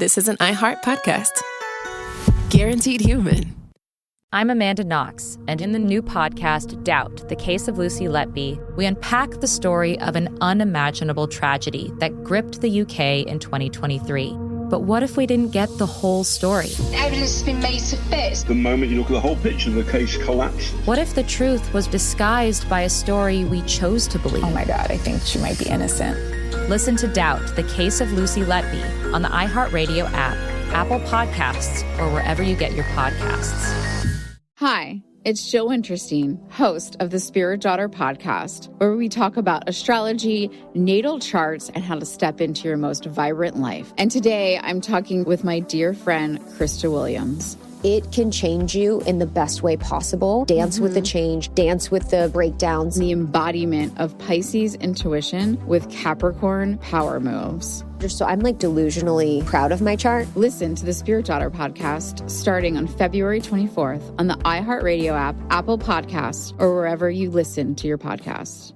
this is an iHeart podcast. Guaranteed human. I'm Amanda Knox, and in the new podcast, Doubt, The Case of Lucy Letby, we unpack the story of an unimaginable tragedy that gripped the UK in 2023. But what if we didn't get the whole story? Evidence has been made to fit. The moment you look at the whole picture, the case collapsed. What if the truth was disguised by a story we chose to believe? Oh my God, I think she might be innocent. Listen to Doubt, The Case of Lucy Letby on the iHeartRadio app, Apple Podcasts, or wherever you get your podcasts. Hi, it's Jill Winterstein, host of the Spirit Daughter podcast, where we talk about astrology, natal charts, and how to step into your most vibrant life. And today I'm talking with my dear friend, Krista Williams. It can change you in the best way possible. Dance with the change, dance with the breakdowns. The embodiment of Pisces intuition with Capricorn power moves. So I'm like delusionally proud of my chart. Listen to the Spirit Daughter podcast starting on February 24th on the iHeartRadio app, Apple Podcasts, or wherever you listen to your podcasts.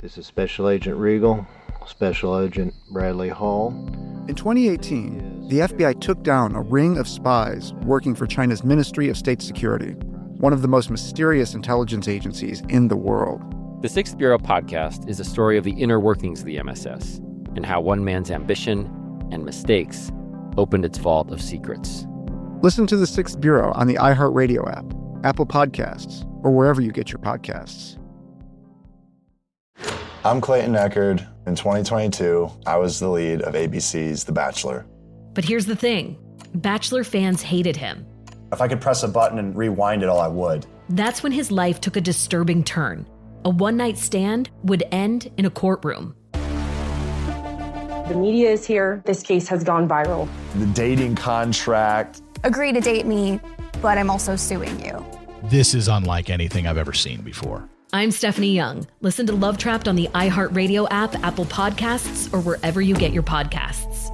This is Special Agent Regal, Special Agent Bradley Hall. In 2018, the FBI took down a ring of spies working for China's Ministry of State Security, one of the most mysterious intelligence agencies in the world. The Sixth Bureau podcast is a story of the inner workings of the MSS and how one man's ambition and mistakes opened its vault of secrets. Listen to the Sixth Bureau on the iHeartRadio app, Apple Podcasts, or wherever you get your podcasts. I'm Clayton Eckerd. In 2022, I was the lead of ABC's The Bachelor. But here's the thing. Bachelor fans hated him. If I could press a button and rewind it all, I would. That's when his life took a disturbing turn. A one-night stand would end in a courtroom. The media is here. This case has gone viral. The dating contract. Agree to date me, but I'm also suing you. This is unlike anything I've ever seen before. I'm Stephanie Young. Listen to Love Trapped on the iHeartRadio app, Apple Podcasts, or wherever you get your podcasts.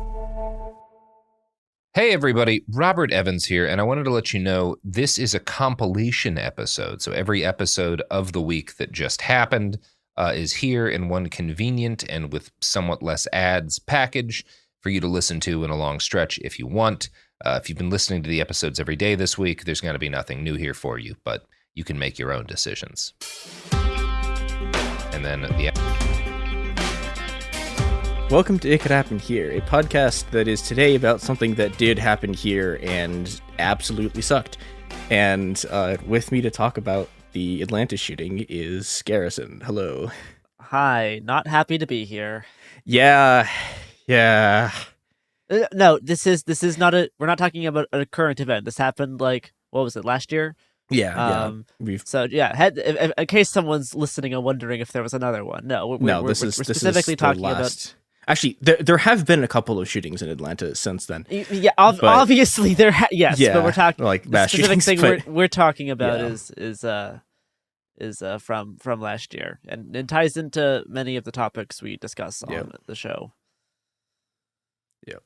Hey everybody, Robert Evans here, and I wanted to let you know this is a compilation episode. So every episode of the week that just happened is here in one convenient and with somewhat less ads package for you to listen to in a long stretch if you want. If you've been listening to the episodes every day this week, there's going to be nothing new here for you, but you can make your own decisions. And then Welcome to It Could Happen Here, a podcast that is today about something that did happen here and absolutely sucked. And with me to talk about the Atlanta shooting is Garrison. Hello. Hi, not happy to be here. Yeah. No, this is not we're not talking about a current event. This happened what was it, last year? Yeah. In case someone's listening and wondering if there was another one. We're specifically talking about. Actually, there have been a couple of shootings in Atlanta since then. Yeah, obviously there. Yes, yeah, but we're talking the specific shootings, thing we're talking about is from last year, and it ties into many of the topics we discuss on the show. Yep.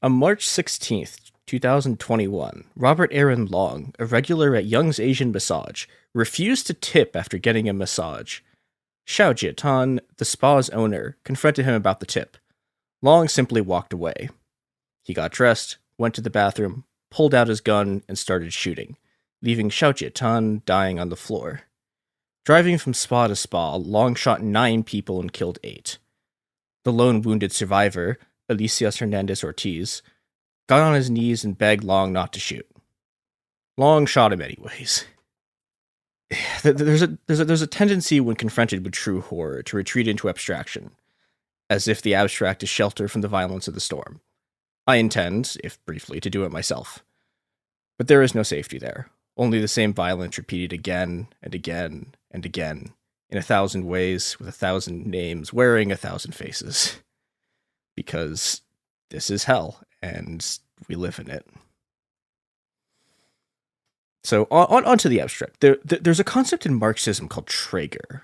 On March 16th, 2021, Robert Aaron Long, a regular at Young's Asian Massage, refused to tip after getting a massage. Xiao Jietan, the spa's owner, confronted him about the tip. Long simply walked away. He got dressed, went to the bathroom, pulled out his gun, and started shooting, leaving Xiao Jietan dying on the floor. Driving from spa to spa, Long shot 9 people and killed 8. The lone wounded survivor, Alicias Hernandez Ortiz, got on his knees and begged Long not to shoot. Long shot him anyways. There's a tendency when confronted with true horror to retreat into abstraction, as if the abstract is shelter from the violence of the storm. I intend, if briefly, to do it myself. But there is no safety there, only the same violence repeated again and again and again, in 1,000 ways, with 1,000 names, wearing 1,000 faces. Because this is hell, and we live in it. So on to the abstract. There's a concept in Marxism called Träger.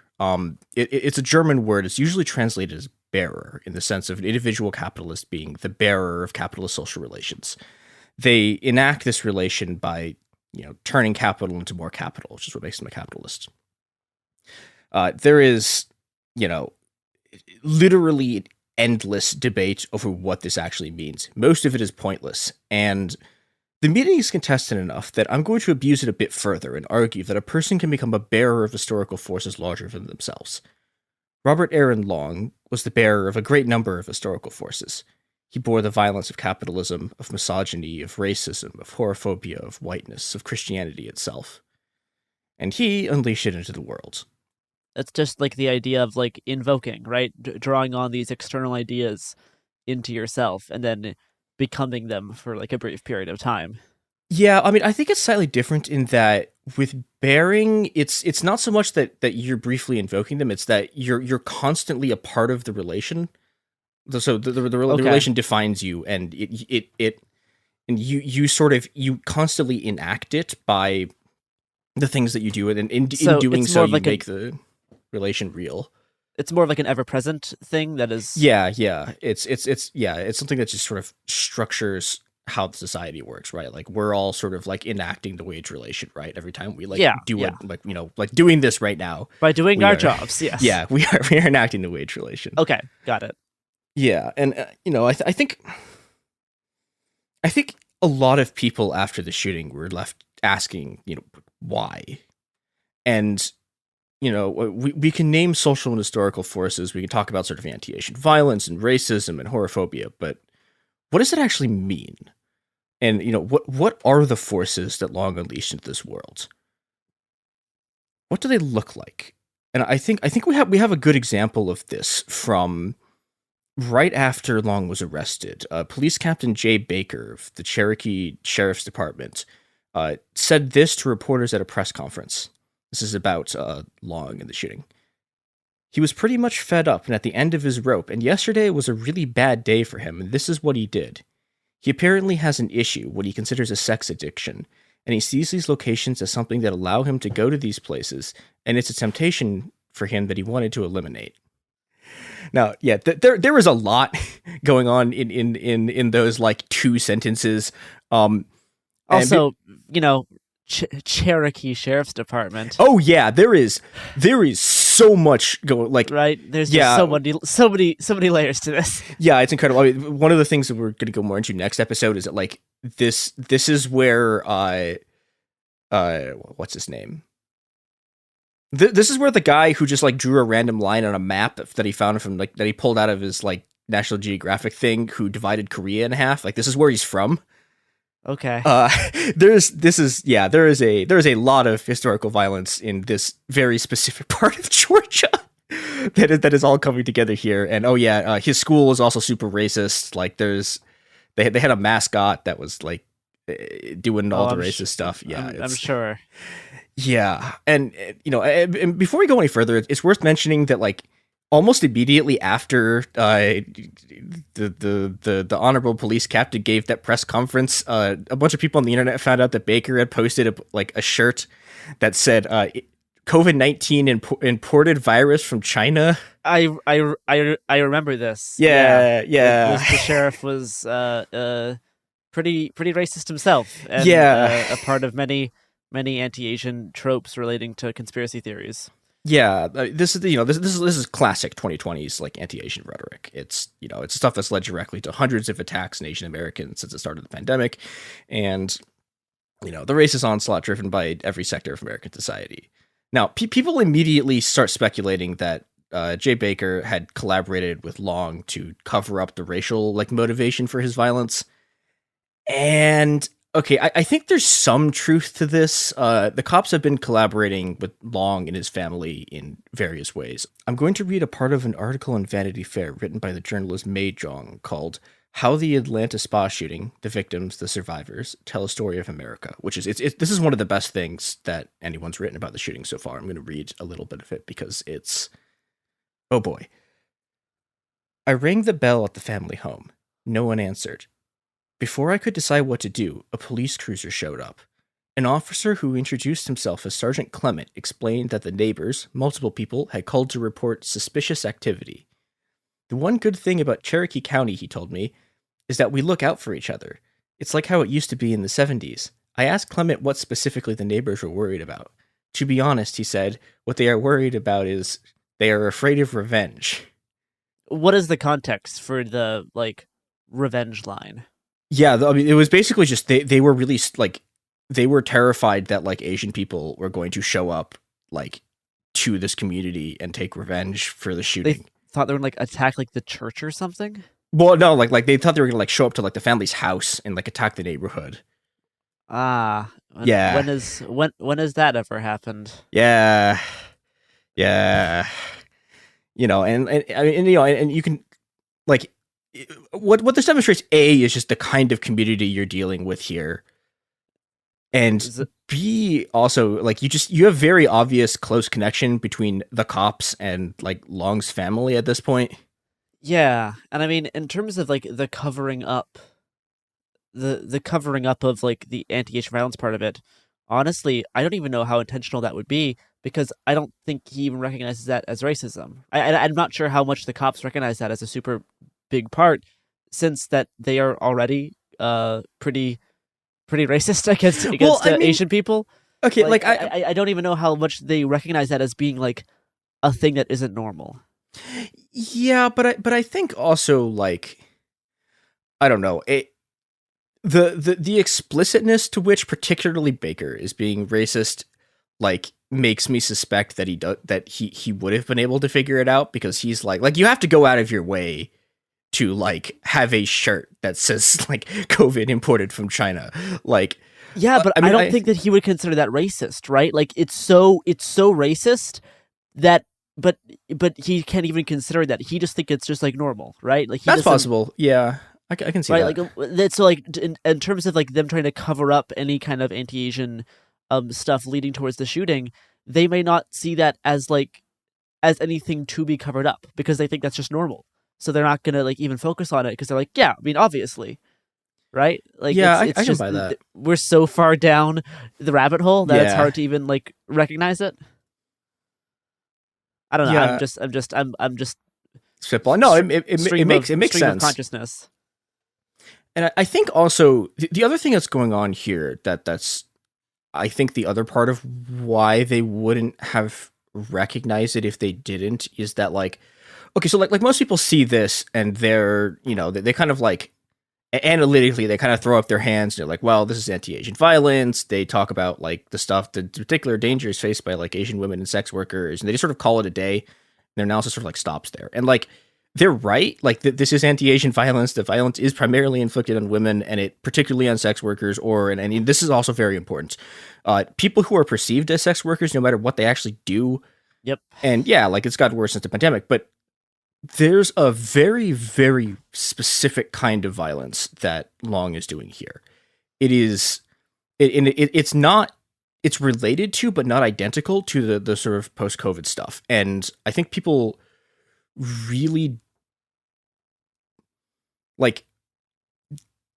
It's a German word. It's usually translated as bearer, in the sense of an individual capitalist being the bearer of capitalist social relations. They enact this relation by, turning capital into more capital, which is what makes them a capitalist. There is, literally endless debate over what this actually means. Most of it is pointless, and the meaning is contested enough that I'm going to abuse it a bit further and argue that a person can become a bearer of historical forces larger than themselves. Robert Aaron Long was the bearer of a great number of historical forces. He bore the violence of capitalism, of misogyny, of racism, of horophobia, of whiteness, of Christianity itself. And he unleashed it into the world. It's just like the idea of like invoking, right? Drawing on these external ideas into yourself and then becoming them for like a brief period of time. Yeah, I mean, I think it's slightly different in that with bearing, it's not so much that you're briefly invoking them, it's that you're constantly a part of the relation. So the relation defines you, and you constantly enact it by the things that you do, and in doing so you make the relation real. It's more of like an ever-present thing that is... Yeah. It's something that just sort of structures how the society works, right? Like we're all sort of like enacting the wage relation, right? Every time we it, like, you know, like doing this right now. By doing our jobs, yes. Yeah, we are enacting the wage relation. Okay, got it. Yeah, and you know, I think a lot of people after the shooting were left asking, you know, why? And you know, we can name social and historical forces. We can talk about sort of anti-Asian violence and racism and horophobia, but what does it actually mean? And you know, what are the forces that Long unleashed into this world? What do they look like? And I think we have a good example of this from right after Long was arrested. Police Captain Jay Baker of the Cherokee Sheriff's Department said this to reporters at a press conference. This is about Long and the shooting. He was pretty much fed up and at the end of his rope, and yesterday was a really bad day for him, and this is what he did. He apparently has an issue, what he considers a sex addiction, and he sees these locations as something that allow him to go to these places, and it's a temptation for him that he wanted to eliminate. Now, yeah, there was a lot going on in those like two sentences. Also, you know, Cherokee Sheriff's Department. Oh yeah, there is so much going, like, right. There's just so many layers to this. Yeah, it's incredible. I mean, one of the things that we're going to go more into next episode is that like this is where what's his name? This is where the guy who just like drew a random line on a map that he found from like that he pulled out of his like National Geographic thing, who divided Korea in half. Like this is where he's from. Okay. There is a lot of historical violence in this very specific part of Georgia that is all coming together here. And his school is also super racist. Like they had a mascot that was like doing all the racist stuff. Yeah, I'm sure. Yeah, and you know, and before we go any further, it's worth mentioning that like almost immediately after the honorable police captain gave that press conference, a bunch of people on the internet found out that Baker had posted a shirt that said COVID-19 imported virus from China. I remember this. Yeah. The sheriff was pretty racist himself, and a part of many anti-Asian tropes relating to conspiracy theories. Yeah, this is classic 2020s like anti-Asian rhetoric. It's it's stuff that's led directly to hundreds of attacks on Asian Americans since the start of the pandemic, and the racist onslaught driven by every sector of American society. Now, people immediately start speculating that Jay Baker had collaborated with Long to cover up the racial motivation for his violence, and okay, I think there's some truth to this. The cops have been collaborating with Long and his family in various ways. I'm going to read a part of an article in Vanity Fair written by the journalist Mei Zhong called "How the Atlanta Spa Shooting, the Victims, the Survivors Tell a Story of America," which is this is one of the best things that anyone's written about the shooting so far. I'm going to read a little bit of it because it's, oh boy. I rang the bell at the family home. No one answered. Before I could decide what to do, a police cruiser showed up. An officer who introduced himself as Sergeant Clement explained that the neighbors, multiple people, had called to report suspicious activity. The one good thing about Cherokee County, he told me, is that we look out for each other. It's like how it used to be in the 70s. I asked Clement what specifically the neighbors were worried about. To be honest, he said, what they are worried about is they are afraid of revenge. what is the context for the like revenge line? Yeah, I mean, it was basically just they were really like they were terrified that like Asian people were going to show up like to this community and take revenge for the shooting. They thought they were like attack like the church or something. Well, no, like they thought they were gonna like show up to like the family's house and like attack the neighborhood. Yeah. When has that ever happened? Yeah. You know, and I mean, you know, and you can like what this demonstrates. A is just the kind of community you're dealing with here, and B also like you have very obvious close connection between the cops and like Long's family at this point. Yeah, and I mean, in terms of like the covering up, the covering up of like the anti-Asian violence part of it, honestly, I don't even know how intentional that would be, because I don't think he even recognizes that as racism. I'm not sure how much the cops recognize that as a super big part, since that they are already pretty racist against Asian people. Okay, like I don't even know how much they recognize that as being like a thing that isn't normal. Yeah, but I think also like I don't know, the explicitness to which particularly Baker is being racist like makes me suspect that he would have been able to figure it out, because he's like you have to go out of your way to like have a shirt that says like COVID imported from China. Like yeah, but I mean, I don't think that he would consider that racist, right? Like it's so racist that but he can't even consider that. He just thinks it's just like normal, right? Like that's possible. Yeah. I can see right? that. Like so like in terms of like them trying to cover up any kind of anti-Asian stuff leading towards the shooting, they may not see that as anything to be covered up, because they think that's just normal. So they're not gonna like even focus on it, because they're like, yeah, I mean, obviously, right? Like, yeah, it's I just, can buy that. We're so far down the rabbit hole that it's hard to even like recognize it. I don't know. Yeah. I'm just spitballing. No, it makes sense. Of consciousness. And I think also the other thing that's going on here that's I think the other part of why they wouldn't have recognized it if they didn't is that like, okay, so like most people see this and they're, you know, they kind of like analytically, they kind of throw up their hands. And they're like, well, this is anti-Asian violence. They talk about like the particular dangers faced by like Asian women and sex workers, and they just sort of call it a day. And their analysis sort of like stops there. And like, they're right. Like this is anti-Asian violence. The violence is primarily inflicted on women, and it particularly on sex workers, and this is also very important. People who are perceived as sex workers, no matter what they actually do. Yep. And yeah, like it's gotten worse since the pandemic, but there's a very, very specific kind of violence that Long is doing here. It's related to, but not identical to the sort of post-COVID stuff. And I think people really like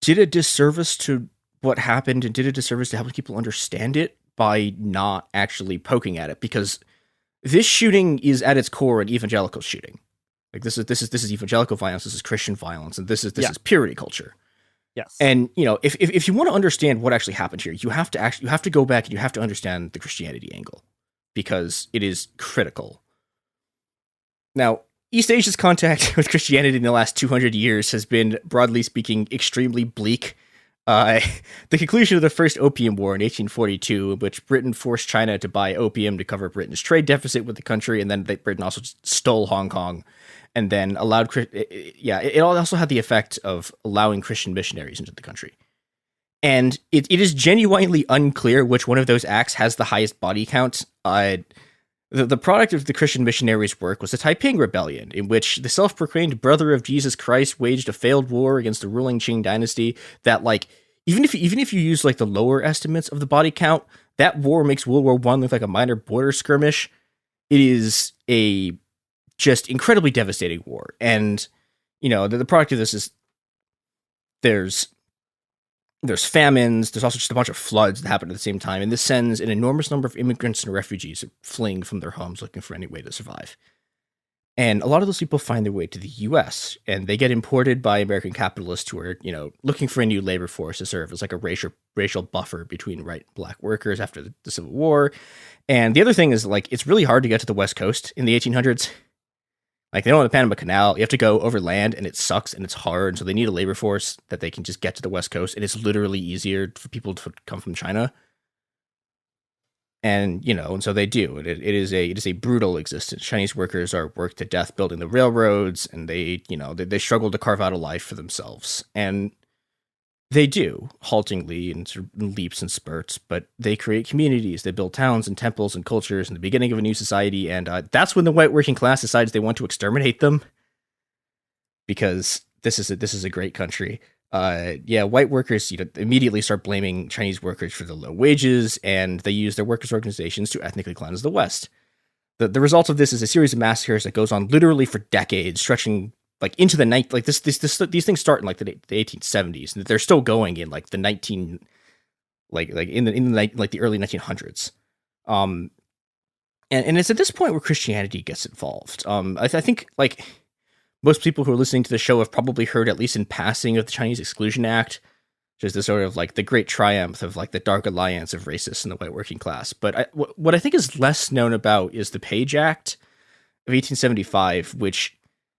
did a disservice to what happened and did a disservice to helping people understand it by not actually poking at it, because this shooting is at its core an evangelical shooting. Like this is evangelical violence, this is Christian violence, and this is purity culture. Yes. And you know, if you want to understand what actually happened here, you have to go back and you have to understand the Christianity angle, because it is critical. Now, East Asia's contact with Christianity in the last 200 years has been, broadly speaking, extremely bleak. The conclusion of the First Opium War in 1842, in which Britain forced China to buy opium to cover Britain's trade deficit with the country, and then Britain also stole Hong Kong, and then allowed... it also had the effect of allowing Christian missionaries into the country. And it is genuinely unclear which one of those acts has the highest body count. The product of the Christian missionaries' work was the Taiping Rebellion, in which the self-proclaimed brother of Jesus Christ waged a failed war against the ruling Qing dynasty that, like, even if you use, like, the lower estimates of the body count, that war makes World War I look like a minor border skirmish. It is a just incredibly devastating war. And, you know, the product of this is there's famines, there's also just a bunch of floods that happen at the same time, and this sends an enormous number of immigrants and refugees fleeing from their homes looking for any way to survive. And a lot of those people find their way to the US, and they get imported by American capitalists who are, you know, looking for a new labor force to serve as like a racial buffer between white and black workers after the Civil War. And the other thing is, like, it's really hard to get to the West Coast in the 1800s. Like, they don't have the Panama Canal. You have to go over land, and it sucks, and it's hard. So they need a labor force that they can just get to the West Coast, and it's literally easier for people to come from China. And, and so they do. It is a brutal existence. Chinese workers are worked to death building the railroads, and they struggle to carve out a life for themselves. And they do, haltingly and sort of leaps and spurts, but they create communities. They build towns and temples and cultures in the beginning of a new society, and that's when the white working class decides they want to exterminate them, because this is a great country. White workers immediately start blaming Chinese workers for the low wages, and they use their workers' organizations to ethnically cleanse the West. The result of this is a series of massacres that goes on literally for decades, stretching like into the night. Like these things start in like the 1870s, and they're still going in like the the early 1900s. And it's at this point where Christianity gets involved. I think like most people who are listening to the show have probably heard, at least in passing, of the Chinese Exclusion Act, which is the sort of like the great triumph of like the dark alliance of racists and the white working class. But what I think is less known about is the Page Act of 1875, which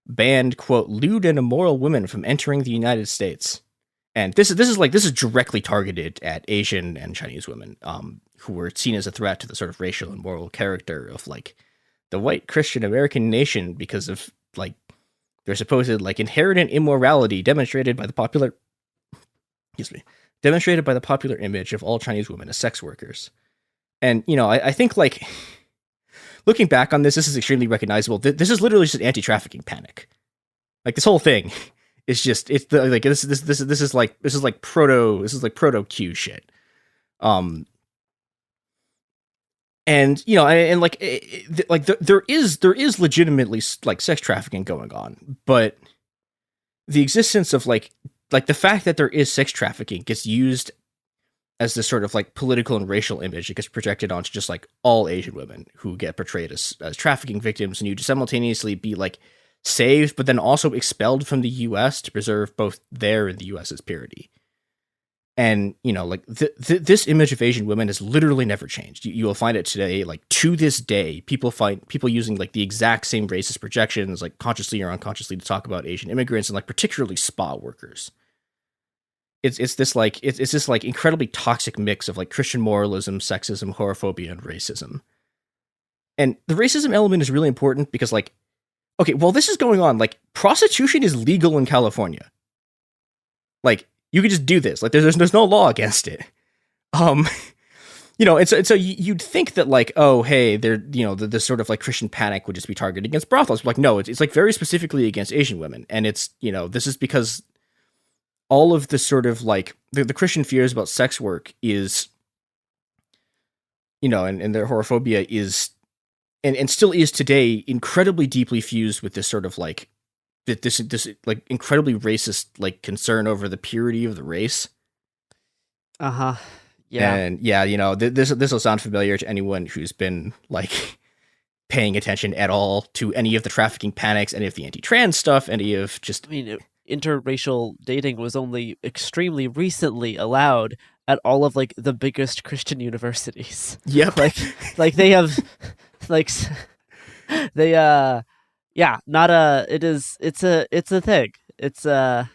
banned, quote, lewd and immoral women from entering the United States. And this is directly targeted at Asian and Chinese women, who were seen as a threat to the sort of racial and moral character of like the white Christian American nation, because of like their supposed like inherent immorality demonstrated by the popular image of all Chinese women as sex workers. And I think like looking back on this is extremely recognizable. This is literally just an anti-trafficking panic. Like this whole thing is just this is like proto Q shit. And there is legitimately like sex trafficking going on, but the existence of like the fact that there is sex trafficking gets used as this sort of like political and racial image. It gets projected onto just like all Asian women who get portrayed as trafficking victims, and you simultaneously be like saved, but then also expelled from the U.S. to preserve both their and the U.S.'s purity. And, this image of Asian women has literally never changed. You will find it today, like to this day, people using like the exact same racist projections, like consciously or unconsciously, to talk about Asian immigrants and like particularly spa workers. It's this incredibly toxic mix of like Christian moralism, sexism, horophobia, and racism. And the racism element is really important because like, okay, while this is going on, like prostitution is legal in California. Like, you could just do this. Like, there's no law against it. And so you'd think that like, oh, hey, this sort of like Christian panic would just be targeted against brothels. But like, no, it's like very specifically against Asian women. And it's, this is because all of the sort of like the Christian fears about sex work is, and their horophobia is, and still is today, incredibly deeply fused with this sort of like, this like incredibly racist like concern over the purity of the race. Yeah. And this will sound familiar to anyone who's been like paying attention at all to any of the trafficking panics, any of the anti-trans stuff, any of just... I mean, interracial dating was only extremely recently allowed at all of like the biggest Christian universities. Yep. like they have like they it's a thing. It's yeah,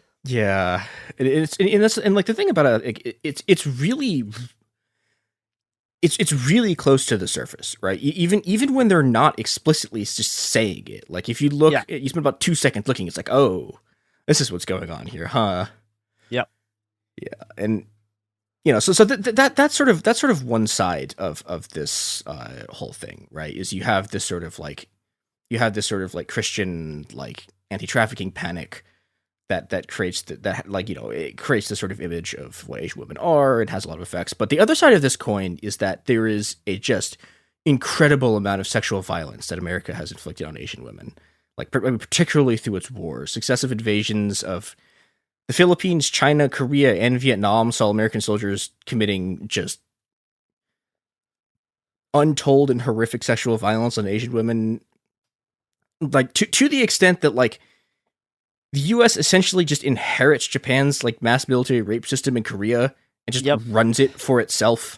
and like the thing about it, it's really close to the surface, right? Even when they're not explicitly just saying it. Like if you look, you spend about 2 seconds looking, it's like, oh, this is what's going on here, huh? Yep. Yeah, and so that's sort of one side of this whole thing, right? Is you have this sort of like Christian like anti-trafficking panic that creates it creates this sort of image of what Asian women are. It has a lot of effects, but the other side of this coin is that there is a just incredible amount of sexual violence that America has inflicted on Asian women, like particularly through its wars. Successive invasions of the Philippines, China, Korea, and Vietnam saw American soldiers committing just untold and horrific sexual violence on Asian women, like to the extent that like the U.S. essentially just inherits Japan's like mass military rape system in Korea and just runs it for itself.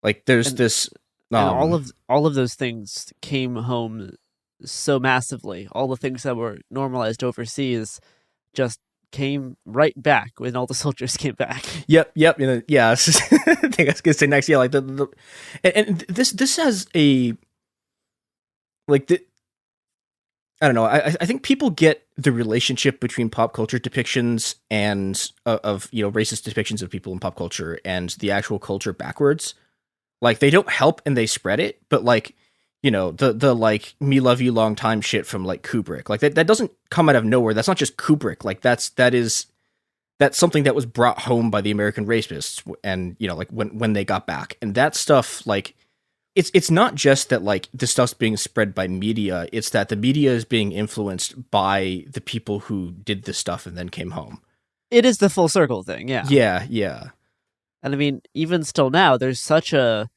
Like there's this, and all of those things came home so massively. All the things that were normalized overseas just came right back when all the soldiers came back. Yep. Yeah. I think I was gonna say next. Yeah, like and this has a like I don't know. I think people get the relationship between pop culture depictions and of racist depictions of people in pop culture and the actual culture backwards. Like, they don't help and they spread it, but like, the like me love you long time shit from like Kubrick, like that doesn't come out of nowhere. That's not just Kubrick. Like that's something that was brought home by the American racists, and like when they got back, and that stuff, like it's not just that like this stuff's being spread by media. It's that the media is being influenced by the people who did this stuff and then came home. It is the full circle thing. Yeah. Yeah. And I mean, even still now, there's such a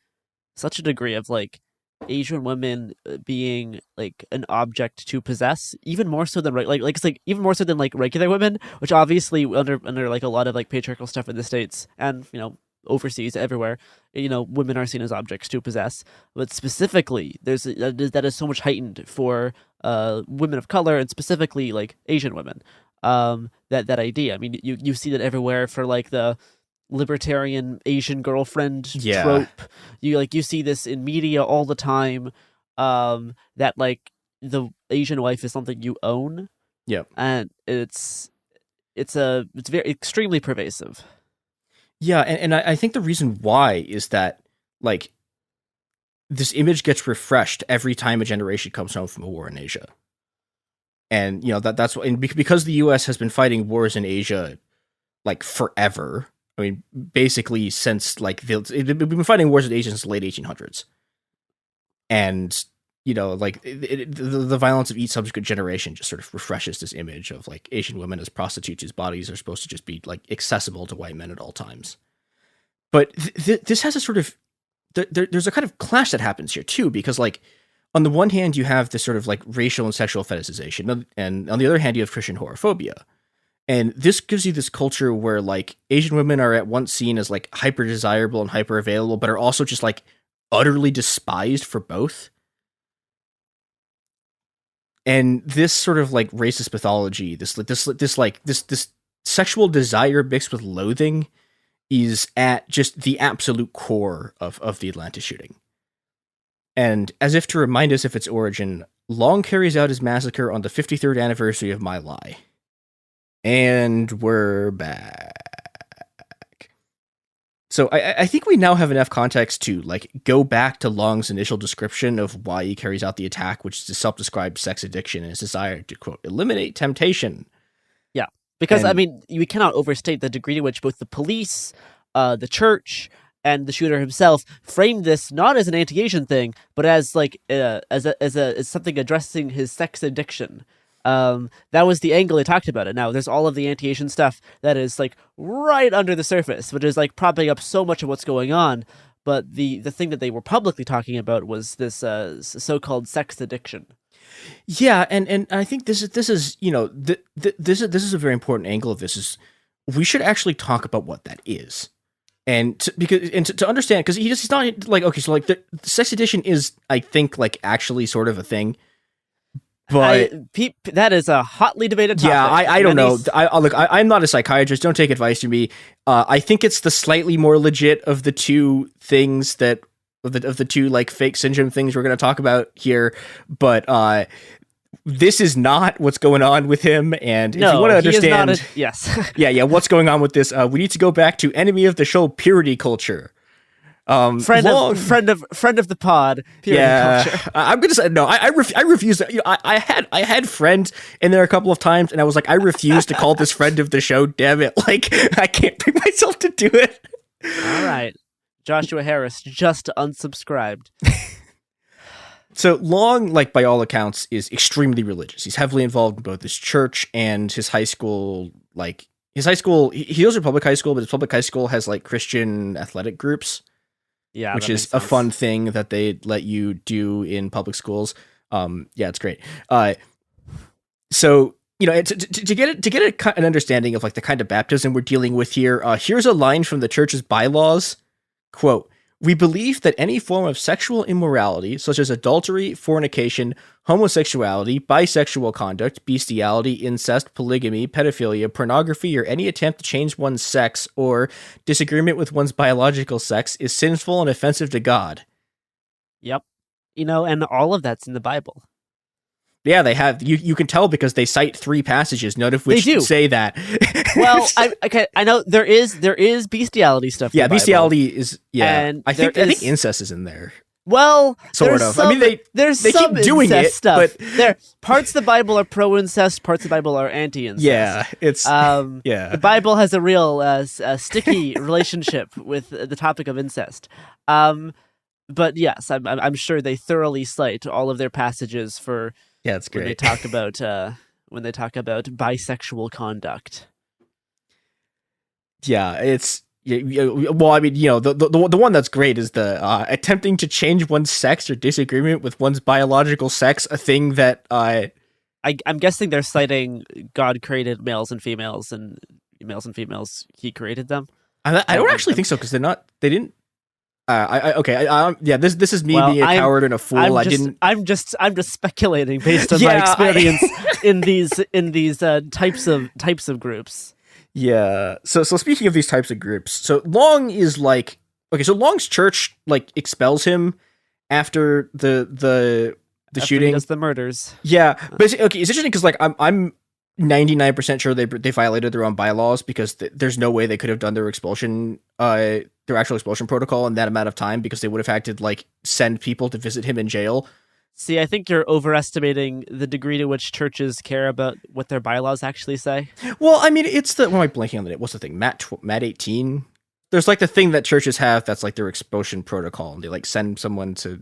degree of like Asian women being like an object to possess, even more so than it's like even more so than like regular women, which obviously under like a lot of like patriarchal stuff in the States and overseas everywhere, women are seen as objects to possess. But specifically, that is so much heightened for women of color, and specifically like Asian women. That idea. I mean, you see that everywhere for like the libertarian Asian girlfriend trope. You see this in media all the time, that like the Asian wife is something you own. Yep. And it's very extremely pervasive. Yeah, and I think the reason why is that like this image gets refreshed every time a generation comes home from a war in Asia. And that's because the US has been fighting wars in Asia like forever. I mean, basically since like we've been fighting wars in Asia since the late 1800s, and like the violence of each subsequent generation just sort of refreshes this image of like Asian women as prostitutes whose bodies are supposed to just be like accessible to white men at all times. But this has a sort of there's a kind of clash that happens here too, because like on the one hand you have this sort of like racial and sexual fetishization, and on the other hand you have Christian horophobia. And this gives you this culture where like Asian women are at once seen as like hyper desirable and hyper available, but are also just like utterly despised for both. And this sort of like racist mythology, this sexual desire mixed with loathing is at just the absolute core of the Atlanta shooting. And as if to remind us of its origin, Long carries out his massacre on the 53rd anniversary of My Lai. And we're back. So I think we now have enough context to like go back to Long's initial description of why he carries out the attack, which is a self-described sex addiction and his desire to, quote, eliminate temptation. Yeah, because I mean, we cannot overstate the degree to which both the police, the church, and the shooter himself framed this not as an anti-Asian thing, but as like as something addressing his sex addiction. That was the angle they talked about it. Now there's all of the anti-Asian stuff that is like right under the surface, which is like propping up so much of what's going on. But the thing that they were publicly talking about was this so-called sex addiction. Yeah, and I think this is this is a very important angle of this. Is we should actually talk about what that is, and to understand, because he's not like, okay, so like the sex addiction is, I think, like actually sort of a thing. But that is a hotly debated topic. Yeah, I don't know. I'm not a psychiatrist. Don't take advice from me. I think it's the slightly more legit of the two things of the two like fake syndrome things we're going to talk about here. But this is not what's going on with him. And if you want to understand, yes, yeah, what's going on with this, we need to go back to enemy of the show, purity culture. Friend of the pod. Yeah, culture. I'm gonna say no. I refuse. I had friends in there a couple of times, and I was like, I refuse to call this friend of the show. Damn it! Like, I can't bring myself to do it. All right, Joshua Harris just unsubscribed. So Long, like by all accounts, is extremely religious. He's heavily involved in both his church and his high school. Like his high school, he goes to public high school, but his public high school has like Christian athletic groups. Yeah, which is a fun thing that they let you do in public schools. Yeah, it's great. So to get an understanding of like the kind of baptism we're dealing with here, here's a line from the church's bylaws. Quote, We believe that any form of sexual immorality, such as adultery, fornication, homosexuality, bisexual conduct, bestiality, incest, polygamy, pedophilia, pornography, or any attempt to change one's sex or disagreement with one's biological sex is sinful and offensive to God. Yep. And all of that's in the Bible. Yeah, they have. You can tell because they cite 3 passages, none of which say that. Well, I know there is bestiality stuff. Yeah, in the bestiality Bible. is. Yeah, and I think incest is in there. Well, sort of. Some, there's they some keep doing incest it, stuff. but There, parts of the Bible are pro-incest, parts of the Bible are anti-incest. Yeah, it's yeah. The Bible has a real sticky relationship with the topic of incest. But yes, I'm sure they thoroughly cite all of their passages for. Yeah, it's great. When they talk about bisexual conduct. Yeah, it's well, I mean, the one that's great is the attempting to change one's sex or disagreement with one's biological sex, a thing that I'm guessing they're citing God created males and females, and males and females He created them. I don't actually think so because they didn't. This is me being a coward and a fool. I'm just speculating based on my experience in these types of groups. Yeah. So speaking of these types of groups, so Long is like, okay, so Long's church like expels him after the shooting. He does the murders. Yeah, but it's interesting because like I'm 99% sure they violated their own bylaws because there's no way they could have done their expulsion, their actual expulsion protocol in that amount of time because they would have had to like send people to visit him in jail. See, I think you're overestimating the degree to which churches care about what their bylaws actually say. Well, I mean, it's what am I blanking on the name? What's the thing? Matt 18? There's like the thing that churches have that's like their expulsion protocol, and they like send someone to.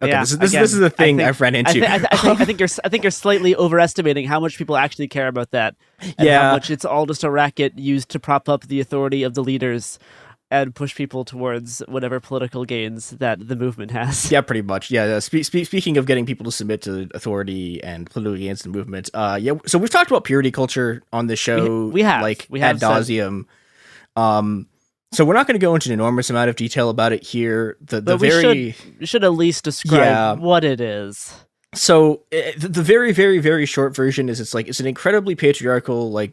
Okay, yeah, this is the thing I've ran into. I think you're slightly overestimating how much people actually care about that. And how much it's all just a racket used to prop up the authority of the leaders and push people towards whatever political gains that the movement has. Yeah, pretty much. Yeah. Speaking of getting people to submit to authority and political gains in the movement, so we've talked about purity culture on this show. We have ad nauseum. So we're not going to go into an enormous amount of detail about it here. We should at least describe what it is. So the very, very, very short version is it's an incredibly patriarchal, like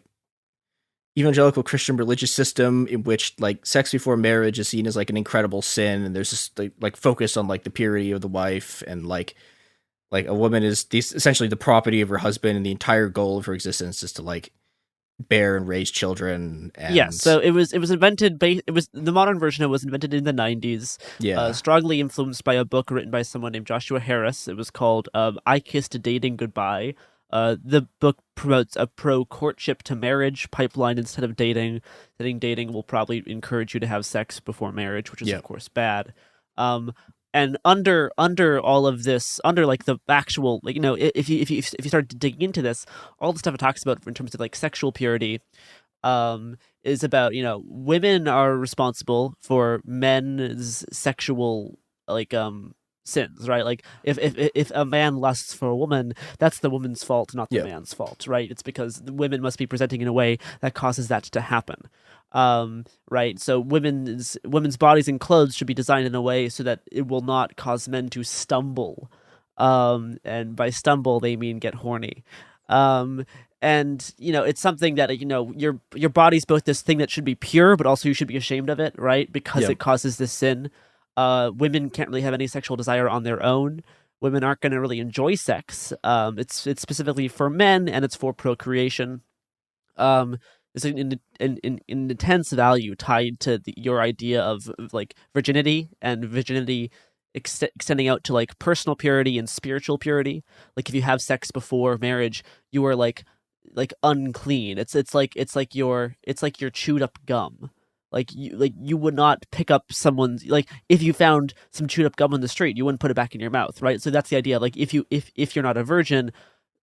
evangelical Christian religious system in which like sex before marriage is seen as like an incredible sin, and there's this like focus on like the purity of the wife, and like a woman is essentially the property of her husband, and the entire goal of her existence is to like bear and raise children. And yeah, so it was invented the modern version. It was invented in the 90s. Yeah, strongly influenced by a book written by someone named Joshua Harris. It was called I Kissed Dating Goodbye. The book promotes a pro-courtship to marriage pipeline instead of dating. Dating will probably encourage you to have sex before marriage, which is of course bad. And under all of this, under like the actual, like, if you start digging into this, all the stuff it talks about in terms of like sexual purity, is about, women are responsible for men's sexual like sins, right? Like if a man lusts for a woman, that's the woman's fault, not the man's fault, right? It's because the women must be presenting in a way that causes that to happen. Right, so women's bodies and clothes should be designed in a way so that it will not cause men to stumble, and by stumble they mean get horny. And it's something that your body's both this thing that should be pure, but also you should be ashamed of it, right? Because it causes this sin. Women can't really have any sexual desire on their own. Women aren't going to really enjoy sex. It's specifically for men, and it's for procreation. There's an intense value tied to your idea of like virginity, and virginity extending out to like personal purity and spiritual purity. Like if you have sex before marriage, you are like unclean. It's like your chewed up gum. Like you would not pick up someone's, like if you found some chewed up gum on the street, you wouldn't put it back in your mouth, right? So that's the idea. Like if you're not a virgin,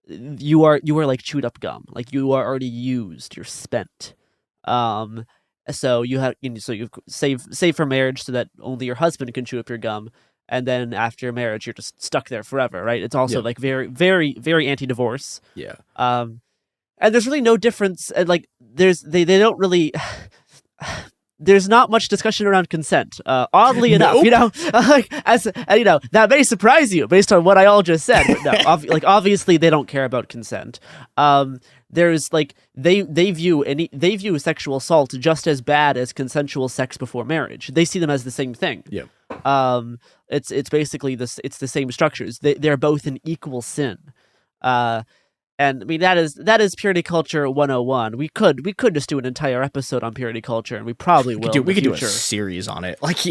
you are like chewed up gum. Like you are already used. You're spent. So you save for marriage so that only your husband can chew up your gum, and then after marriage you're just stuck there forever, right? It's also like very, very, very anti-divorce. Yeah. And there's really no difference. And like they don't really. there's not much discussion around consent. Oddly enough, that may surprise you based on what I all just said. But no, obviously they don't care about consent. There's they view sexual assault just as bad as consensual sex before marriage. They see them as the same thing. Yeah. It's basically this. It's the same structures. They're both an equal sin. And I mean that is purity culture 101. We could just do an entire episode on purity culture, and we probably will. We could do a series on it. I think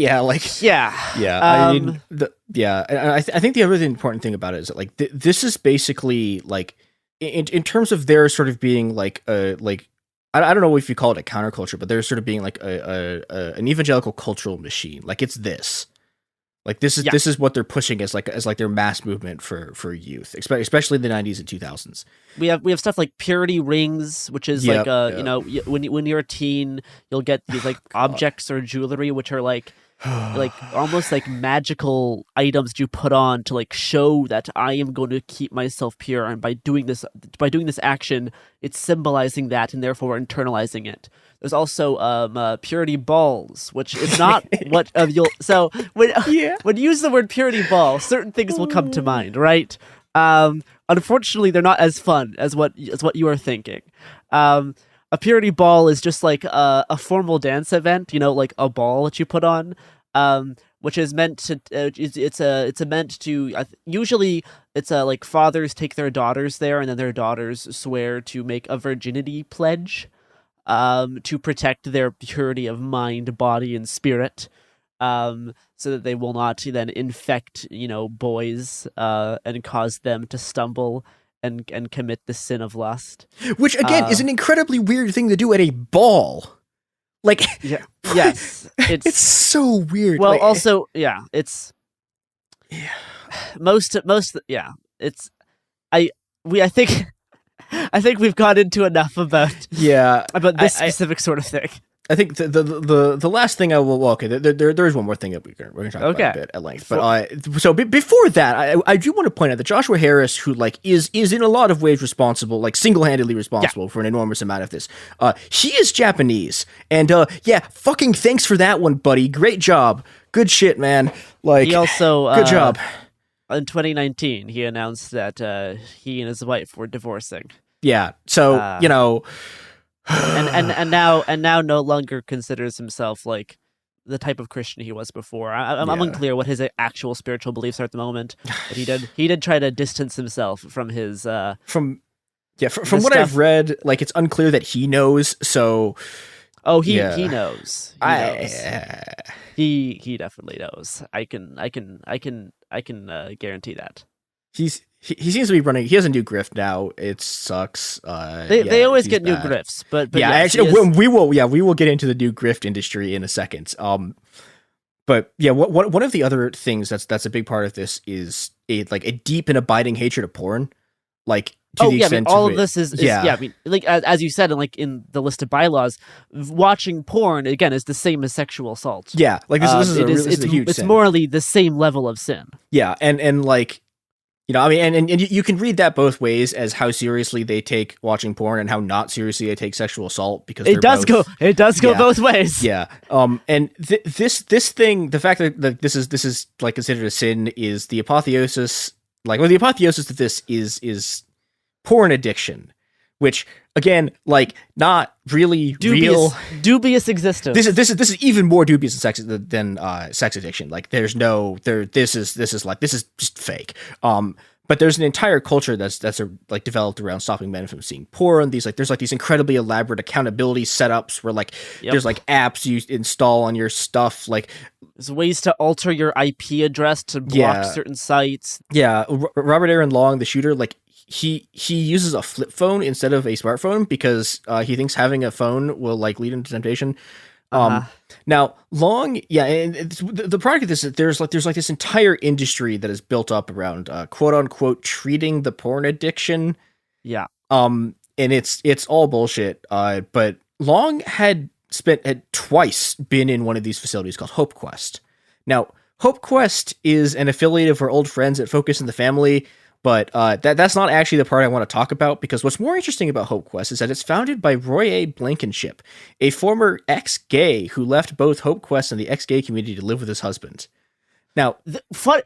the other important thing about it is that this is basically in terms of their sort of being I don't know if you call it a counterculture, but they're sort of being an evangelical cultural machine. It's this. This is what they're pushing as their mass movement for youth, especially in the 90s and 2000s. We have stuff like purity rings, which is when you're a teen, you'll get these objects or jewelry which are almost like magical items you put on to show that I am going to keep myself pure, and by doing this action, it's symbolizing that and therefore internalizing it. There's also purity balls, which is not what you'll. So when you use the word purity ball, certain things will come to mind, right? Unfortunately, they're not as fun as what you are thinking. A purity ball is just a formal dance event, a ball that you put on, which is meant to. Usually it's fathers take their daughters there, and then their daughters swear to make a virginity pledge. To protect their purity of mind, body, and spirit, so that they will not then infect, boys, and cause them to stumble and commit the sin of lust. Which again is an incredibly weird thing to do at a ball. Yes, it's so weird. Well, also, it's most it's I think we've got into enough about this specific sort of thing. I think the last thing I will there is one more thing that we're going to talk about a bit at length. But so before that, I do want to point out that Joshua Harris, who is in a lot of ways responsible, single-handedly responsible for an enormous amount of this. He is Japanese, and fucking thanks for that one, buddy. Great job, good shit, man. He also good job. In 2019, he announced that he and his wife were divorcing. Yeah, so and now no longer considers himself the type of Christian he was before. I'm unclear what his actual spiritual beliefs are at the moment. But he did try to distance himself from his from what I've read. It's unclear that he knows. So he knows. He definitely knows. I can guarantee that. He seems to be running. He has a new grift now. It sucks. They always get new grifts, but we will get into the new grift industry in a second. But one of the other things that's a big part of this is a deep and abiding hatred of porn. All of this is as you said, and in the list of bylaws, watching porn again is the same as sexual assault. Yeah, this is a huge it's sin. Morally the same level of sin. Yeah, and you can read that both ways, as how seriously they take watching porn and how not seriously they take sexual assault, because it does go both ways. Yeah. And this thing, the fact that this is considered a sin, is the apotheosis. The apotheosis of this is porn addiction, which again, not really dubious existence. This is even more dubious than sex addiction. This is just fake. But there's an entire culture that's developed around stopping men from seeing porn. There's these incredibly elaborate accountability setups where there's apps you install on your stuff. There's ways to alter your IP address to block certain sites. Yeah, Robert Aaron Long, the shooter, he uses a flip phone instead of a smartphone because he thinks having a phone will lead into temptation. Now Long, and the product of this, there's this entire industry that is built up around quote unquote treating the porn addiction. Yeah. And it's all bullshit. But Long had twice been in one of these facilities called Hope Quest. Now, Hope Quest is an affiliate of our old friends at Focus on the Family, But that's not actually the part I want to talk about, because what's more interesting about Hope Quest is that it's founded by Roy A. Blankenship, a former ex-gay who left both Hope Quest and the ex-gay community to live with his husband. Now, what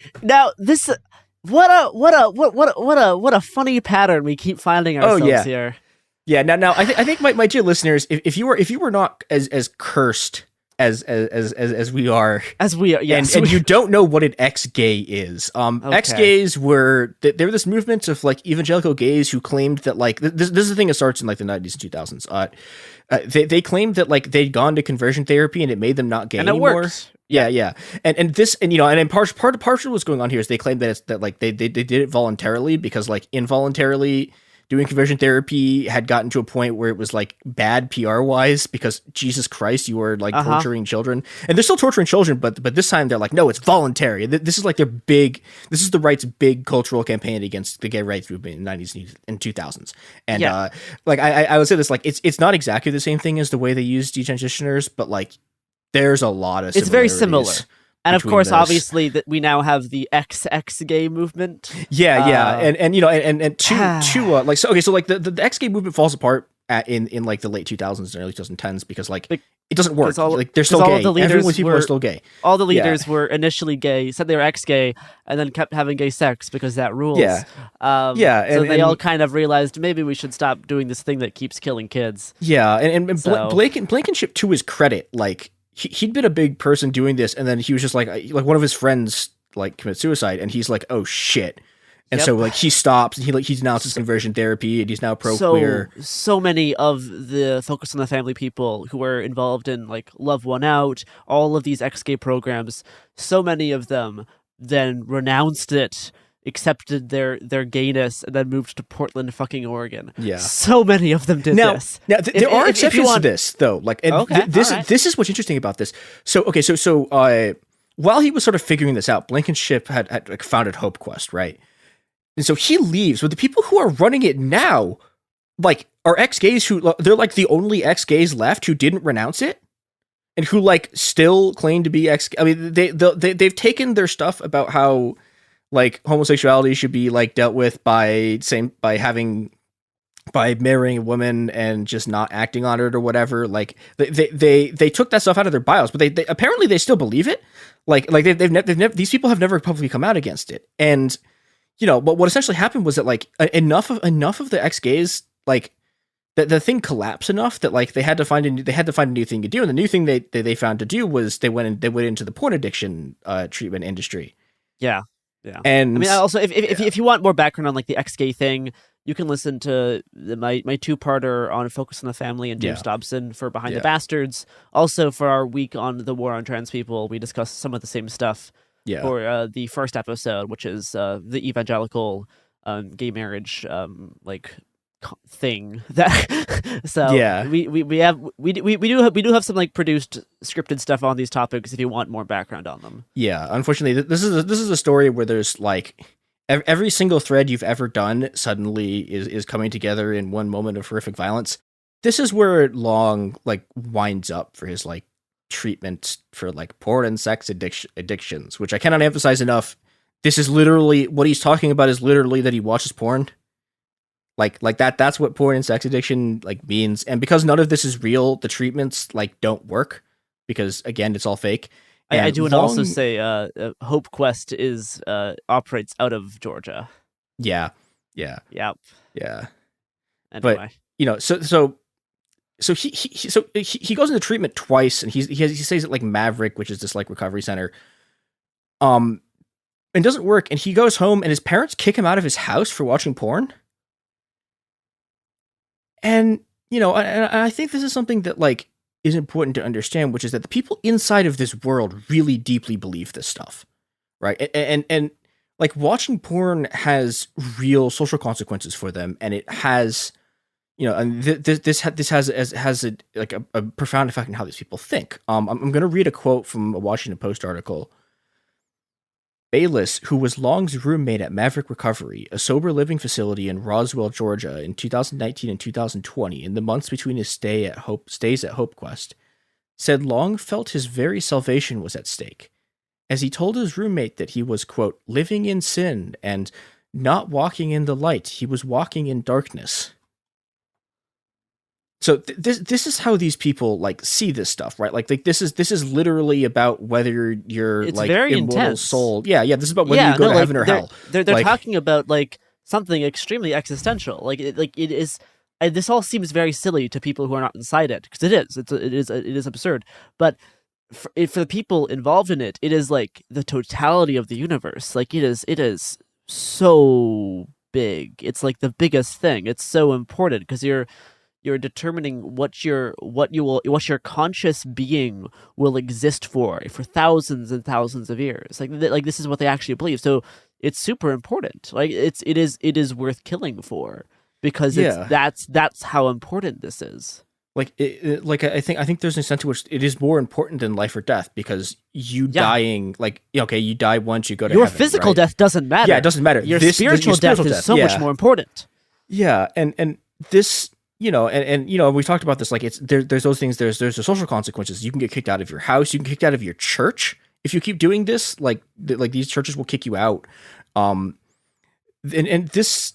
a funny pattern we keep finding ourselves here. Yeah. Now I think my dear listeners, if you were not as cursed as we are, yes, and you don't know what an ex-gay is. Ex-gays were this movement of like evangelical gays who claimed that like this is the thing that starts in like the 90s and 2000s. They claimed that like they'd gone to conversion therapy and it made them not gay anymore. Works. Yeah. And part of what's going on here is they claim that they did it voluntarily, because like involuntarily doing conversion therapy had gotten to a point where it was like bad PR wise, because Jesus Christ, you were like torturing children, and they're still torturing children, but this time they're like, no, it's voluntary. This is like this is the right's big cultural campaign against the gay rights movement in the 90s and 2000s. And I would say this, like it's not exactly the same thing as the way they use detransitioners, but like there's a lot of it's very similar. And of course, those. Obviously, that we now have the ex-gay movement. Yeah, and you know, and so like the ex-gay movement falls apart in like the late 2000s and early 2010s because like it doesn't work. Like they're still gay. Everyone people are still gay. All the leaders were initially gay, said they were ex-gay, and then kept having gay sex because that rules. Yeah, so they all kind of realized maybe we should stop doing this thing that keeps killing kids. Yeah, and Blankenship, to his credit, like. He'd been a big person doing this, and then he was just like one of his friends like commit suicide, and he's like, oh shit. And so like he stops, and he denounces conversion therapy, and he's now pro-queer. So many of the Focus on the Family people who were involved in like Love One Out, all of these ex-gay programs, so many of them then renounced it, accepted their gayness, and then moved to Portland, fucking Oregon. Yeah, so many of them did this. Now there are exceptions to this, though. Like, this is what's interesting about this. So while he was sort of figuring this out, Blankenship had like founded Hope Quest, right? And so he leaves, but the people who are running it now, like, are ex-gays who they're like the only ex-gays left who didn't renounce it, and who like still claim to be ex. I mean, they've taken their stuff about how. Like homosexuality should be like dealt with by marrying a woman and just not acting on it or whatever. Like they took that stuff out of their bios, but they apparently they still believe it. Like they've never these people have never publicly come out against it. And you know, but what essentially happened was that like enough of the ex-gays, like the thing collapsed enough that like they had to find a new thing to do. And the new thing they found to do was they went into the porn addiction treatment industry. Yeah. And I mean, also, if you want more background on like the ex-gay thing, you can listen to my two-parter on Focus on the Family and James Dobson for Behind the Bastards. Also, for our week on the war on trans people, we discussed some of the same stuff for the first episode, which is the evangelical gay marriage thing. That so we do have some like produced scripted stuff on these topics if you want more background on them. Yeah, unfortunately, this is a story where there's like every single thread you've ever done suddenly is coming together in one moment of horrific violence. This is where Long like winds up for his like treatment for like porn and sex addictions, which I cannot emphasize enough. This is literally what he's talking about. Is literally that he watches porn. Like that's what porn and sex addiction like means. And because none of this is real, the treatments like don't work because again, it's all fake. And I do want to also say Hope Quest is operates out of Georgia. Yeah. Yep. Yeah. Anyway. But you know, so he goes into treatment twice, and he stays at like Maverick, which is this like recovery center. And it doesn't work, and he goes home and his parents kick him out of his house for watching porn. And, you know, and I think this is something that, like, is important to understand, which is that the people inside of this world really deeply believe this stuff, right? And like, watching porn has real social consequences for them, and it has, you know, and this has a profound effect on how these people think. I'm going to read a quote from a Washington Post article. Bayless, who was Long's roommate at Maverick Recovery, a sober living facility in Roswell, Georgia, in 2019 and 2020, in the months between his stays at Hope Quest, said Long felt his very salvation was at stake, as he told his roommate that he was, quote, living in sin and, not walking in the light. He was walking in darkness. So this is how these people like see this stuff, right? Like this is literally about whether you're It's like very immortal intense. soul. Yeah, this is about whether you go to heaven or hell. They're Like, talking about like something extremely existential. Like it is. And this all seems very silly to people who are not inside it, because it is. It is absurd. But for the people involved in it, it is like the totality of the universe. Like it is so big. It's like the biggest thing. It's so important because you're determining what your conscious being will exist for thousands and thousands of years. Like this is what they actually believe. So it's super important. Like it is worth killing for, because that's how important this is. Like I think there's an extent to which it is more important than life or death, because you dying, like, okay, you die once, you go to your heaven, physical right? death doesn't matter. Yeah, it doesn't matter. Your spiritual death is so much more important. Yeah, and this, and we talked about this. Like there's those things. There's the social consequences. You can get kicked out of your house. You can get kicked out of your church if you keep doing this. Like these churches will kick you out. And this,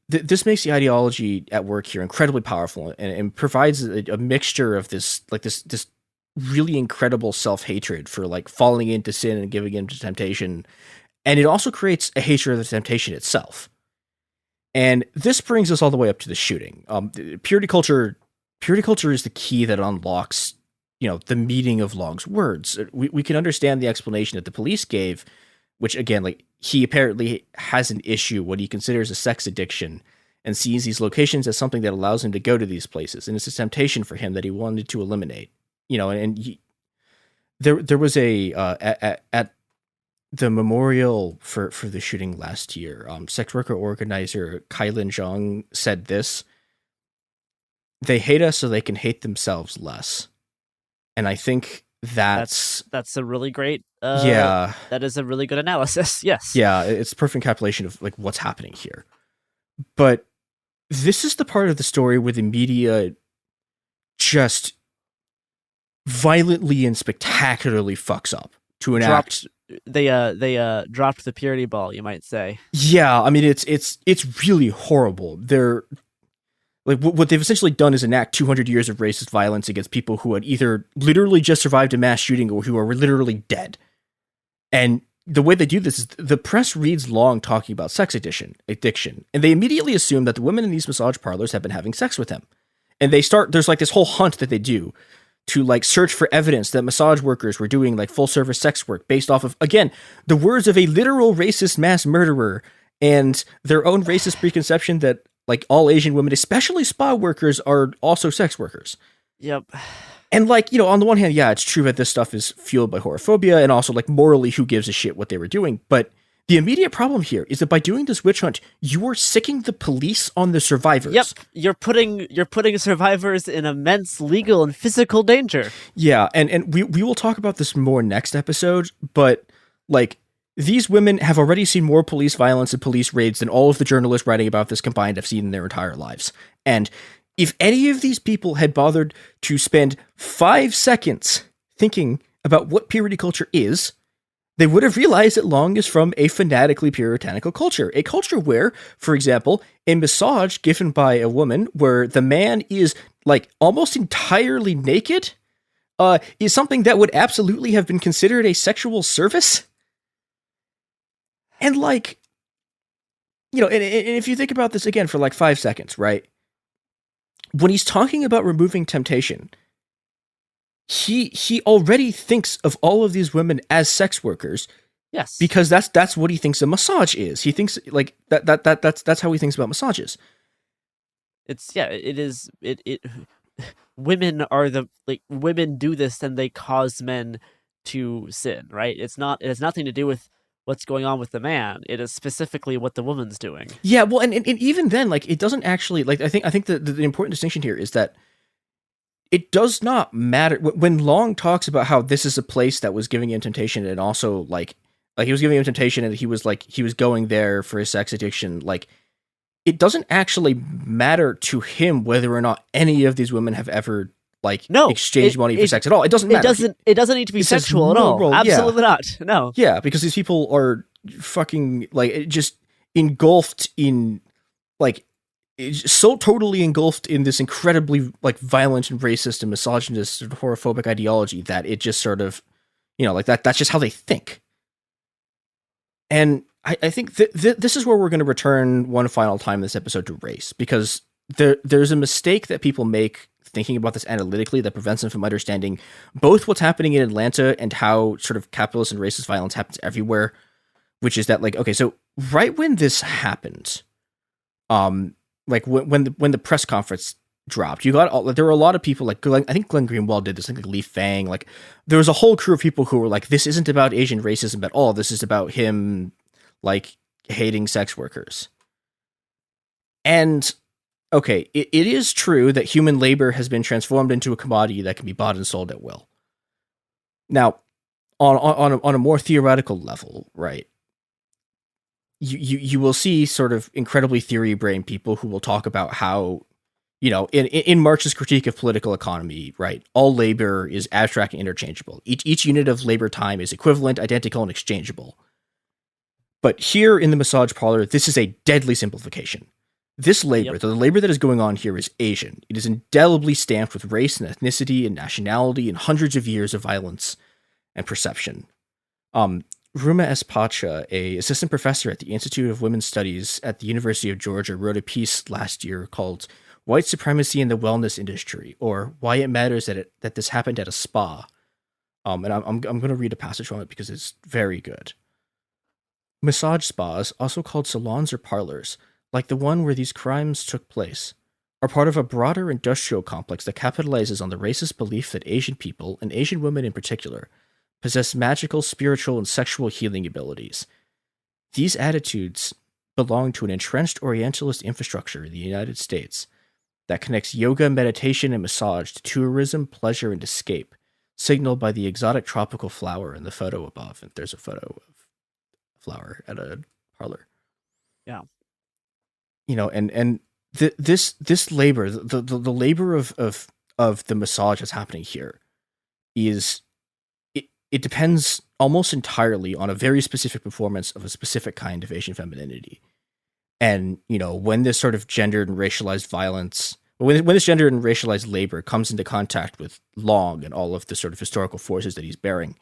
this makes the ideology at work here incredibly powerful, and provides a mixture of this really incredible self-hatred for like falling into sin and giving in to temptation. And it also creates a hatred of the temptation itself. And this brings us all the way up to the shooting. Purity culture is the key that unlocks, the meaning of Long's words. We can understand the explanation that the police gave, which again, like, he apparently has an issue, what he considers a sex addiction, and sees these locations as something that allows him to go to these places. And it's a temptation for him that he wanted to eliminate, there was at the memorial for the shooting last year, sex worker organizer Kailin Zhang said this: "They hate us so they can hate themselves less." And I think that's a really great that is a really good analysis. Yes. Yeah, it's a perfect encapsulation of like what's happening here. But this is the part of the story where the media just violently and spectacularly fucks up to enact. They dropped the purity ball, you might say. Yeah, I mean it's really horrible. They're like, what they've essentially done is enact 200 years of racist violence against people who had either literally just survived a mass shooting or who are literally dead. And the way they do this is the press reads Long talking about sex addiction, and they immediately assume that the women in these massage parlors have been having sex with him. And there's like this whole hunt that they do to like search for evidence that massage workers were doing like full service sex work based off of, again, the words of a literal racist mass murderer and their own racist preconception that like all Asian women, especially spa workers, are also sex workers. Yep. And like, on the one hand, yeah, it's true that this stuff is fueled by horophobia, and also like morally, who gives a shit what they were doing. But the immediate problem here is that by doing this witch hunt, you are sicking the police on the survivors. Yep. You're putting survivors in immense legal and physical danger. Yeah, and we will talk about this more next episode, but like, these women have already seen more police violence and police raids than all of the journalists writing about this combined have seen in their entire lives. And if any of these people had bothered to spend 5 seconds thinking about what purity culture is, they would have realized that Long is from a fanatically puritanical culture. A culture where, for example, a massage given by a woman where the man is like almost entirely naked is something that would absolutely have been considered a sexual service. And like, and if you think about this again for like 5 seconds, right? When he's talking about removing temptation, he already thinks of all of these women as sex workers. Yes. Because that's what he thinks a massage is. He thinks like that's how he thinks about massages. Women are women do this and they cause men to sin, right? It has nothing to do with what's going on with the man. It is specifically what the woman's doing. Yeah, well, and even then, like, it doesn't actually, like, I think the important distinction here is that it does not matter when Long talks about how this is a place that was giving him temptation, and also like he was giving him temptation, and he was going there for his sex addiction. Like, it doesn't actually matter to him whether or not any of these women have ever exchanged money for sex at all. It doesn't matter. It doesn't need to be sexual at all. Absolutely not. No. Yeah, because these people are fucking like, it just, engulfed in like so totally engulfed in this incredibly like violent and racist and misogynist and horophobic ideology that it just sort of, like that's just how they think. And I think this is where we're going to return one final time in this episode to race, because there's a mistake that people make thinking about this analytically that prevents them from understanding both what's happening in Atlanta and how sort of capitalist and racist violence happens everywhere, which is that like, okay, so right when this happened, like when the press conference dropped, there were a lot of people like I think Glenn Greenwald did this, like Lee Fang, like there was a whole crew of people who were like, this isn't about Asian racism at all. This is about him like hating sex workers. And okay, it is true that human labor has been transformed into a commodity that can be bought and sold at will. Now, on a more theoretical level, right? You will see sort of incredibly theory brain people who will talk about how, in Marx's critique of political economy, right, all labor is abstract and interchangeable. Each unit of labor time is equivalent, identical, and exchangeable. But here in the massage parlor, this is a deadly simplification. This labor, the labor that is going on here is Asian. It is indelibly stamped with race and ethnicity and nationality and hundreds of years of violence and perception. Ruma S. Pacha, a assistant professor at the Institute of Women's Studies at the University of Georgia, wrote a piece last year called "White Supremacy in the Wellness Industry," or "Why It Matters that This Happened at a Spa." And I'm going to read a passage from it because it's very good. Massage spas, also called salons or parlors, like the one where these crimes took place, are part of a broader industrial complex that capitalizes on the racist belief that Asian people, and Asian women in particular, possess magical, spiritual, and sexual healing abilities. These attitudes belong to an entrenched Orientalist infrastructure in the United States that connects yoga, meditation, and massage to tourism, pleasure, and escape, signaled by the exotic tropical flower in the photo above. And there's a photo of a flower at a parlor. Yeah. And this labor, the labor of the massage that's happening here is, it depends almost entirely on a very specific performance of a specific kind of Asian femininity. And, when this sort of gendered and racialized violence, when this gendered and racialized labor comes into contact with Long and all of the sort of historical forces that he's bearing,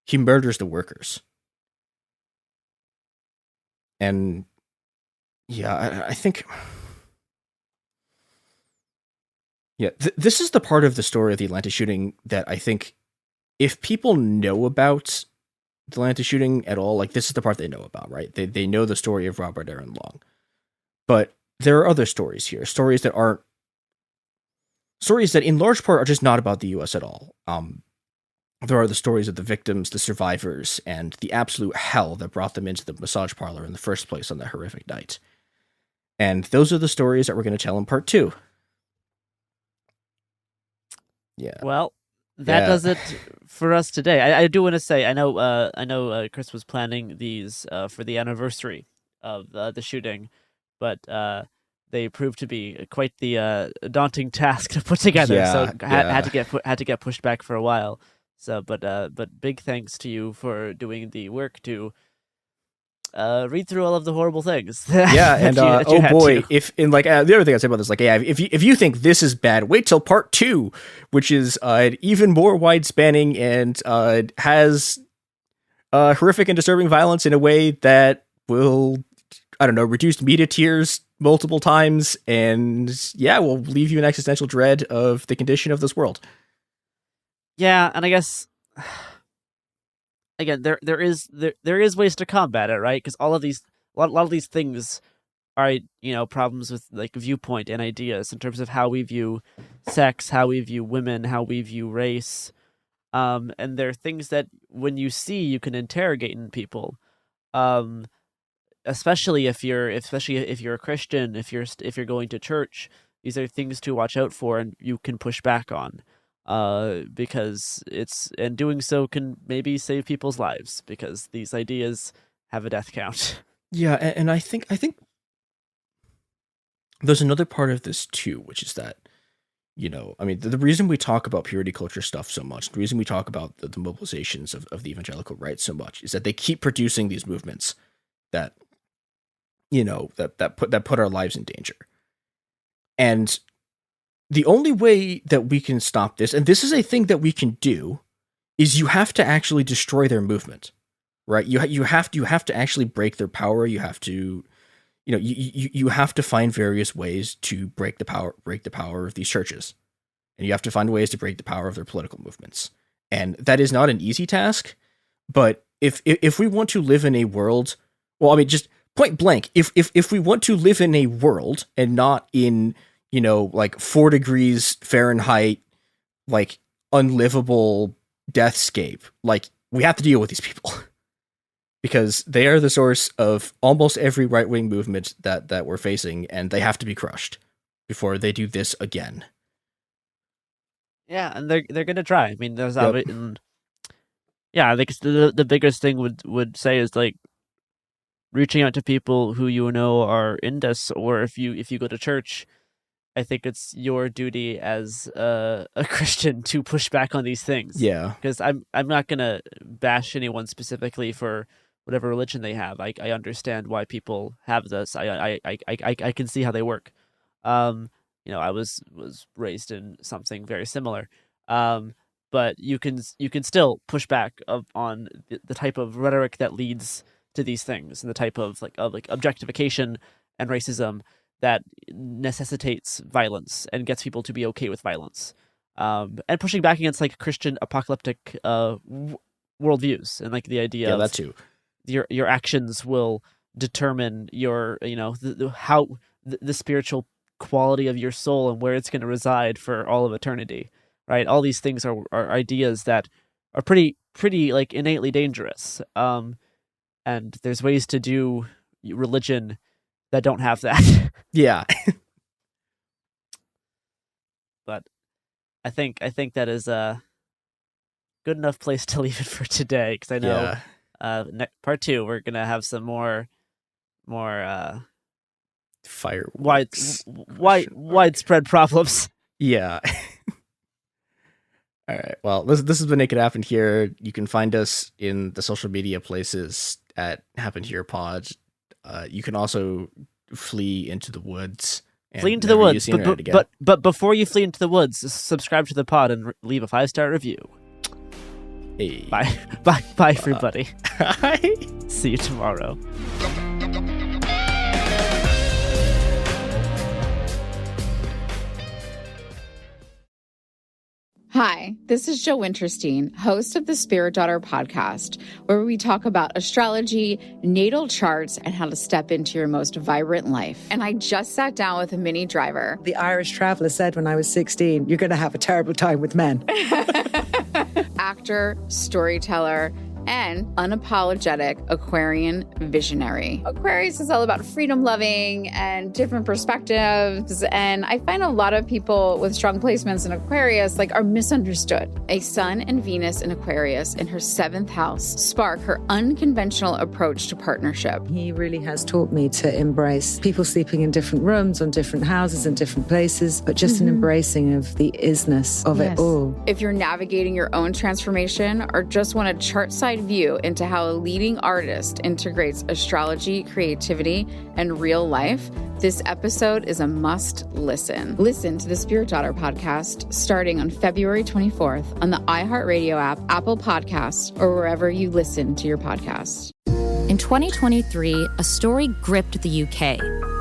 he murders the workers. And yeah, I think, this is the part of the story of the Atlanta shooting that I think, if people know about the Atlanta shooting at all, like this is the part they know about, right? They know the story of Robert Aaron Long. But there are other stories here, stories that in large part are just not about the US at all. There are the stories of the victims, the survivors, and the absolute hell that brought them into the massage parlor in the first place on that horrific night. And those are the stories that we're going to tell in part 2. Yeah. Well, that does it for us today. I do want to say, I know Chris was planning these for the anniversary of the shooting, but they proved to be quite the daunting task to put together. Had to get pushed back for a while. So, but big thanks to you for doing the work to read through all of the horrible things. Yeah, and oh boy, if in like the other thing I'd say about this, like, yeah, if you think this is bad, wait till part 2, which is even more wide spanning and has horrific and disturbing violence in a way that will, I don't know, reduce media tears multiple times, and will leave you in existential dread of the condition of this world. Yeah, and I guess, again, there is ways to combat it, right? Because all of these, a lot of these things are, problems with like viewpoint and ideas in terms of how we view sex, how we view women, how we view race, and there are things that when you see, you can interrogate in people, especially if you're a Christian, if you're going to church. These are things to watch out for, and you can push back on. Because and doing so can maybe save people's lives, because these ideas have a death count. Yeah, and I think there's another part of this too, which is that, the reason we talk about purity culture stuff so much, the reason we talk about the mobilizations of the evangelical right so much, is that they keep producing these movements that that put our lives in danger. And the only way that we can stop this, and this is a thing that we can do, is you have to actually destroy their movement, right? You have to actually break their power. You have to, you have to find various ways to break the power of these churches, and you have to find ways to break the power of their political movements. And that is not an easy task. But if we want to live in a world, well, I mean, just point blank, if we want to live in a world and not in, 4 degrees Fahrenheit, unlivable deathscape, we have to deal with these people because they are the source of almost every right-wing movement that we're facing, and they have to be crushed before they do this again. Yeah, and they're gonna try. I mean, there's I think the biggest thing would say is reaching out to people who are in this, or if you go to church, I think it's your duty as a Christian to push back on these things. Yeah, because I'm not gonna bash anyone specifically for whatever religion they have. I understand why people have this. I can see how they work. I was raised in something very similar. But you can still push back on the type of rhetoric that leads to these things, and the type of objectification and racism that necessitates violence and gets people to be okay with violence, and pushing back against Christian apocalyptic worldviews, and the idea of that too. Your actions will determine your the spiritual quality of your soul and where it's going to reside for all of eternity. Right, all these things are ideas that are pretty innately dangerous. And there's ways to do religion that don't have that. Yeah. But I think that is a good enough place to leave it for today, because I know part 2 we're gonna have some more fireworks, widespread problems. Yeah. All right. Well, this has been Naked Happened Here. You can find us in the social media places at Happened Here Pod. You can also flee into the woods. Flee into the woods, but before you flee into the woods, subscribe to the pod and leave a 5-star review. Hey. Bye, everybody. Bye. See you tomorrow. Hi, this is Joe Winterstein, host of the Spirit Daughter podcast, where we talk about astrology, natal charts, and how to step into your most vibrant life. And I just sat down with a Minnie Driver. The Irish traveller said when I was 16, you're going to have a terrible time with men. Actor, storyteller, and unapologetic Aquarian visionary. Aquarius is all about freedom-loving and different perspectives, and I find a lot of people with strong placements in Aquarius are misunderstood. A Sun and Venus in Aquarius in her 7th house spark her unconventional approach to partnership. He really has taught me to embrace people sleeping in different rooms, on different houses, in different places, but just an embracing of the isness of it all. If you're navigating your own transformation or just want a chart-side view into how a leading artist integrates astrology, creativity, and real life, this episode is a must listen. Listen to the Spirit Daughter podcast starting on February 24th on the iHeartRadio app, Apple Podcasts, or wherever you listen to your podcasts. In 2023, a story gripped the UK,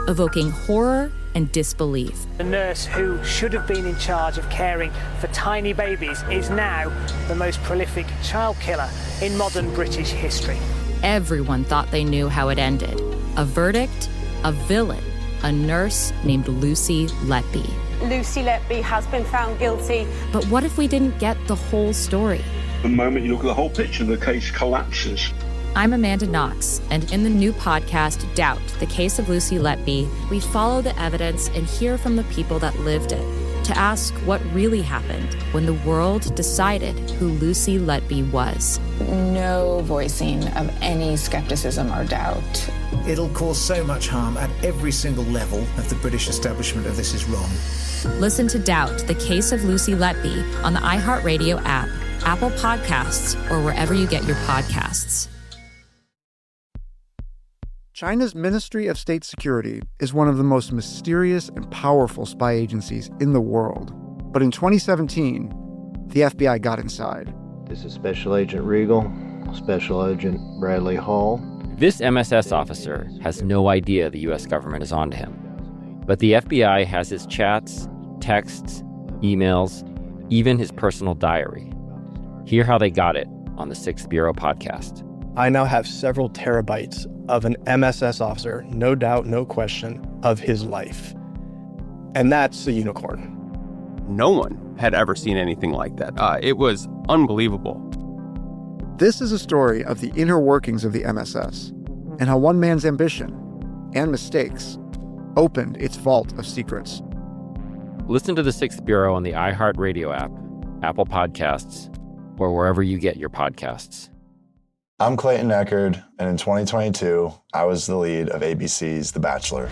evoking horror and disbelief. The nurse who should have been in charge of caring for tiny babies is now the most prolific child killer in modern British history. Everyone thought they knew how it ended. A verdict, a villain, a nurse named Lucy Letby. Lucy Letby has been found guilty. But what if we didn't get the whole story? The moment you look at the whole picture, the case collapses. I'm Amanda Knox, and in the new podcast, Doubt, the Case of Lucy Letby, we follow the evidence and hear from the people that lived it to ask what really happened when the world decided who Lucy Letby was. No voicing of any skepticism or doubt. It'll cause so much harm at every single level of the British establishment of this is wrong. Listen to Doubt, the Case of Lucy Letby on the iHeartRadio app, Apple Podcasts, or wherever you get your podcasts. China's Ministry of State Security is one of the most mysterious and powerful spy agencies in the world. But in 2017, the FBI got inside. This is Special Agent Regal, Special Agent Bradley Hall. This MSS officer has no idea the U.S. government is onto him. But the FBI has his chats, texts, emails, even his personal diary. Hear how they got it on the 6th Bureau podcast. I now have several terabytes of an MSS officer, no doubt, no question, of his life. And that's a unicorn. No one had ever seen anything like that. It was unbelievable. This is a story of the inner workings of the MSS and how one man's ambition and mistakes opened its vault of secrets. Listen to the 6th Bureau on the iHeartRadio app, Apple Podcasts, or wherever you get your podcasts. I'm Clayton Eckerd, and in 2022, I was the lead of ABC's The Bachelor.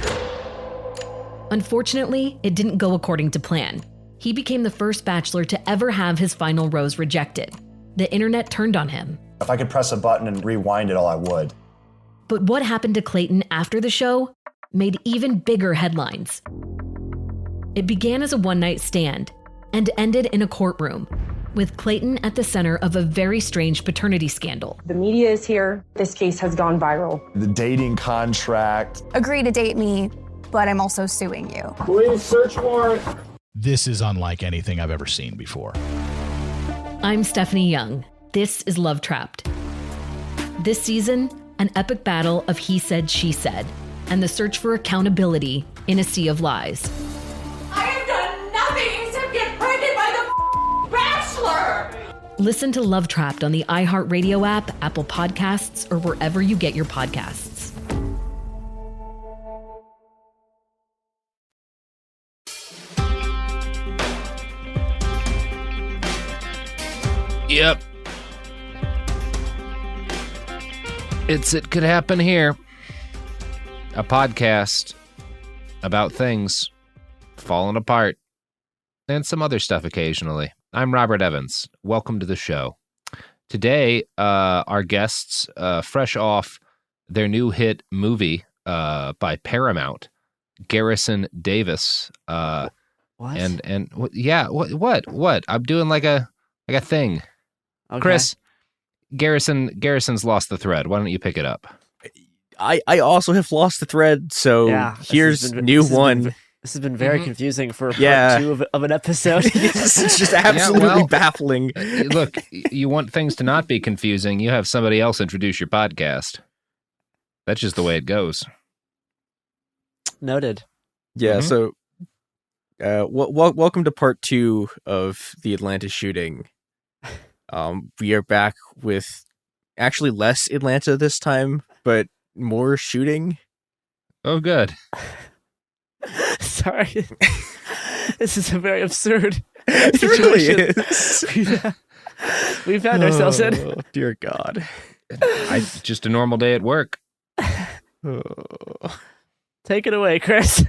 Unfortunately, it didn't go according to plan. He became the first Bachelor to ever have his final rose rejected. The internet turned on him. If I could press a button and rewind it all, I would. But what happened to Clayton after the show made even bigger headlines. It began as a one-night stand and ended in a courtroom, with Clayton at the center of a very strange paternity scandal. The media is here. This case has gone viral. The dating contract. Agree to date me, but I'm also suing you. Please search warrant. This is unlike anything I've ever seen before. I'm Stephanie Young. This is Love Trapped. This season, an epic battle of he said, she said, and the search for accountability in a sea of lies. I have done nothing except get pregnant by the Bachelor! Listen to Love Trapped on the iHeartRadio app, Apple Podcasts, or wherever you get your podcasts. Yep. It could happen here. A podcast about things falling apart and some other stuff occasionally. I'm Robert Evans. Welcome to the show. Today, our guests, fresh off their new hit movie by Paramount, Garrison Davis. What? And what? I'm doing like a thing. Okay. Chris, Garrison's lost the thread. Why don't you pick it up? I also have lost the thread, so here's new one. This has been very confusing for part two of an episode. It's just absolutely baffling. Look, you want things to not be confusing, you have somebody else introduce your podcast. That's just the way it goes. Noted. Yeah, so welcome to part 2 of the Atlanta shooting. We are back with actually less Atlanta this time, but more shooting. Oh, good. Sorry. This is a very absurd It really is. We found ourselves in. Oh, dear God. Just a normal day at work. Take it away, Chris.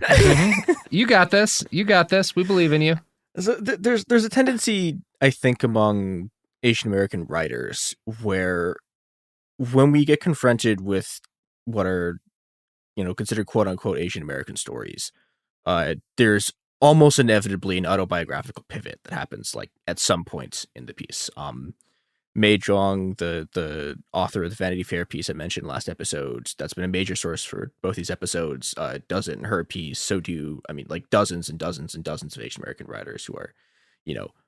You got this. We believe in you. So there's a tendency, I think, among Asian American writers where when we get confronted with what are, considered quote unquote Asian American stories, there's almost inevitably an autobiographical pivot that happens like at some point in the piece. Mei Zhong, the author of the Vanity Fair piece I mentioned last episode, that's been a major source for both these episodes, does it in her piece. So do, dozens and dozens and dozens of Asian American writers who are,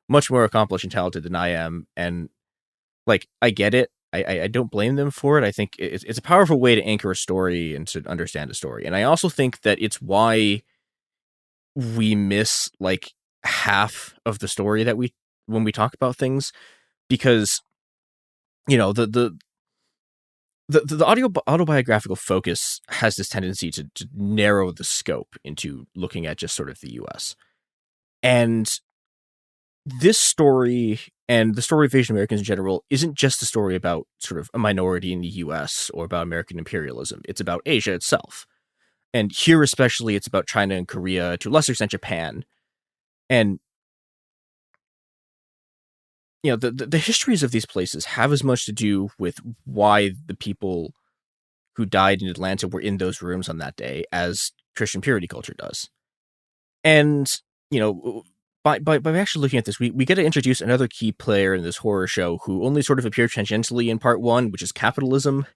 much more accomplished and talented than I am. And I get it. I don't blame them for it. I think it's a powerful way to anchor a story and to understand a story. And I also think that it's why we miss half of the story that when we talk about things, because the autobiographical focus has this tendency to narrow the scope into looking at just sort of the U.S. And this story and the story of Asian Americans in general isn't just a story about sort of a minority in the U.S. or about American imperialism. It's about Asia itself. And here especially, it's about China and Korea, to a lesser extent Japan. And the histories of these places have as much to do with why the people who died in Atlanta were in those rooms on that day, as Christian purity culture does. And, by actually looking at this, we get to introduce another key player in this horror show who only sort of appeared tangentially in part 1, which is capitalism,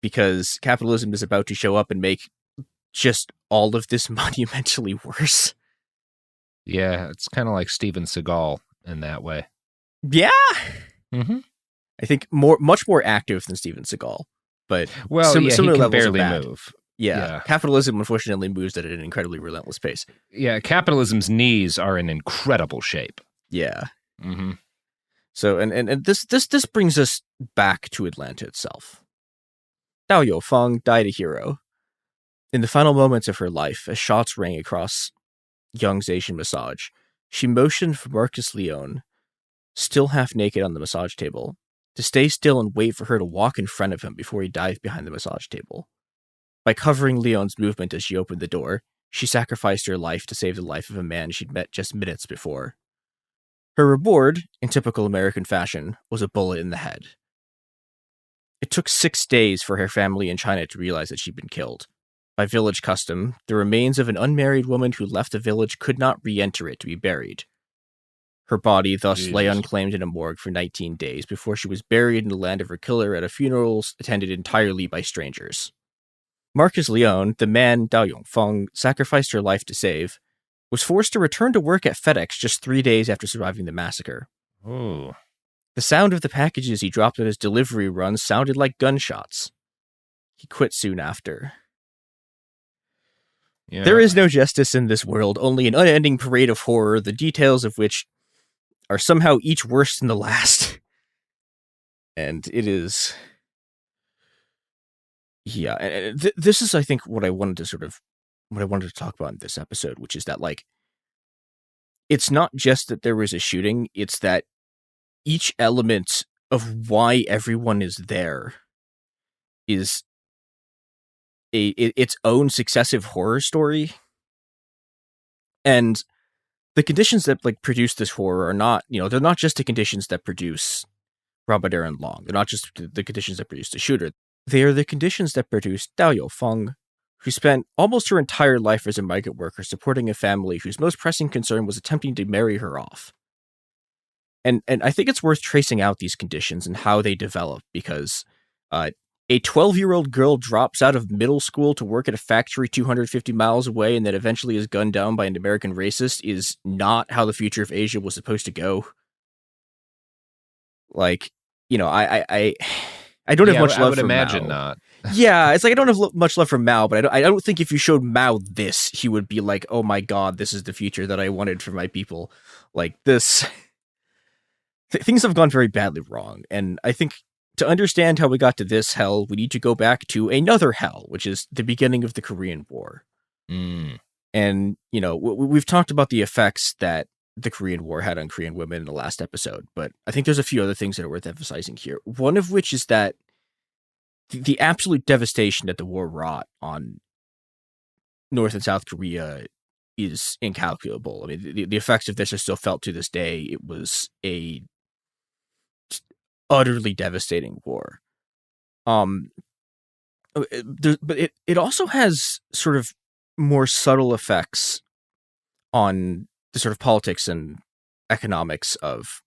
because capitalism is about to show up and make just all of this monumentally worse. Yeah, it's kind of like Steven Seagal in that way. Yeah. Mm-hmm. I think much more active than Steven Seagal, but he similar can levels barely of bad. move. Yeah, capitalism unfortunately moves at an incredibly relentless pace. Yeah, capitalism's knees are in incredible shape. Yeah. Mm-hmm. So, and this brings us back to Atlanta itself. Dao Youfeng died a hero. In the final moments of her life, as shots rang across Young's Asian Massage, she motioned for Marcus Leone, still half naked on the massage table, to stay still and wait for her to walk in front of him before he dived behind the massage table. By covering Leone's movement as she opened the door, she sacrificed her life to save the life of a man she'd met just minutes before. Her reward, in typical American fashion, was a bullet in the head. It took 6 days for her family in China to realize that she'd been killed. By village custom, the remains of an unmarried woman who left the village could not re-enter it to be buried. Her body thus lay unclaimed in a morgue for 19 days before she was buried in the land of her killer at a funeral attended entirely by strangers. Marcus Leone, the man Dao Youfeng sacrificed her life to save, was forced to return to work at FedEx just 3 days after surviving the massacre. Ooh. The sound of the packages he dropped on his delivery runs sounded like gunshots. He quit soon after. Yeah. There is no justice in this world, only an unending parade of horror, the details of which are somehow each worse than the last. And it is... Yeah, and this is, I think, what I wanted to talk about in this episode, which is that, like, it's not just that there was a shooting, it's that each element of why everyone is there is its own successive horror story. And the conditions that, like, produce this horror are not, they're not just the conditions that produce Robert Aaron Long. They're not just the conditions that produce the shooter. They are the conditions that produced Dao Youfeng, who spent almost her entire life as a migrant worker supporting a family whose most pressing concern was attempting to marry her off. And I think it's worth tracing out these conditions and how they develop, because a 12-year-old girl drops out of middle school to work at a factory 250 miles away and then eventually is gunned down by an American racist is not how the future of Asia was supposed to go. Like, I don't have much love for Mao. I would imagine not. Yeah, it's like I don't have much love for Mao, but I don't think if you showed Mao this, he would be like, oh my god, this is the future that I wanted for my people. Like, this... Things have gone very badly wrong, and I think to understand how we got to this hell, we need to go back to another hell, which is the beginning of the Korean War. Mm. And, we've talked about the effects that the Korean War had on Korean women in the last episode, but I think there's a few other things that are worth emphasizing here. One of which is that the absolute devastation that the war wrought on North and South Korea is incalculable. I mean, the effects of this are still felt to this day. It was a utterly devastating war. But it also has sort of more subtle effects on the sort of politics and economics of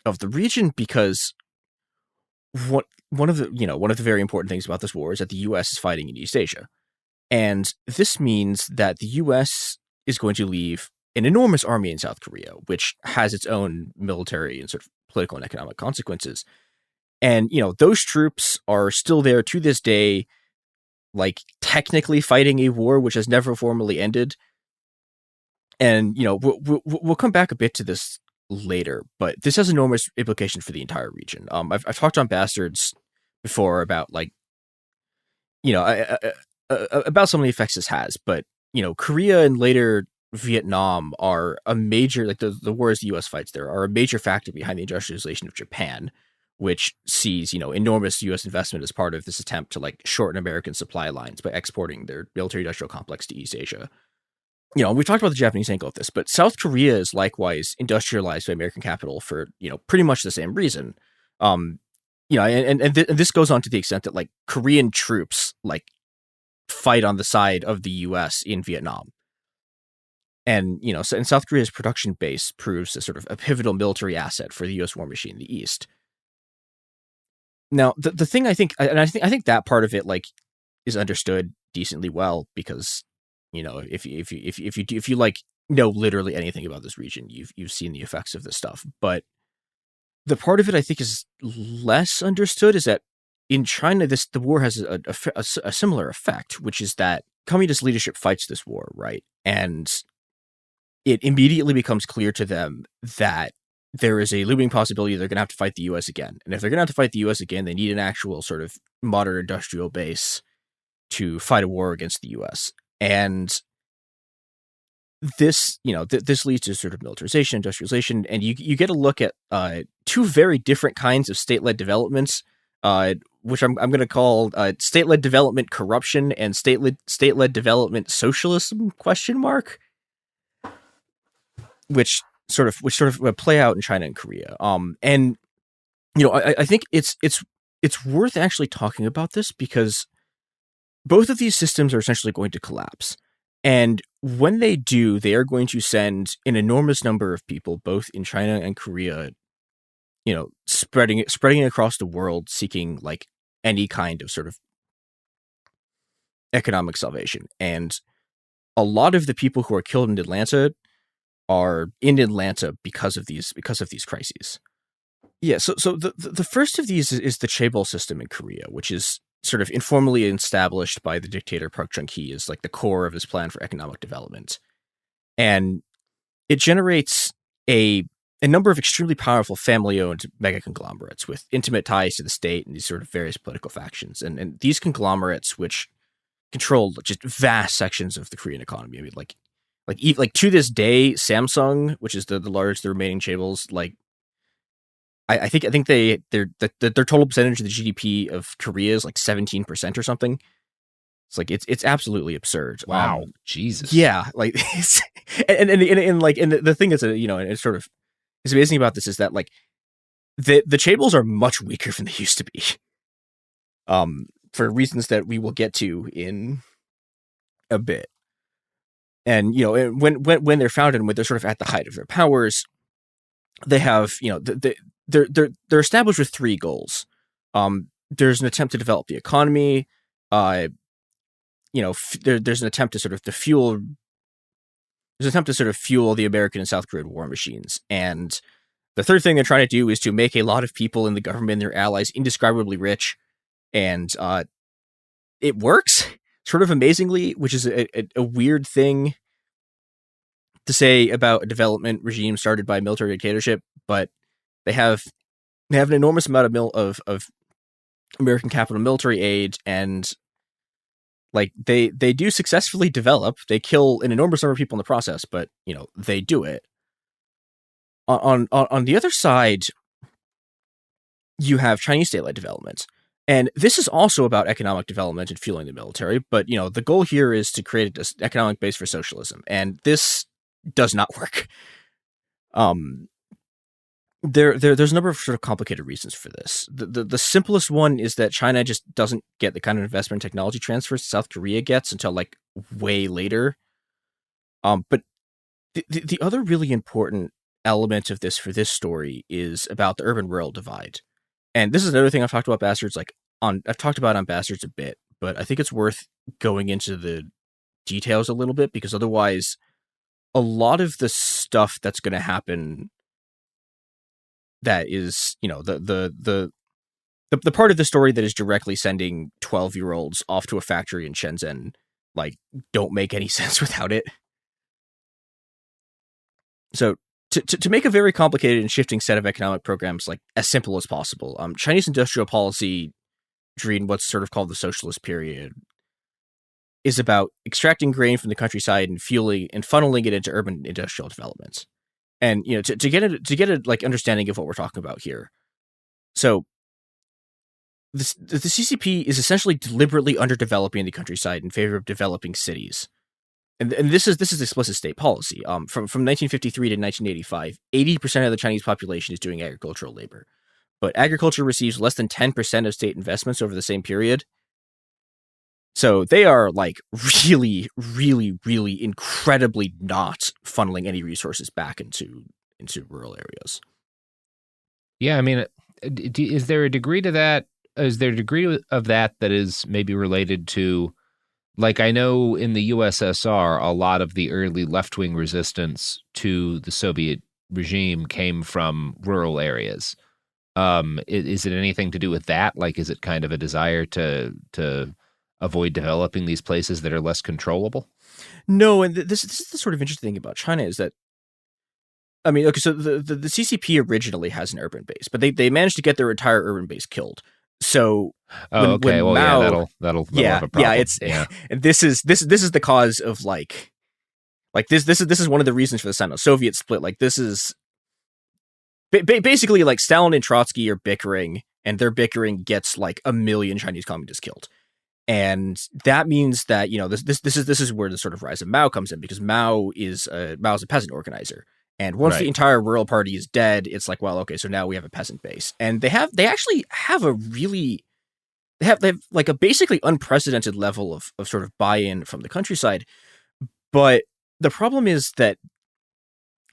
the region, because one of the very important things about this war is that the U.S. is fighting in East Asia, and this means that the U.S. is going to leave an enormous army in South Korea, which has its own military and sort of political and economic consequences. And those troops are still there to this day, like technically fighting a war which has never formally ended. And, we'll come back a bit to this later, but this has enormous implications for the entire region. I've talked on Bastards before about, like, about some of the effects this has, but, Korea and later Vietnam are a major, like the wars the U.S. fights there are a major factor behind the industrialization of Japan, which sees, enormous U.S. investment as part of this attempt to, like, shorten American supply lines by exporting their military-industrial complex to East Asia. We've talked about the Japanese angle of this, but South Korea is likewise industrialized by American capital for, pretty much the same reason. and this goes on to the extent that like Korean troops like fight on the side of the U.S. in Vietnam. And, so, and South Korea's production base proves a sort of a pivotal military asset for the U.S. war machine in the East. Now, the thing I think that part of it like is understood decently well because, if you like know literally anything about this region, you've seen the effects of this stuff. But the part of it I think is less understood is that in China, the war has a similar effect, which is that communist leadership fights this war, right? And it immediately becomes clear to them that there is a looming possibility they're going to have to fight the U.S. again. And if they're going to have to fight the U.S. again, they need an actual sort of modern industrial base to fight a war against the U.S. And this, this leads to sort of militarization, industrialization, and you get a look at two very different kinds of state-led developments, which I'm going to call state-led development corruption and state-led development socialism ? Which sort of play out in China and Korea. And I think it's worth actually talking about this because both of these systems are essentially going to collapse. And when they do, they are going to send an enormous number of people, both in China and Korea, spreading across the world, seeking like any kind of sort of economic salvation. And a lot of the people who are killed in Atlanta are in Atlanta because of these crises. Yeah, so the first of these is the chaebol system in Korea, which is sort of informally established by the dictator Park Chung-hee as like the core of his plan for economic development. And it generates a number of extremely powerful family-owned mega conglomerates with intimate ties to the state and these sort of various political factions. And these conglomerates, which control just vast sections of the Korean economy. I mean, like to this day, Samsung, which is the remaining chaebols, like I think their total percentage of the GDP of Korea is like 17% or something. It's like it's absolutely absurd. Wow, Jesus. Yeah, like and the thing is, and it's sort of is amazing about this is that like the chaebols are much weaker than they used to be. For reasons that we will get to in a bit. And, when they're founded and when they're sort of at the height of their powers, they have, they're established with three goals. There's an attempt to develop the economy. There's an attempt to sort of fuel the American and South Korean war machines. And the third thing they're trying to do is to make a lot of people in the government and their allies indescribably rich. And it works sort of amazingly, which is a weird thing to say about a development regime started by a military dictatorship, but they have an enormous amount of American capital military aid, and like they do successfully develop. They kill an enormous number of people in the process, but they do it. On the other side, you have Chinese state-led development. And this is also about economic development and fueling the military, but the goal here is to create an economic base for socialism, and this does not work. There's a number of sort of complicated reasons for this. The simplest one is that China just doesn't get the kind of investment and technology transfers South Korea gets until like way later. But the other really important element of this for this story is about the urban-rural divide. And this is another thing I've talked about Bastards I've talked about on Bastards a bit, but I think it's worth going into the details a little bit because otherwise a lot of the stuff that's going to happen that is, the part of the story that is directly sending 12-year-olds off to a factory in Shenzhen, like, don't make any sense without it. So to make a very complicated and shifting set of economic programs like as simple as possible, Chinese industrial policy during what's sort of called the socialist period is about extracting grain from the countryside and fueling and funneling it into urban industrial developments. And to get a like understanding of what we're talking about here. So the CCP is essentially deliberately underdeveloping the countryside in favor of developing cities. And this is explicit state policy. From 1953 to 1985, 80% of the Chinese population is doing agricultural labor. but agriculture receives less than 10% of state investments over the same period. So they are like really, really, really incredibly not funneling any resources back into rural areas. Yeah, I mean, is there a degree to that? Is there a degree of that is maybe related to, like, I know in the USSR, a lot of the early left-wing resistance to the Soviet regime came from rural areas. Is it anything to do with that? Like, is it kind of a desire to avoid developing these places that are less controllable? No, and this is the sort of interesting thing about China is that, I mean, okay, so the CCP originally has an urban base, but they managed to get their entire urban base killed. So, when Mao, that'll have a problem. And this is the cause of like this is one of the reasons for the Sino-Soviet split. Like, this is basically like Stalin and Trotsky are bickering, and their bickering gets like 1 million Chinese communists killed. And that means that, you know, this is where the sort of rise of Mao comes in, because Mao is a peasant organizer. And once the entire rural party is dead, it's like, well, okay, so now we have a peasant base. And they actually have they have like a basically unprecedented level of sort of buy-in from the countryside. But the problem is that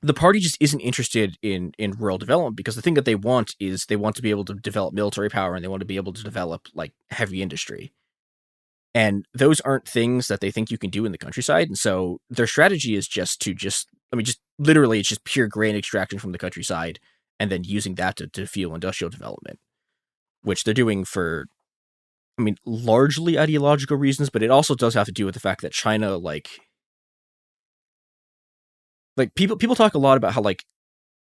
the party just isn't interested in rural development, because the thing that they want is they want to be able to develop military power, and they want to be able to develop like heavy industry. And those aren't things that they think you can do in the countryside. And so their strategy is just literally it's just pure grain extraction from the countryside, and then using that to fuel industrial development, which they're doing for, I mean, largely ideological reasons, but it also does have to do with the fact that China, like people talk a lot about how, like,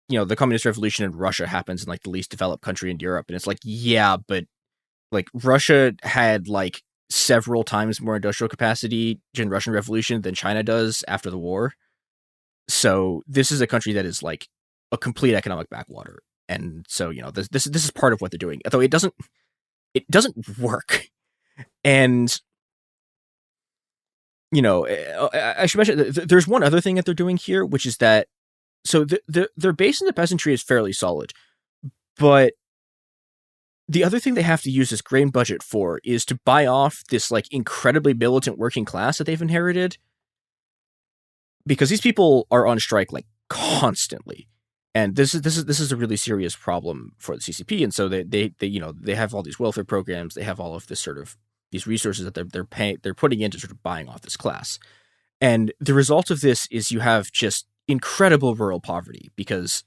you know, the communist revolution in Russia happens in like the least developed country in Europe. And it's like, yeah, but like Russia had like several times more industrial capacity during the Russian Revolution than China does after the war. So this is a country that is like a complete economic backwater. And so, you know, this is part of what they're doing, although it doesn't work. And, you know, I should mention that there's one other thing that they're doing here, which is that, so their base in the peasantry is fairly solid, but the other thing they have to use this grain budget for is to buy off this like incredibly militant working class that they've inherited, because these people are on strike like constantly, and this is a really serious problem for the CCP. And so they you know, they have all these welfare programs, they have all of this sort of these resources that they're putting into sort of buying off this class, and the result of this is you have just incredible rural poverty, because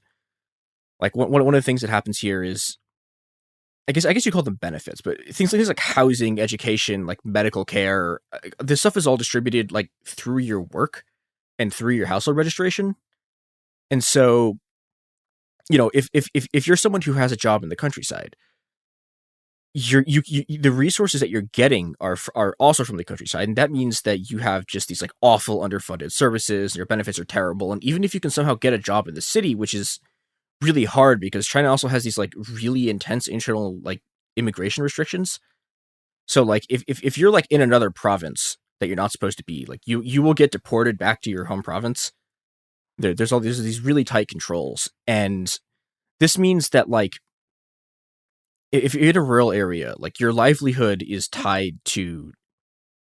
like one of the things that happens here is, I guess you call them benefits, but things like housing, education, like medical care, this stuff is all distributed like through your work and through your household registration. And so, you know, if you're someone who has a job in the countryside, the resources that you're getting are also from the countryside, and that means that you have just these like awful underfunded services, and your benefits are terrible. And even if you can somehow get a job in the city, which is really hard because China also has these like really intense internal like immigration restrictions. So like if you're like in another province that you're not supposed to be, like you will get deported back to your home province. There's these really tight controls, and this means that like if you're in a rural area, like your livelihood is tied to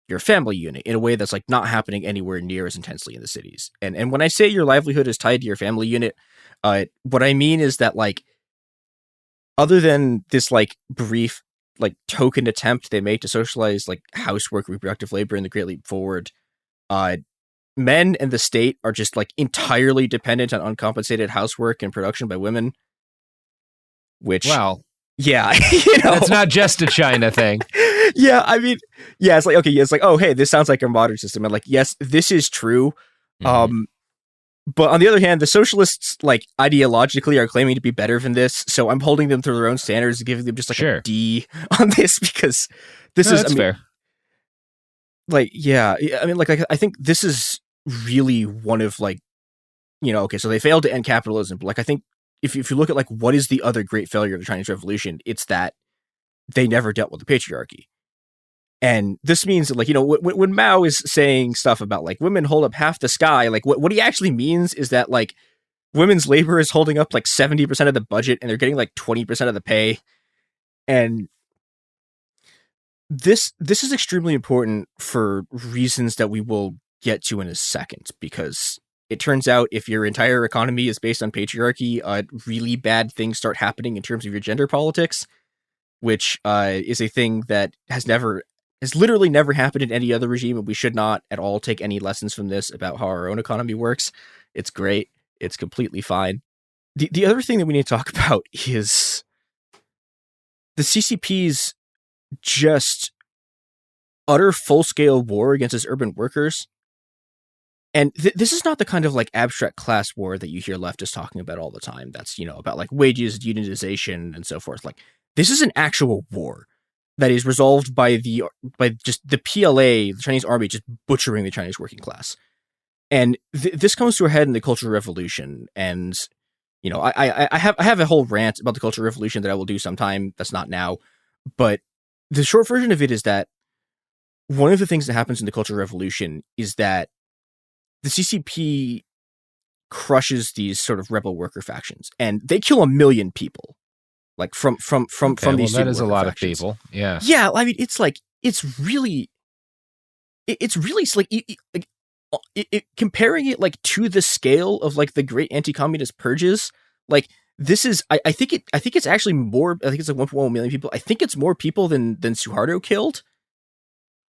your family unit in a way that's like not happening anywhere near as intensely in the cities. And when I say your livelihood is tied to your family unit, what I mean is that like, other than this like brief like token attempt they make to socialize like housework, reproductive labor in the Great Leap Forward, men and the state are just like entirely dependent on uncompensated housework and production by women. Which, wow, yeah, you know, that's not just a China thing. Yeah, I mean, yeah, it's like, okay, yeah, it's like, oh, hey, this sounds like a modern system, and like, yes, this is true. Mm-hmm. But on the other hand, the socialists, like, ideologically are claiming to be better than this, so I'm holding them to their own standards and giving them just like a D on this, because this is, that's fair. Like, yeah, I mean, like, I think this is really one of, like, you know, okay, so they failed to end capitalism, but like, I think if you look at like what is the other great failure of the Chinese Revolution, it's that they never dealt with the patriarchy. And this means that, like, you know, when Mao is saying stuff about like women hold up half the sky, like what he actually means is that like women's labor is holding up like 70% of the budget, and they're getting like 20% of the pay. And this is extremely important for reasons that we will get to in a second, because it turns out if your entire economy is based on patriarchy, really bad things start happening in terms of your gender politics, which is a thing that has literally never happened in any other regime, and we should not at all take any lessons from this about how our own economy works. It's great. It's completely fine. The other thing that we need to talk about is the CCP's just utter full-scale war against its urban workers. And this is not the kind of like abstract class war that you hear leftists talking about all the time. That's, about like wages, unionization, and so forth. Like, this is an actual war that is resolved by just the PLA, the Chinese army, just butchering the Chinese working class. And this comes to a head in the Cultural Revolution. And, I have a whole rant about the Cultural Revolution that I will do sometime. That's not now. But the short version of it is that one of the things that happens in the Cultural Revolution is that the CCP crushes these sort of rebel worker factions, and they kill 1 million people, like from these. That is a lot factions. of people. Yeah. Yeah. I mean, it's really like comparing it like to the scale of like the great anti-communist purges. Like, this is, I think it's actually more. I think it's like 1.1 million people. I think it's more people than Suharto killed.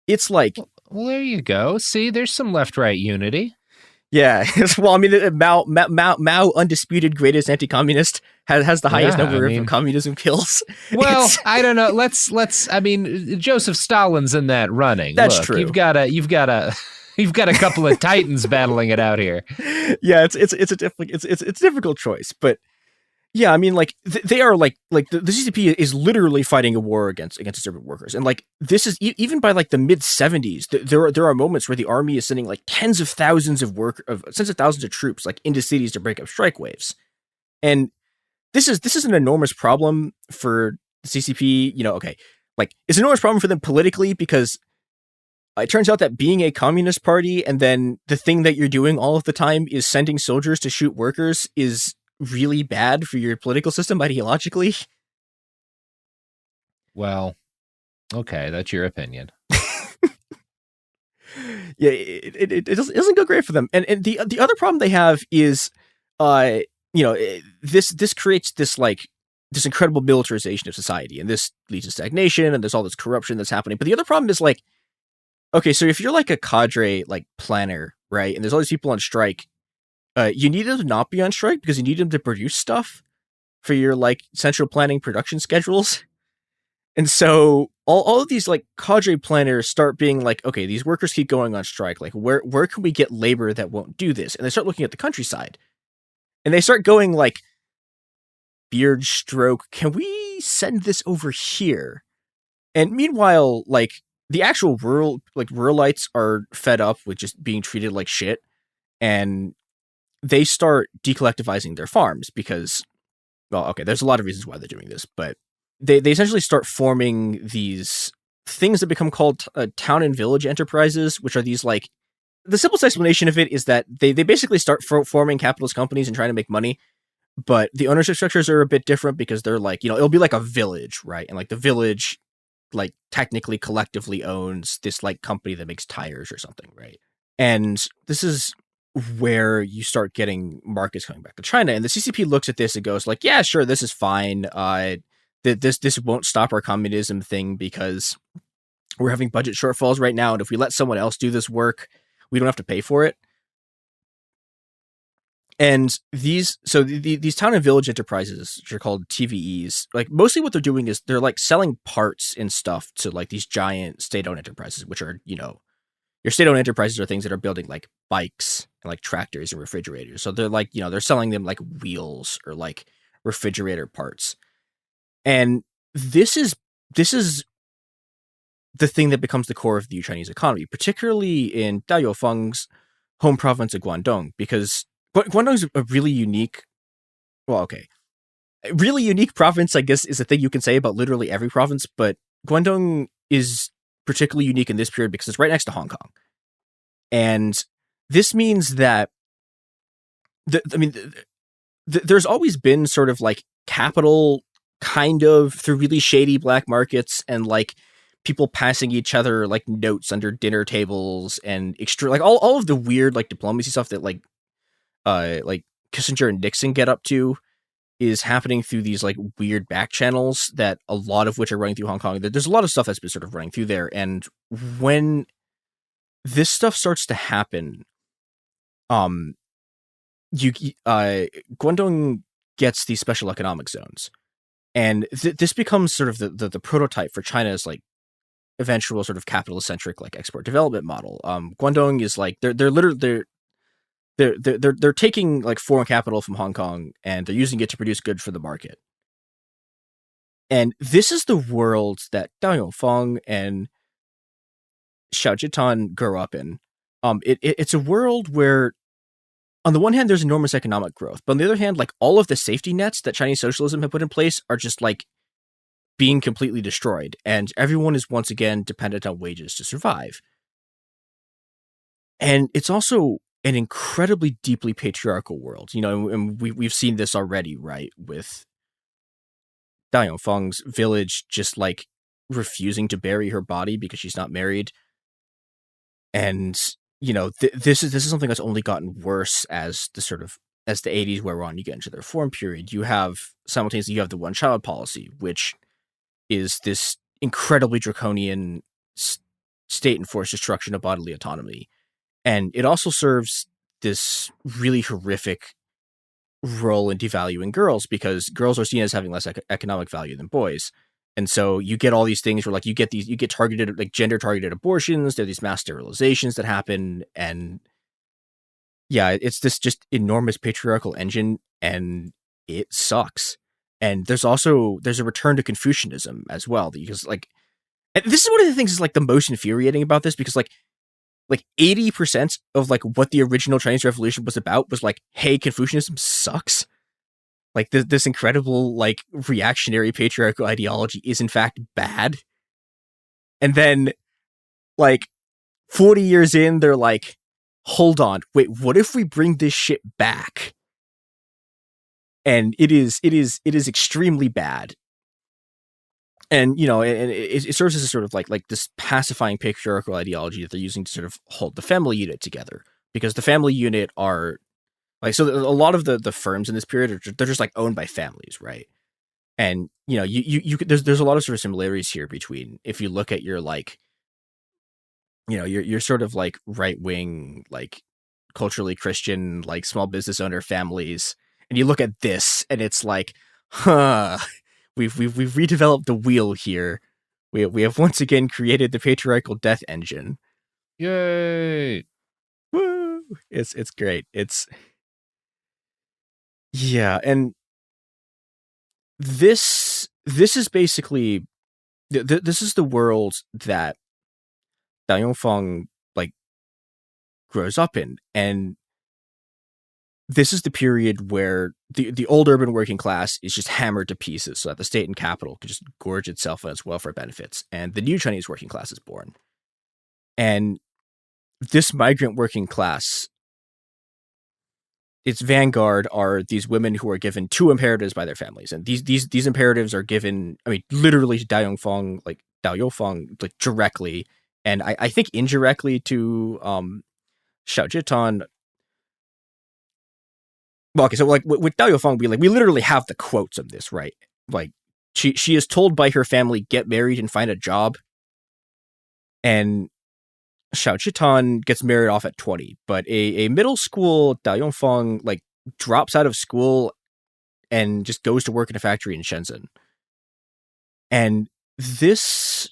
It's like, well, there you go. See, there's some left-right unity. Yeah. Well, I mean, Mao, undisputed greatest anti-communist, has the highest number of communism kills. Well, I don't know. Let's. I mean, Joseph Stalin's in that running. That's Look, true. You've got a couple of titans battling it out here. Yeah, it's a difficult choice, but yeah, I mean, like they are like the CCP is literally fighting a war against urban workers, and like this is even by like the mid 70s. There are moments where the army is sending like tens of thousands of troops like into cities to break up strike waves, and this is an enormous problem for the CCP. Okay, like it's an enormous problem for them politically, because it turns out that being a communist party and then the thing that you're doing all of the time is sending soldiers to shoot workers is really bad for your political system ideologically. Well, okay, that's your opinion. Yeah, it doesn't go great for them. And the other problem they have is, this creates this incredible militarization of society, and this leads to stagnation, and there's all this corruption that's happening. But the other problem is like, okay, so if you're like a cadre like planner, right, and there's all these people on strike, you need them to not be on strike because you need them to produce stuff for your like central planning production schedules. And so all of these like cadre planners start being like, okay, these workers keep going on strike. Like, where can we get labor that won't do this? And they start looking at the countryside, and they start going like, beard stroke, can we send this over here? And meanwhile, like the actual ruralites are fed up with just being treated like shit, and they start decollectivizing their farms because, well, okay, there's a lot of reasons why they're doing this, but they essentially start forming these things that become called town and village enterprises, which are these like, the simplest explanation of it is that they basically start forming capitalist companies and trying to make money, but the ownership structures are a bit different because they're like, it'll be like a village, right? And like the village, like technically collectively owns this like company that makes tires or something, right? And this is where you start getting markets coming back to China, and the CCP looks at this and goes like, yeah, sure, this is fine. This won't stop our communism thing because we're having budget shortfalls right now, and if we let someone else do this work, we don't have to pay for it. And these town and village enterprises, which are called TVEs, like mostly what they're doing is they're like selling parts and stuff to like these giant state-owned enterprises, which are, your state-owned enterprises are things that are building like bikes and like tractors and refrigerators. So they're like, they're selling them like wheels or like refrigerator parts. And this is the thing that becomes the core of the Chinese economy, particularly in Dao Youfeng's home province of Guangdong, because Guangdong is a really unique province, I guess, is a thing you can say about literally every province, but Guangdong is particularly unique in this period because it's right next to Hong Kong. And this means that there's always been sort of like capital kind of through really shady black markets and like people passing each other like notes under dinner tables and like all of the weird like diplomacy stuff that like Kissinger and Nixon get up to is happening through these like weird back channels that a lot of which are running through Hong Kong. There's a lot of stuff that's been sort of running through there. And when this stuff starts to happen, Guangdong gets these special economic zones. And this becomes sort of the prototype for China's like eventual sort of capitalist-centric like export development model. Guangdong is like they're taking like foreign capital from Hong Kong and they're using it to produce goods for the market. And this is the world that Dao Yongfang and Xiao Jitan grew up in. It's a world where, on the one hand, there's enormous economic growth, but on the other hand, like all of the safety nets that Chinese socialism had put in place are just like being completely destroyed, and everyone is once again dependent on wages to survive. And it's also an incredibly deeply patriarchal world, you know, and we've seen this already, right? With Dao Yongfang's village just like refusing to bury her body because she's not married. And, you know, this is something that's only gotten worse as the 80s wear on, you get into the reform period. You have simultaneously, you have the one child policy, which is this incredibly draconian state enforced destruction of bodily autonomy. And it also serves this really horrific role in devaluing girls because girls are seen as having less economic value than boys. And so you get all these things where like you get targeted, like gender targeted abortions. There are these mass sterilizations that happen. And yeah, it's this just enormous patriarchal engine and it sucks. And there's a return to Confucianism as well, because like, and this is one of the things is like the most infuriating about this, because like 80% of like what the original Chinese Revolution was about was like, hey, Confucianism sucks. Like this incredible like reactionary patriarchal ideology is in fact bad. And then like 40 years in, they're like, hold on, wait, what if we bring this shit back? And it is extremely bad. And, you know, it serves as a sort of like this pacifying patriarchal ideology that they're using to sort of hold the family unit together, because the family unit are like, so a lot of the firms in this period they're just like owned by families, right? And, you know, you there's a lot of sort of similarities here between, if you look at your like, you know, your sort of like right wing, like culturally Christian, like small business owner families, and you look at this and it's like, we've redeveloped the wheel here. We have once again created the patriarchal death engine. Yay! Woo! It's great. Yeah, and this is basically this is the world that Dao Yongfang like grows up in, and this is the period where the old urban working class is just hammered to pieces so that the state and capital could just gorge itself on its welfare benefits, and the new Chinese working class is born. And this migrant working class, its vanguard are these women who are given 2 imperatives by their families. And these imperatives are given, I mean, literally to Dao Yongfang, like directly, and I think indirectly to Xiao Jitan. Well, okay, so like with Dao Yongfang, we literally have the quotes of this, right? Like she is told by her family, get married and find a job. And Xiao Jitan gets married off at 20, but a middle school Dao Yongfang like drops out of school and just goes to work in a factory in Shenzhen. And this,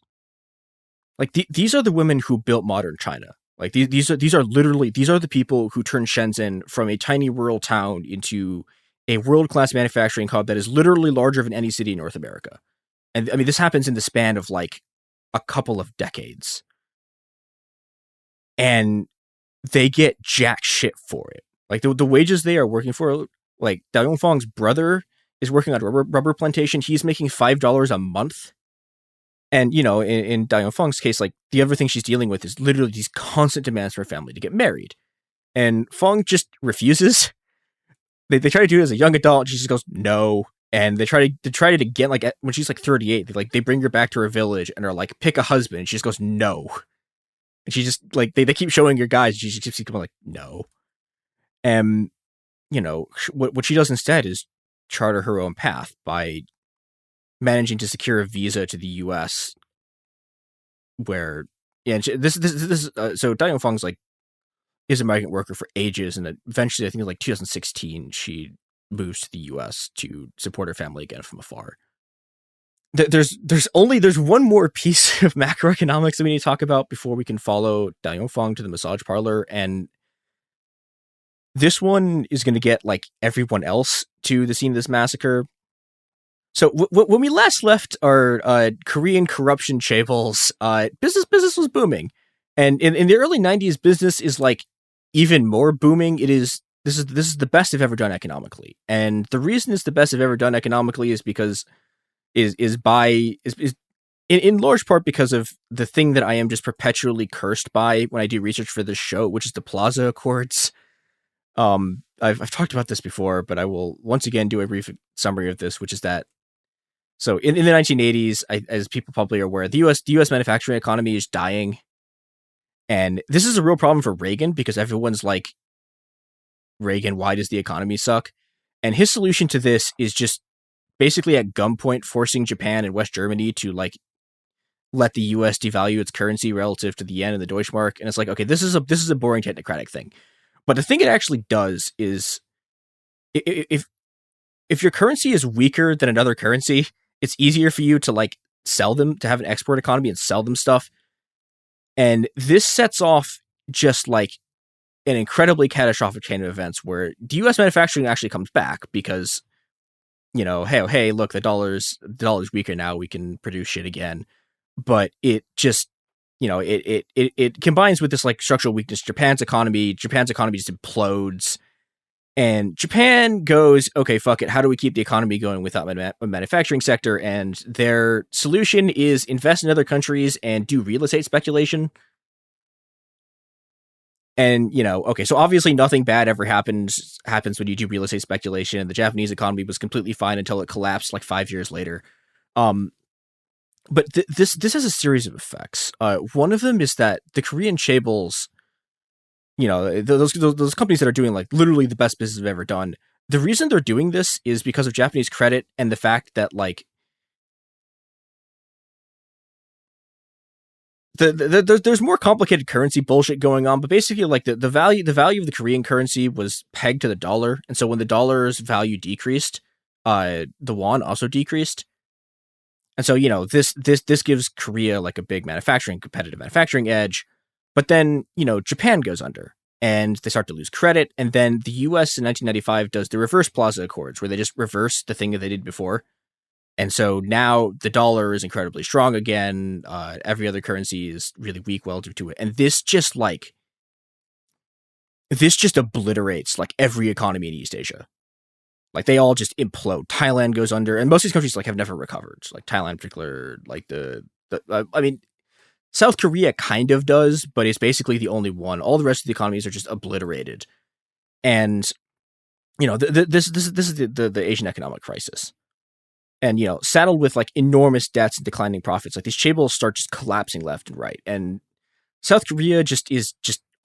like these are the women who built modern China. Like these are the people who turned Shenzhen from a tiny rural town into a world-class manufacturing hub that is literally larger than any city in North America. And I mean, this happens in the span of like a couple of decades. And they get jack shit for it. Like the wages they are working for, like Dao Yongfang's brother is working on a rubber plantation. He's making $5 a month. And, you know, in Dao Yongfang's case, like the other thing she's dealing with is literally these constant demands from her family to get married. And Fang just refuses. they try to do it as a young adult, and she just goes no. And they try it again, like when she's like 38. They bring her back to her village and are like, pick a husband. And she just goes no. And she just like they keep showing her guys. She just keeps going like no. And you know what she does instead is charter her own path by managing to secure a visa to the U.S. Where so Dai Yongfang's like is a migrant worker for ages, and eventually I think in like 2016 she moves to the U.S. to support her family again from afar. There's one more piece of macroeconomics that we need to talk about before we can follow Dai Yongfang to the massage parlor, and this one is going to get like everyone else to the scene of this massacre. So when we last left our Korean corruption chaebols, business was booming, and in the early 90s, business is like even more booming. This is the best they've ever done economically, and the reason it's the best they've ever done economically is because is in large part because of the thing that I am just perpetually cursed by when I do research for this show, which is the Plaza Accords. I've talked about this before, but I will once again do a brief summary of this, which is that so in the 1980s, as people probably are aware, the U.S. manufacturing economy is dying, and this is a real problem for Reagan because everyone's like, Reagan, why does the economy suck? And his solution to this is just basically at gunpoint forcing Japan and West Germany to like let the U.S. devalue its currency relative to the yen and the Deutschmark. And it's like, okay, this is a boring technocratic thing, but the thing it actually does is if your currency is weaker than another currency, it's easier for you to like sell them, to have an export economy and sell them stuff. And this sets off just like an incredibly catastrophic chain of events where the U.S. manufacturing actually comes back because, you know, hey, look, the dollar's weaker now. We can produce shit again. But it just, you know, it combines with this like structural weakness. Japan's economy just implodes. And Japan goes, okay, fuck it. How do we keep the economy going without a manufacturing sector? And their solution is invest in other countries and do real estate speculation. And, you know, okay, so obviously nothing bad ever happens when you do real estate speculation. And the Japanese economy was completely fine until it collapsed like 5 years later. But this has a series of effects. One of them is that the Korean chaebols, you know, those companies that are doing like literally the best business they've ever done. The reason they're doing this is because of Japanese credit and the fact that like there's more complicated currency bullshit going on, but basically like the value of the Korean currency was pegged to the dollar, and so when the dollar's value decreased, the won also decreased. And so, you know, this gives Korea like a big competitive manufacturing edge. But then, you know, Japan goes under and they start to lose credit. And then the US in 1995 does the reverse Plaza Accords, where they just reverse the thing that they did before. And so now the dollar is incredibly strong again. Every other currency is really weak relative to it. And this just obliterates like every economy in East Asia. Like they all just implode. Thailand goes under, and most of these countries like have never recovered. Like Thailand in particular, like I mean, South Korea kind of does, but it's basically the only one. All the rest of the economies are just obliterated. And, you know, this is the Asian economic crisis. And, you know, saddled with like enormous debts and declining profits, like these chaebols start just collapsing left and right. And South Korea is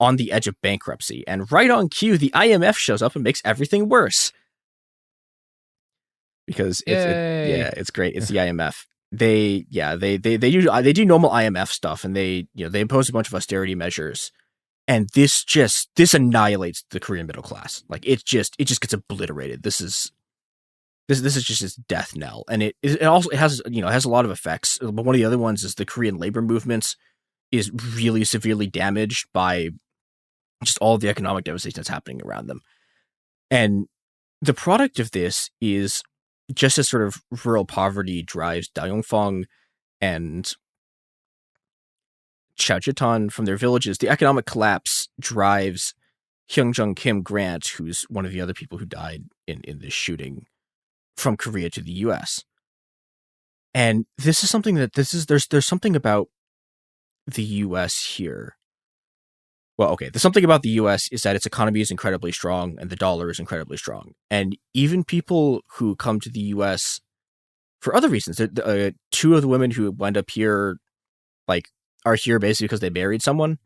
on the edge of bankruptcy. And right on cue, the IMF shows up and makes everything worse. Because it's great. It's the IMF. They do normal IMF stuff, and they impose a bunch of austerity measures, and this annihilates the Korean middle class. Like it just gets obliterated. This is just its death knell, and it has a lot of effects. But one of the other ones is the Korean labor movements is really severely damaged by just all the economic devastation that's happening around them, and the product of this is just as sort of rural poverty drives Dai Yongfang and Chao Jitan from their villages. The economic collapse drives Hyung Jung Kim Grant, who's one of the other people who died in this shooting, from Korea to the U.S. And this is something that there's something about the U.S. here well, okay, the something about the U.S. is that its economy is incredibly strong and the dollar is incredibly strong. And even people who come to the U.S. for other reasons, two of the women who wind up here, like, are here basically because they married someone.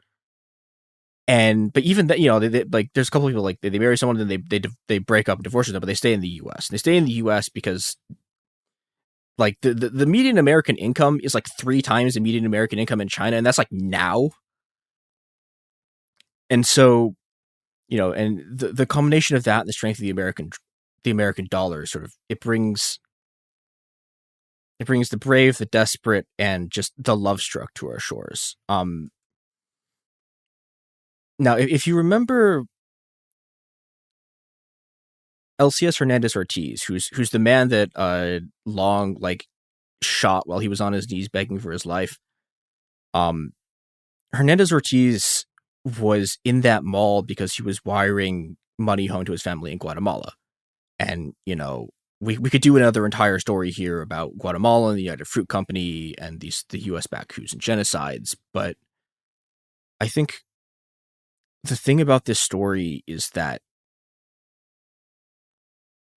But even that, they like, there's a couple of people, like, they marry someone and then they break up and divorce them, but they stay in the U.S. And they stay in the U.S. because, like, the median American income is like 3 times the median American income in China, and that's like now. And so, and the combination of that and the strength of the American dollar sort of, it brings the brave, the desperate, and just the love struck to our shores. Now, if you remember LCS Hernandez Ortiz, who's the man that Long, like, shot while he was on his knees begging for his life, Hernandez Ortiz was in that mall because he was wiring money home to his family in Guatemala. And, we could do another entire story here about Guatemala and the United Fruit Company and the U.S.-backed coups and genocides. But I think the thing about this story is that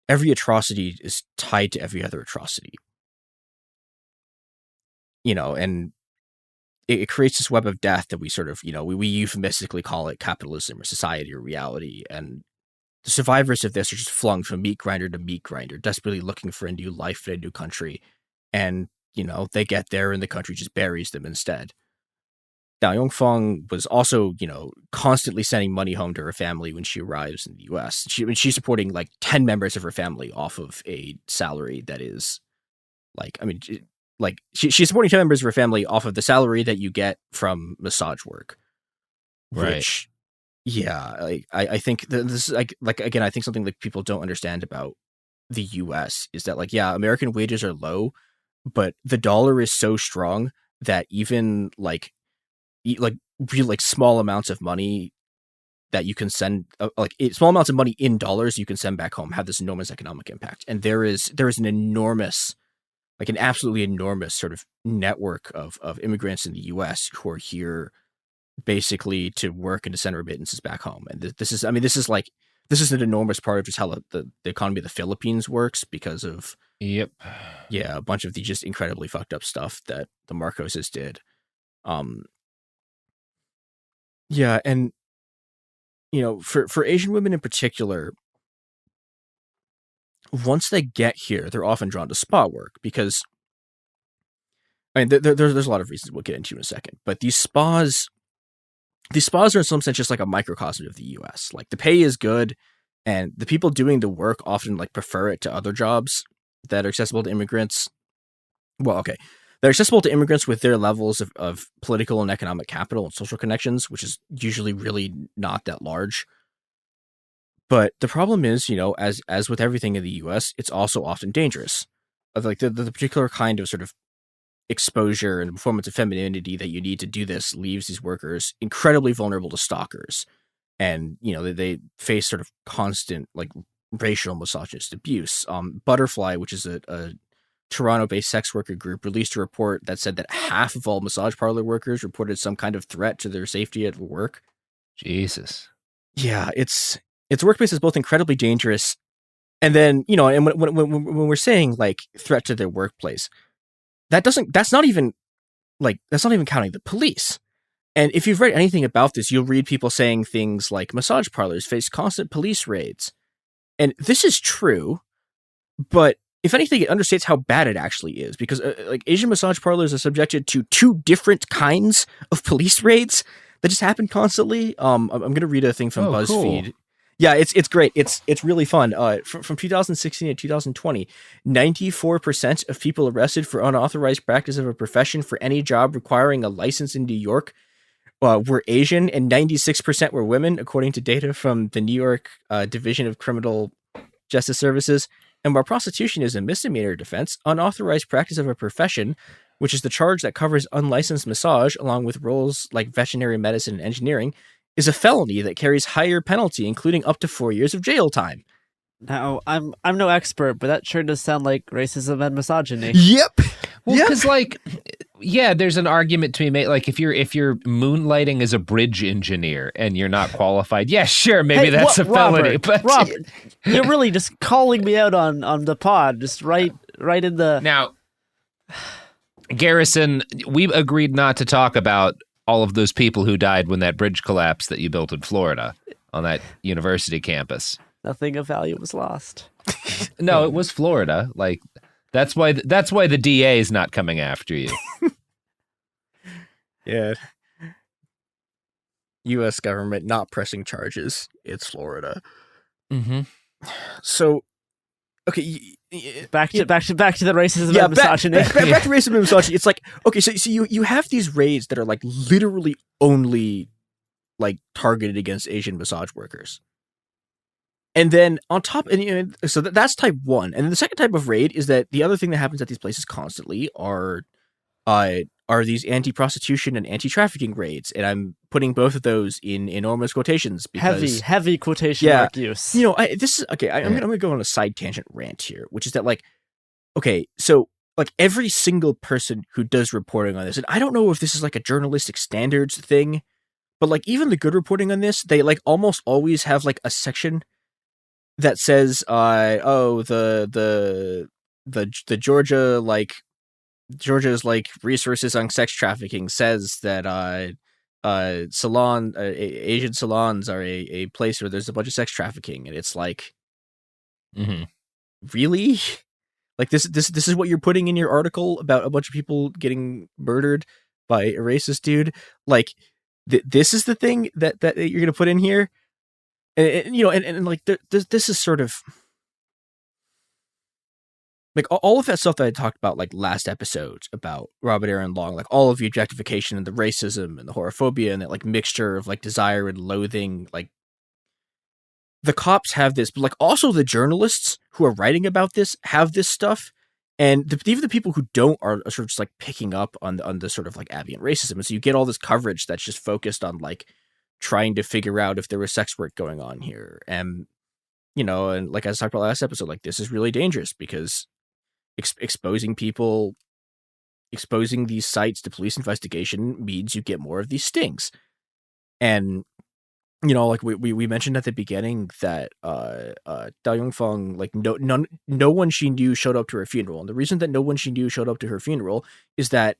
every atrocity is tied to every other atrocity. And it creates this web of death that we sort of, we euphemistically call it capitalism or society or reality. And the survivors of this are just flung from meat grinder to meat grinder, desperately looking for a new life in a new country. And, they get there and the country just buries them instead. Now, Yongfeng was also, constantly sending money home to her family when she arrives in the U.S. She's supporting like 10 members of her family off of a salary that is she's supporting 10 members of her family off of the salary that you get from massage work. Right. Which, yeah, I think this is like again, I think something that people don't understand about the U.S. is that, like, yeah, American wages are low, but the dollar is so strong that even really small amounts of money that you can send, small amounts of money in dollars you can send back home have this enormous economic impact. And there is an enormous, like an absolutely enormous sort of network of immigrants in the U.S. who are here basically to work and to send remittances back home. And this is an enormous part of just how the economy of the Philippines works because of a bunch of the just incredibly fucked up stuff that the Marcoses did. And for Asian women in particular, once they get here, they're often drawn to spa work because, there's a lot of reasons we'll get into in a second, but these spas are in some sense just like a microcosm of the U.S. Like, the pay is good, and the people doing the work often like prefer it to other jobs that are accessible to immigrants. Well, okay, they're accessible to immigrants with their levels of political and economic capital and social connections, which is usually really not that large. But the problem is, as with everything in the U.S., it's also often dangerous. Like the particular kind of sort of exposure and performance of femininity that you need to do this leaves these workers incredibly vulnerable to stalkers. And, they face sort of constant, like, racial misogynist abuse. Butterfly, which is a Toronto-based sex worker group, released a report that said that half of all massage parlor workers reported some kind of threat to their safety at work. Jesus. Yeah, it's workplace is both incredibly dangerous, and then, and when we're saying, like, threat to their workplace, that's not even counting the police. And if you've read anything about this, you'll read people saying things like massage parlors face constant police raids. And this is true, but if anything, it understates how bad it actually is, because Asian massage parlors are subjected to 2 different kinds of police raids that just happen constantly. I'm going to read a thing from BuzzFeed. Cool. Yeah, it's great. It's really fun. From 2016 to 2020, 94% of people arrested for unauthorized practice of a profession for any job requiring a license in New York were Asian, and 96% were women, according to data from the New York Division of Criminal Justice Services. And while prostitution is a misdemeanor defense, unauthorized practice of a profession, which is the charge that covers unlicensed massage, along with roles like veterinary medicine and engineering, is a felony that carries higher penalty, including up to 4 years of jail time. Now, I'm no expert, but that sure does sound like racism and misogyny. Yep. Well, because Yeah, there's an argument to be made. Like if you're moonlighting as a bridge engineer and you're not qualified, yeah, sure, maybe that's a felony. But Robert, you're really just calling me out on the pod, just right in the. Now, Garrison, we agreed not to talk about all of those people who died when that bridge collapsed that you built in Florida on that university campus. Nothing of value was lost. No, it was Florida. Like that's why the DA is not coming after you. Yeah. U.S. government not pressing charges. It's Florida. Mm-hmm. So, okay, back to the racism yeah, and misogyny. Back to racism and misogyny. It's like, okay, so you have these raids that are like literally only like targeted against Asian massage workers. And then on top, and so that's type 1. And then the second type of raid is that the other thing that happens at these places constantly are these anti-prostitution and anti-trafficking raids. And I'm putting both of those in enormous quotations because heavy quotation mark use. This is okay. I'm gonna go on a side tangent rant here, which is that like, okay, so like every single person who does reporting on this, and I don't know if this is like a journalistic standards thing, but like even the good reporting on this, they like almost always have like a section that says, the Georgia's like resources on sex trafficking says that Asian salons are a place where there's a bunch of sex trafficking, and it's like, really, like this is what you're putting in your article about a bunch of people getting murdered by a racist dude, like this is the thing that you're gonna put in here. And like this is sort of like all of that stuff that I talked about like last episode about Robert Aaron Long, like all of the objectification and the racism and the horophobia and that like mixture of like desire and loathing. Like the cops have this, but like also the journalists who are writing about this have this stuff, and even the people who don't are sort of just like picking up on the sort of like ambient racism, and so you get all this coverage that's just focused on like trying to figure out if there was sex work going on here. And, and like I talked about last episode, like this is really dangerous because exposing these sites to police investigation means you get more of these stings. And, like we mentioned at the beginning that Dao Yongfeng, like no one she knew showed up to her funeral. And the reason that no one she knew showed up to her funeral is that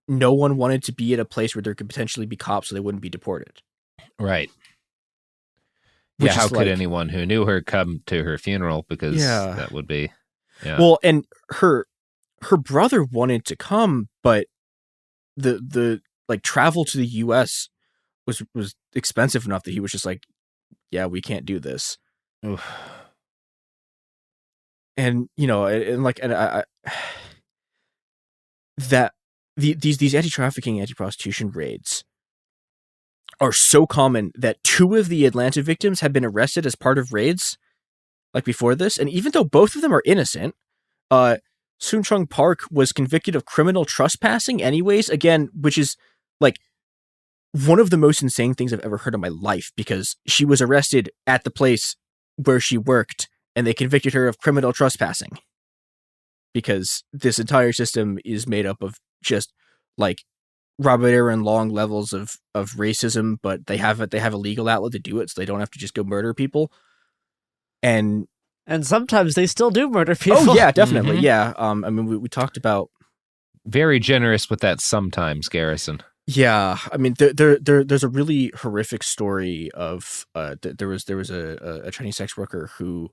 no one wanted to be at a place where there could potentially be cops so they wouldn't be deported. Right. Yeah, how could anyone who knew her come to her funeral? Because that would be... Yeah. Well, and her brother wanted to come, but the like travel to the U.S. was expensive enough that he was just like, yeah, we can't do this. Oof. And, that these anti-trafficking, anti-prostitution raids are so common that 2 of the Atlanta victims have been arrested as part of raids, like before this. And even though both of them are innocent, Soon Chung Park was convicted of criminal trespassing anyways, again, which is like one of the most insane things I've ever heard in my life, because she was arrested at the place where she worked and they convicted her of criminal trespassing, because this entire system is made up of just like Robert Aaron Long levels of racism, but they have a legal outlet to do it, so they don't have to just go murder people. And sometimes they still do murder people. Oh yeah, definitely. Mm-hmm. Yeah. I mean, we talked about very generous with that sometimes, Garrison. Yeah, I mean, there's a really horrific story of there was a Chinese sex worker who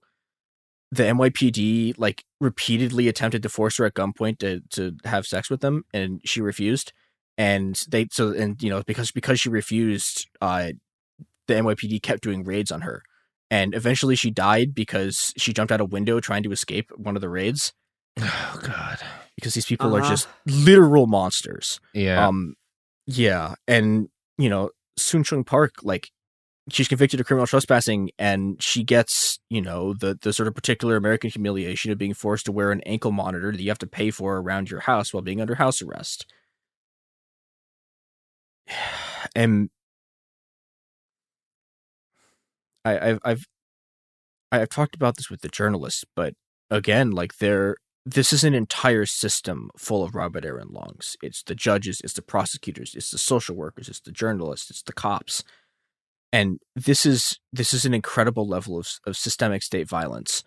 the NYPD like repeatedly attempted to force her at gunpoint to have sex with them, and she refused. And because she refused, the NYPD kept doing raids on her, and eventually she died because she jumped out a window trying to escape one of the raids. Oh God! Because these people are just literal monsters. Yeah. Yeah, and Soon Chung Park, like, she's convicted of criminal trespassing, and she gets the sort of particular American humiliation of being forced to wear an ankle monitor that you have to pay for around your house while being under house arrest. And I've talked about this with the journalists, but again, like this is an entire system full of Robert Aaron Longs. It's the judges, it's the prosecutors, it's the social workers, it's the journalists, it's the cops. And this is an incredible level of systemic state violence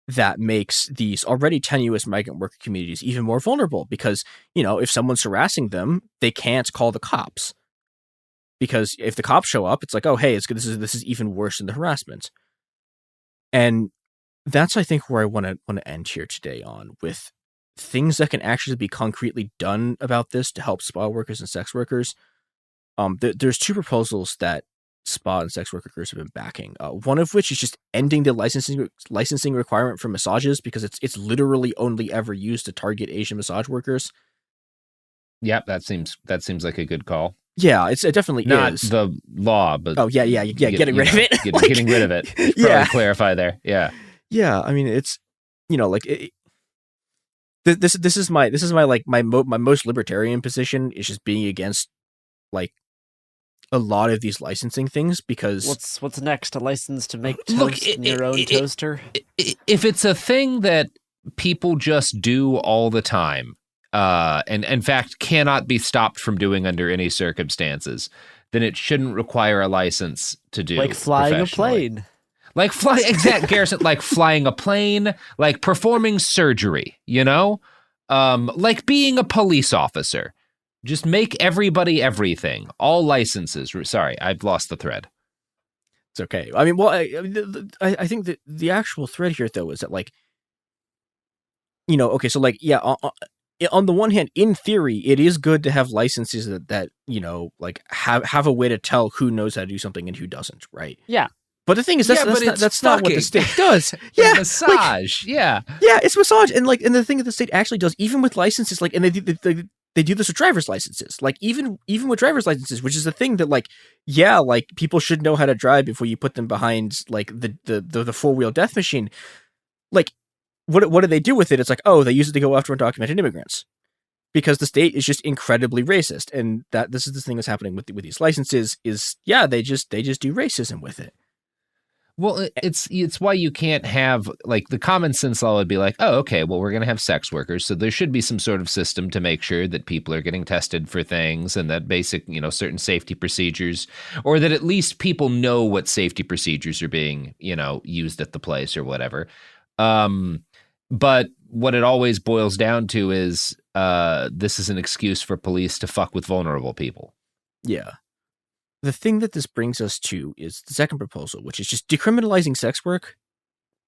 that makes these already tenuous migrant worker communities even more vulnerable because, if someone's harassing them, they can't call the cops. Because if the cops show up, it's like, oh, hey, this is even worse than the harassment. And that's, I think, where I want to end here today on, with things that can actually be concretely done about this to help spa workers and sex workers. There's two proposals that spa and sex workers have been backing. One of which is just ending the licensing requirement for massages, because it's literally only ever used to target Asian massage workers. Yep, that seems like a good call. Yeah, it definitely not is. the law, but getting rid of it. Getting rid of it. Probably clarify there. Yeah. Yeah, I mean, it's this is my my most libertarian position is just being against like a lot of these licensing things, because what's next? A license to make toast in your own toaster? If it's a thing that people just do all the time, and in fact cannot be stopped from doing under any circumstances, then it shouldn't require a license to do. Like flying a plane. Like Garrison, like flying a plane, like performing surgery, like being a police officer. Just make everybody everything. All licenses. Sorry, I've lost the thread. It's okay. I mean, well, I think that the actual thread here, though, is that, like, okay, so, like, yeah, on the one hand, in theory, it is good to have licenses that like, have a way to tell who knows how to do something and who doesn't, right? Yeah. But the thing is, that's not what the state does. Yeah, massage. Yeah, it's massage, and the thing that the state actually does, even with licenses, like, and they do this with driver's licenses. Like, even with driver's licenses, which is the thing that, like, yeah, like, people should know how to drive before you put them behind, like, the 4-wheel death machine. Like, what do they do with it? It's like, oh, they use it to go after undocumented immigrants, because the state is just incredibly racist, and this is the thing that's happening with these licenses is, yeah, they just do racism with it. Well, it's why you can't have, like, the common sense law would be like, oh, okay, well, we're going to have sex workers, so there should be some sort of system to make sure that people are getting tested for things, and that basic, certain safety procedures, or that at least people know what safety procedures are being, used at the place or whatever. But what it always boils down to is this is an excuse for police to fuck with vulnerable people. Yeah. The thing that this brings us to is the second proposal, which is just decriminalizing sex work.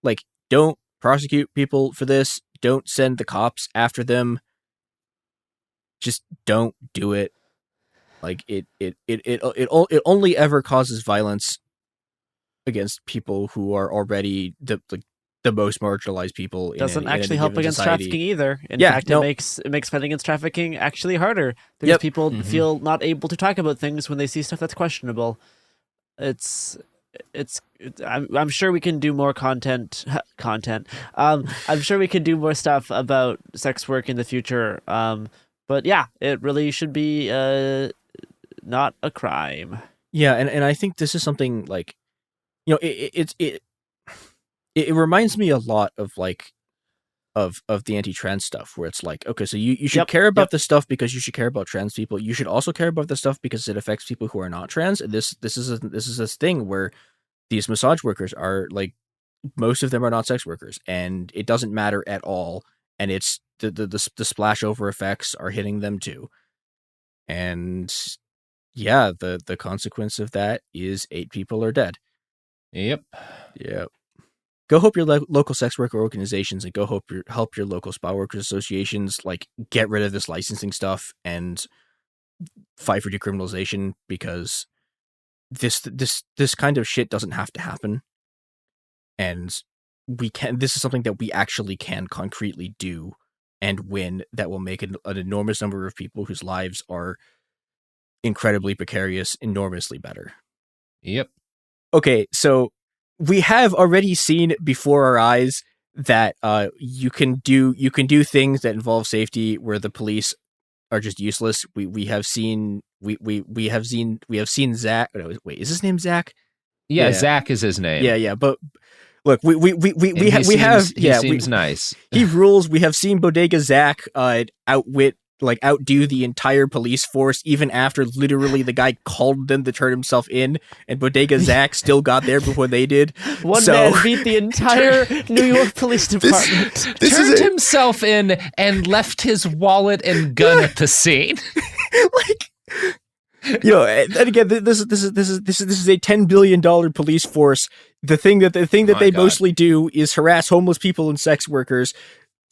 Like, don't prosecute people for this. Don't send the cops after them. Just don't do it. Like, it only ever causes violence against people who are already the most marginalized people. Doesn't actually help against society. Trafficking either. In fact, it makes fighting against trafficking actually harder because people feel not able to talk about things when they see stuff that's questionable. I'm sure we can do more content. I'm sure we can do more stuff about sex work in the future. But yeah, it really should be not a crime. Yeah, and I think this is something like, it reminds me a lot of, like, of the anti-trans stuff, where it's like, okay, so you should care about this stuff because you should care about trans people. You should also care about this stuff because it affects people who are not trans. And this is this thing where these massage workers are, like, most of them are not sex workers, and it doesn't matter at all. And it's the splash over effects are hitting them too. And yeah, the consequence of that is 8 people are dead. Yep. Go help your local sex worker organizations, and go help your local spa workers associations, like, get rid of this licensing stuff and fight for decriminalization, because this kind of shit doesn't have to happen. And this is something that we actually can concretely do and win, that will make an enormous number of people whose lives are incredibly precarious enormously better. Yep. Okay, so we have already seen before our eyes that you can do things that involve safety where the police are just useless. We have seen Zach. No, wait, is his name Zach? Yeah, Zach is his name. Yeah, but Look, we seems nice. He rules. We have seen Bodega Zach outdo the entire police force, even after literally the guy called them to turn himself in, and Bodega Zach still got there before they did. One man beat the entire New York Police Department. Turned himself in and left his wallet and gun at the scene. And again, this is a $10 billion police force. The thing that they mostly do is harass homeless people and sex workers.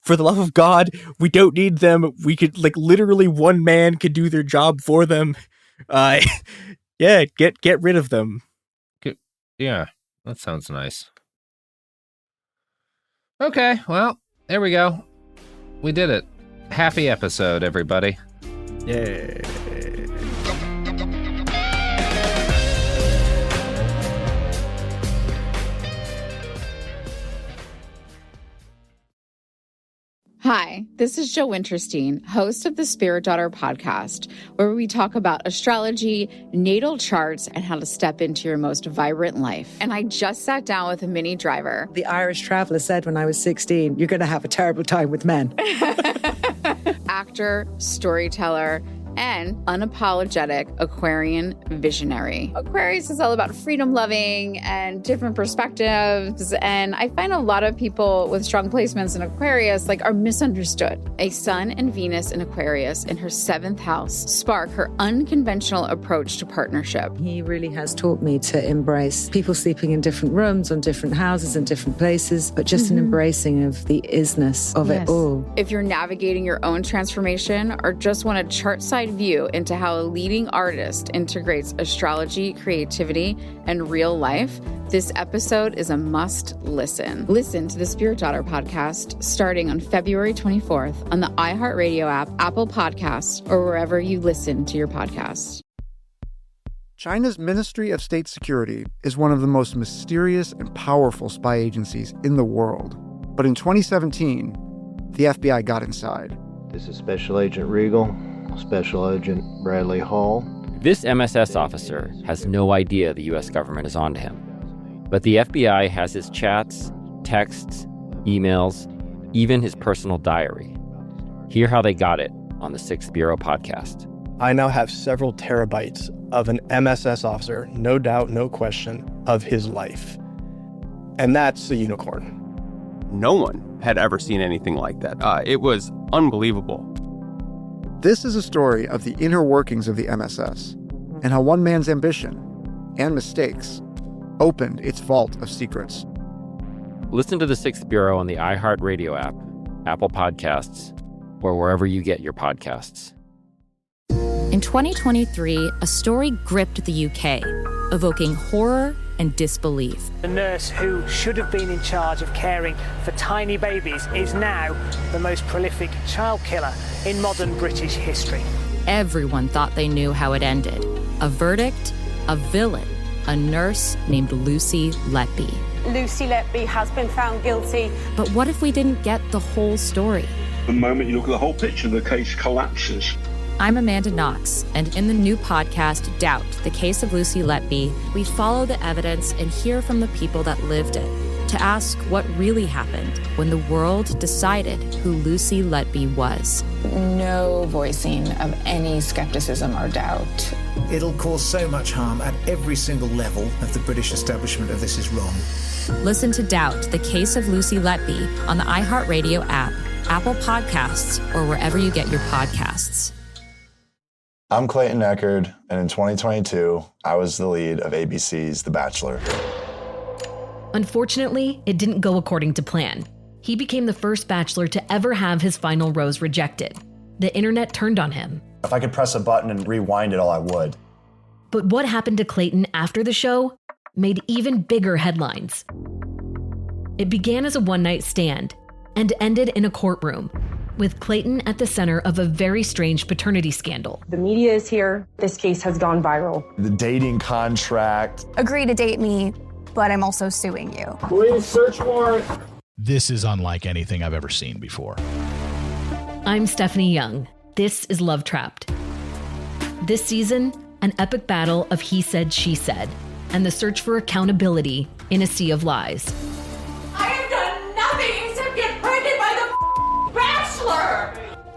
For the love of God, we don't need them. We could literally one man could do their job for them. Get rid of them. Yeah, that sounds nice. Okay, well, there we go. We did it. Happy episode, everybody. Yeah. Hi, this is Jill Winterstein, host of the Spirit Daughter podcast, where we talk about astrology, natal charts, and how to step into your most vibrant life. And I just sat down with a Minnie Driver. The Irish traveller said when I was 16, you're going to have a terrible time with men. Actor, storyteller, and unapologetic Aquarian visionary. Aquarius is all about freedom-loving and different perspectives, and I find a lot of people with strong placements in Aquarius are misunderstood. A Sun and Venus in Aquarius in her 7th house spark her unconventional approach to partnership. He really has taught me to embrace people sleeping in different rooms, on different houses, in different places, but just an embracing of the isness of it all. If you're navigating your own transformation or just want a chart-side view into how a leading artist integrates astrology, creativity, and real life, this episode is a must listen. Listen to the Spirit Daughter podcast starting on February 24th on the iHeartRadio app, Apple Podcasts, or wherever you listen to your podcasts. China's Ministry of State Security is one of the most mysterious and powerful spy agencies in the world. But in 2017, the FBI got inside. This is Special Agent Regal, Special Agent Bradley Hall. This MSS officer has no idea the U.S. government is onto him. But the FBI has his chats, texts, emails, even his personal diary. Hear how they got it on the 6th Bureau podcast. I now have several terabytes of an MSS officer, no doubt, no question, of his life. And that's a unicorn. No one had ever seen anything like that. It was unbelievable. This is a story of the inner workings of the MSS and how one man's ambition and mistakes opened its vault of secrets. Listen to the 6th Bureau on the iHeartRadio app, Apple Podcasts, or wherever you get your podcasts. In 2023, a story gripped the UK, evoking horror and disbelief. The nurse who should have been in charge of caring for tiny babies is now the most prolific child killer in modern British history. Everyone thought they knew how it ended. A verdict, a villain, a nurse named Lucy Letby. Lucy Letby has been found guilty. But what if we didn't get the whole story? The moment you look at the whole picture, the case collapses. I'm Amanda Knox, and in the new podcast, Doubt, the Case of Lucy Letby, we follow the evidence and hear from the people that lived it to ask what really happened when the world decided who Lucy Letby was. No voicing of any skepticism or doubt. It'll cause so much harm at every single level of the British establishment of this is wrong. Listen to Doubt, the Case of Lucy Letby on the iHeartRadio app, Apple Podcasts, or wherever you get your podcasts. I'm Clayton Eckerd, and in 2022, I was the lead of ABC's The Bachelor. Unfortunately, it didn't go according to plan. He became the first bachelor to ever have his final rose rejected. The internet turned on him. If I could press a button and rewind it all, I would. But what happened to Clayton after the show made even bigger headlines. It began as a one-night stand and ended in a courtroom, with Clayton at the center of a very strange paternity scandal. The media is here. This case has gone viral. The dating contract. Agree to date me, but I'm also suing you. Please search warrant. This is unlike anything I've ever seen before. I'm Stephanie Young. This is Love Trapped. This season, an epic battle of he said, she said, and the search for accountability in a sea of lies.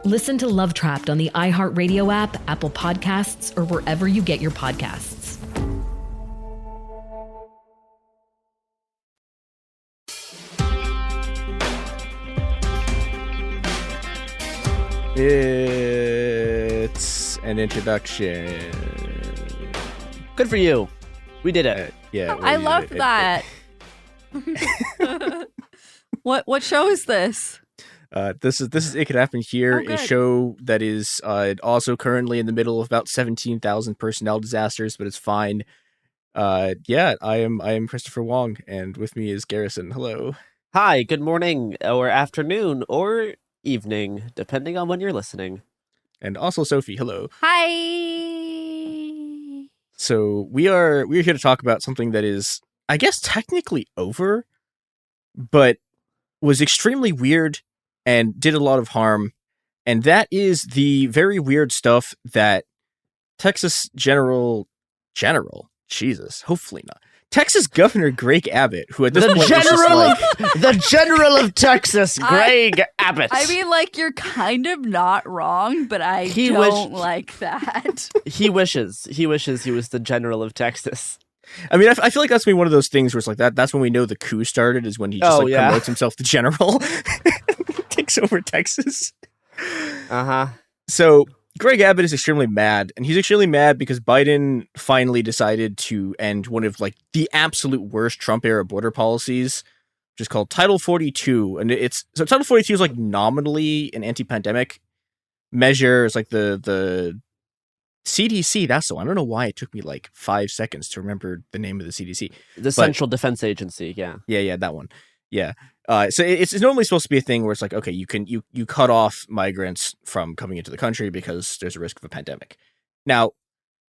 Listen to Love Trapped on the iHeartRadio app, Apple Podcasts, or wherever you get your podcasts. It's an introduction. Good for you. We did it. Yeah. I love that. What show is this? This is It Could Happen Here, a show that is also currently in the middle of about 17,000 personnel disasters, but it's fine. I am Christopher Wong, and with me is Garrison. Hello. Hi, good morning, or afternoon, or evening, depending on when you're listening. And also Sophie. Hello. Hi. So we're here to talk about something that is, I guess, technically over, but was extremely weird and did a lot of harm, and that is the very weird stuff that Texas hopefully not, Texas Governor Greg Abbott, who at this point was just like... the General of Texas, Greg Abbott. I mean, like, you're kind of not wrong, but I don't like that. He wishes he was the General of Texas. I mean, I feel like that's one of those things where it's like that's when we know the coup started, is when he just promotes himself the general. Takes over Texas. So Greg Abbott is extremely mad, and he's extremely mad because Biden finally decided to end one of like the absolute worst Trump era border policies, which is called Title 42. And Title 42 is like nominally an anti-pandemic measure. It's like the CDC. That's the one. I don't know why it took me like 5 seconds to remember the name of the CDC. Central Defense Agency. Yeah. Yeah, that one. Yeah. So it's normally supposed to be a thing where it's like, okay, you cut off migrants from coming into the country because there's a risk of a pandemic. Now,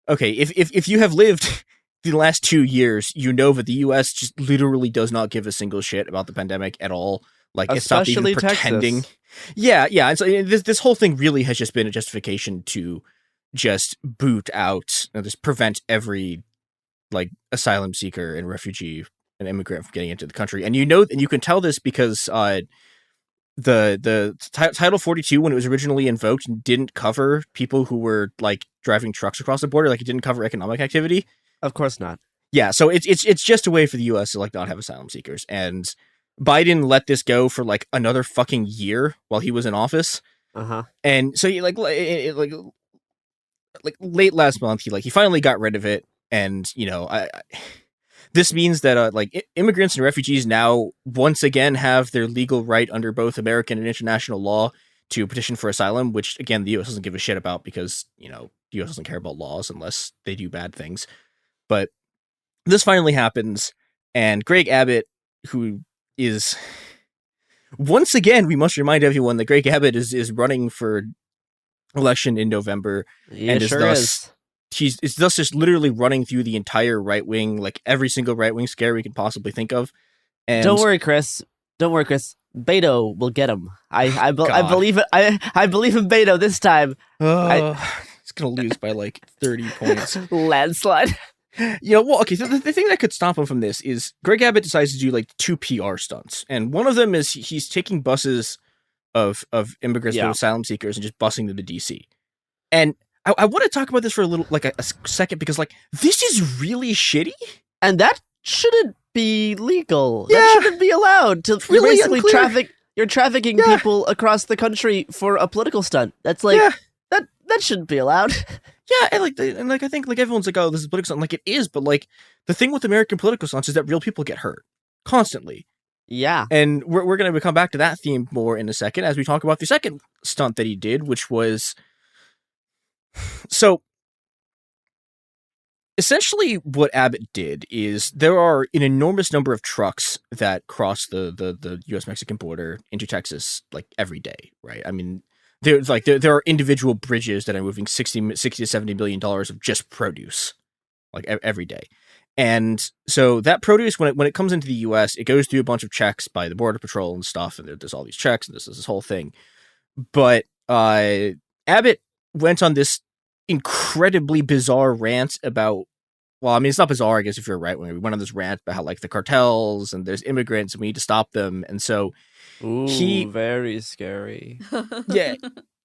okay, if you have lived the last 2 years, you know that the U.S. just literally does not give a single shit about the pandemic at all. Like, it's not even pretending. Texas. Yeah. And so this whole thing really has just been a justification to just boot out, just prevent every like asylum seeker and refugee an immigrant from getting into the country. And and you can tell this because the Title 42, when it was originally invoked, didn't cover people who were like driving trucks across the border. Like, it didn't cover economic activity. Of course not. Yeah, so it's just a way for the U.S. to like not have asylum seekers. And Biden let this go for like another fucking year while he was in office. And so he like late last month, he finally got rid of it. And this means that immigrants and refugees now once again have their legal right under both American and international law to petition for asylum, which again the U.S. doesn't give a shit about because the U.S. doesn't care about laws unless they do bad things. But this finally happens, and Greg Abbott, who is once again, we must remind everyone that Greg Abbott is running for election in November, and is thus just literally running through the entire right wing, like every single right wing scare we can possibly think of. And don't worry, Chris. Beto will get him. I believe it. I believe in Beto this time. He's gonna lose by like 30 points. Landslide. Okay. So the thing that could stop him from this is Greg Abbott decides to do like 2 PR stunts, and one of them is he's taking buses of immigrants and asylum seekers and just busing them to DC. And I want to talk about this for a second, because like this is really shitty, and that shouldn't be legal. Yeah. That shouldn't be allowed. Really basically you're trafficking people across the country for a political stunt. That's like that shouldn't be allowed. Yeah, and I think like everyone's like, oh, this is political stunt. Like, it is, but like the thing with American political stunts is that real people get hurt constantly. Yeah. And we're going to come back to that theme more in a second as we talk about the second stunt that he did, which was... So, essentially what Abbott did is there are an enormous number of trucks that cross the U.S.-Mexican border into Texas, like, every day, right? I mean, there are individual bridges that are moving $60 to $70 billion of just produce, like, every day. And so that produce, when it comes into the U.S., it goes through a bunch of checks by the Border Patrol and stuff, and there's all these checks, and this whole thing. But Abbott went on this incredibly bizarre rant about, well, I mean, it's not bizarre, I guess, if you're a right-winger. We went on this rant about how, like, the cartels, and there's immigrants, and we need to stop them. And so very scary. Yeah.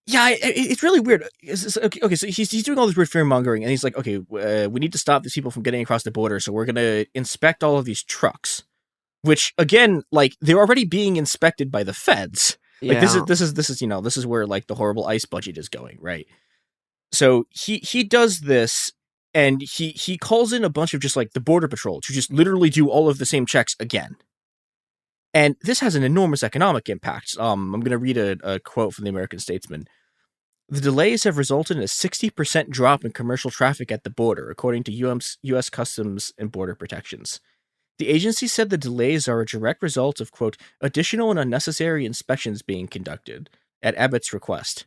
Yeah, it's really weird. Okay, so he's doing all this weird fear mongering, and he's like, okay, we need to stop these people from getting across the border, so we're gonna inspect all of these trucks, which again, like they're already being inspected by the feds. Like this is where like the horrible ICE budget is going, right? So he does this, and he calls in a bunch of just like the border patrol to just literally do all of the same checks again. And this has an enormous economic impact. I'm going to read a quote from the American Statesman. The delays have resulted in a 60% drop in commercial traffic at the border, according to U.S. Customs and Border Protections. The agency said the delays are a direct result of, quote, additional and unnecessary inspections being conducted at Abbott's request.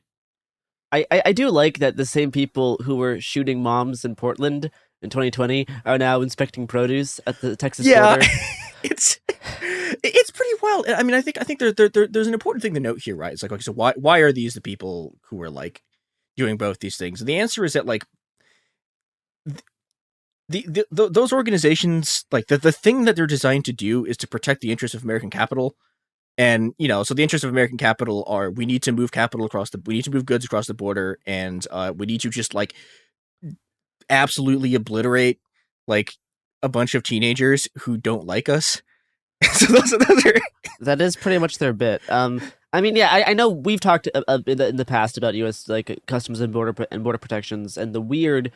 I do like that the same people who were shooting moms in Portland in 2020 are now inspecting produce at the Texas border. It's pretty wild. I mean, I think there's an important thing to note here, right? It's like, okay, so why are these the people who are like doing both these things? And the answer is that like those organizations, like the thing that they're designed to do is to protect the interests of American capital. And, you know, so the interests of American capital are we need to move we need to move goods across the border, and we need to just like absolutely obliterate like a bunch of teenagers who don't like us. So those are that is pretty much their bit. I mean, yeah, I know we've talked in the past about U.S. like customs and border protections and the weird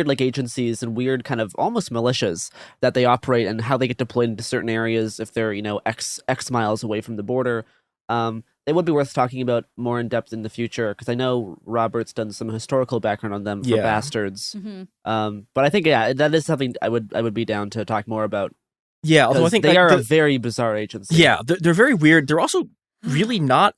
like agencies and weird kind of almost militias that they operate and how they get deployed into certain areas if they're, you know, X miles away from the border. It would be worth talking about more in depth in the future, because I know Robert's done some historical background on them for Bastards. Mm-hmm. But I think that is something I would be down to talk more about. Yeah, although I think they are a very bizarre agency. Yeah, they're very weird. They're also really not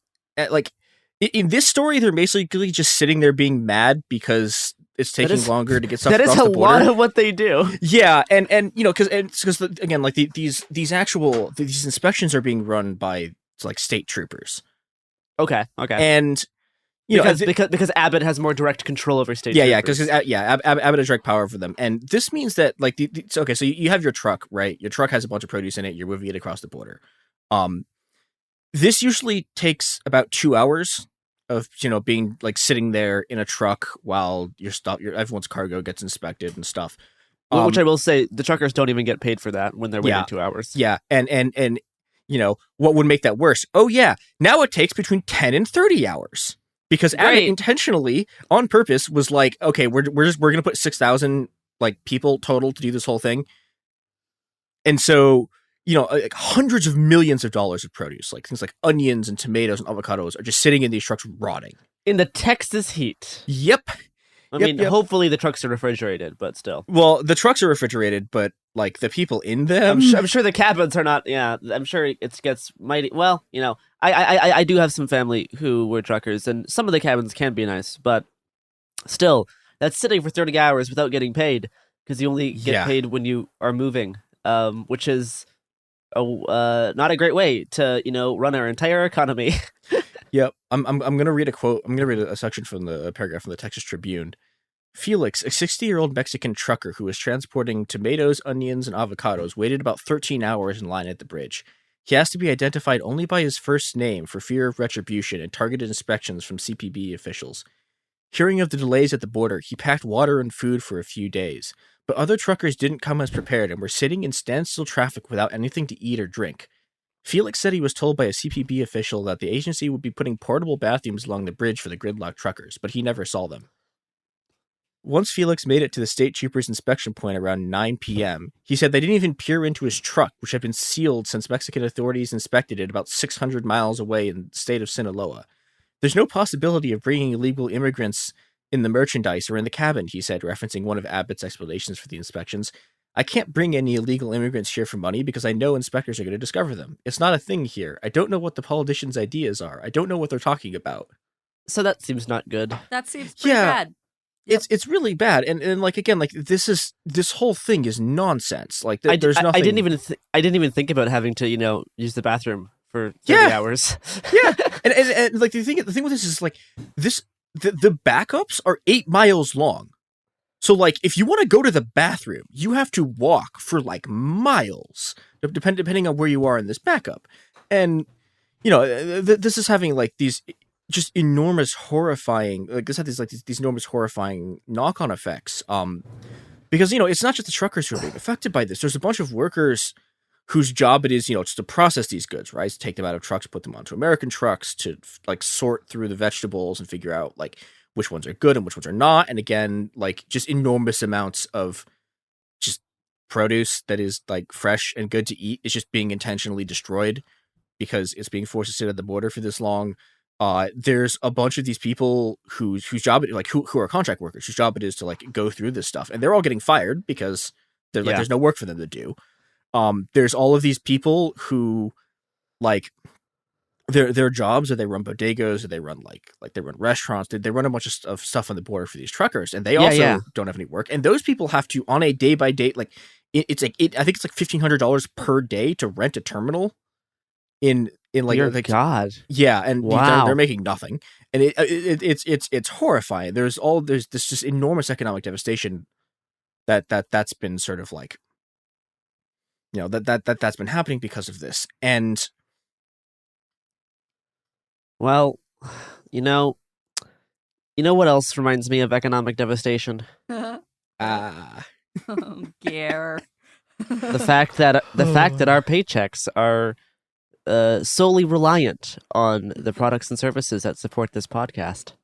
like in this story. They're basically just sitting there being mad because it's taking longer to get stuff across the border. That is a lot of what they do. Yeah, and you know, because again, like these inspections are being run by like state troopers. Okay. And you know, because Abbott has more direct control over state. Yeah, because Abbott has direct power over them, and this means that like okay, so you have your truck, right? Your truck has a bunch of produce in it. You're moving it across the border. This usually takes about 2 hours of, you know, being like sitting there in a truck while everyone's cargo gets inspected and stuff. Which I will say, the truckers don't even get paid for that when they're waiting 2 hours. Yeah, and you know what would make that worse? Oh yeah, now it takes between 10 and 30 hours. Because Abbott intentionally, on purpose, was like, okay, we're gonna put 6,000 like people total to do this whole thing, and so, you know, like hundreds of millions of dollars of produce, like things like onions and tomatoes and avocados, are just sitting in these trucks rotting in the Texas heat. Yep. I mean, hopefully the trucks are refrigerated, but still. Well, the trucks are refrigerated, but like the people in them, I'm sure the cabins are not. Yeah, I'm sure it gets mighty. Well, you know, I do have some family who were truckers, and some of the cabins can be nice, but still, that's sitting for 30 hours without getting paid, because you only get paid when you are moving, which is not a great way to, you know, run our entire economy. Yep. I'm going to read a quote. I'm going to read a section from the paragraph from the Texas Tribune. Felix, a 60-year-old Mexican trucker who was transporting tomatoes, onions, and avocados, waited about 13 hours in line at the bridge. He asked to be identified only by his first name for fear of retribution and targeted inspections from CPB officials. Hearing of the delays at the border, he packed water and food for a few days. But other truckers didn't come as prepared and were sitting in standstill traffic without anything to eat or drink. Felix said he was told by a CPB official that the agency would be putting portable bathrooms along the bridge for the gridlocked truckers, but he never saw them. Once Felix made it to the state trooper's inspection point around 9 p.m., he said they didn't even peer into his truck, which had been sealed since Mexican authorities inspected it about 600 miles away in the state of Sinaloa. There's no possibility of bringing illegal immigrants in the merchandise or in the cabin, he said, referencing one of Abbott's explanations for the inspections. I can't bring any illegal immigrants here for money because I know inspectors are going to discover them. It's not a thing here. I don't know what the politicians' ideas are. I don't know what they're talking about. So that seems not good. That seems pretty bad. Yep. It's really bad, and like again, like this whole thing is nonsense. Like there's nothing. I didn't even think about having to, you know, use the bathroom for 30 hours. Yeah, and like the thing with this is like this the backups are 8 miles long. So, like, if you want to go to the bathroom, you have to walk for, like, miles, depending on where you are in this backup. And, you know, this is having, like, these just enormous, horrifying. Like this had these enormous, horrifying knock-on effects. Because it's not just the truckers who are being affected by this. There's a bunch of workers whose job it is, just to process these goods, right? To take them out of trucks, put them onto American trucks, to like sort through the vegetables and figure out like which ones are good and which ones are not. And again, like just enormous amounts of just produce that is like fresh and good to eat is just being intentionally destroyed because it's being forced to sit at the border for this long. There's a bunch of these people whose job it, like who are contract workers, whose job it is to like go through this stuff, and they're all getting fired because there's no work for them to do. There's all of these people who like their jobs, or they run bodegas, or they run like they run restaurants. They run a bunch of stuff on the border for these truckers, and they also don't have any work. And those people have to, on a day by day, like I think it's like $1,500 per day to rent a terminal in like, Dear like God. Yeah, and Wow. they're making nothing, and it's horrifying. There's this just enormous economic devastation that's been sort of like that's been happening because of this. And well, you know what else reminds me of economic devastation? Gare. The fact that our paychecks are solely reliant on the products and services that support this podcast.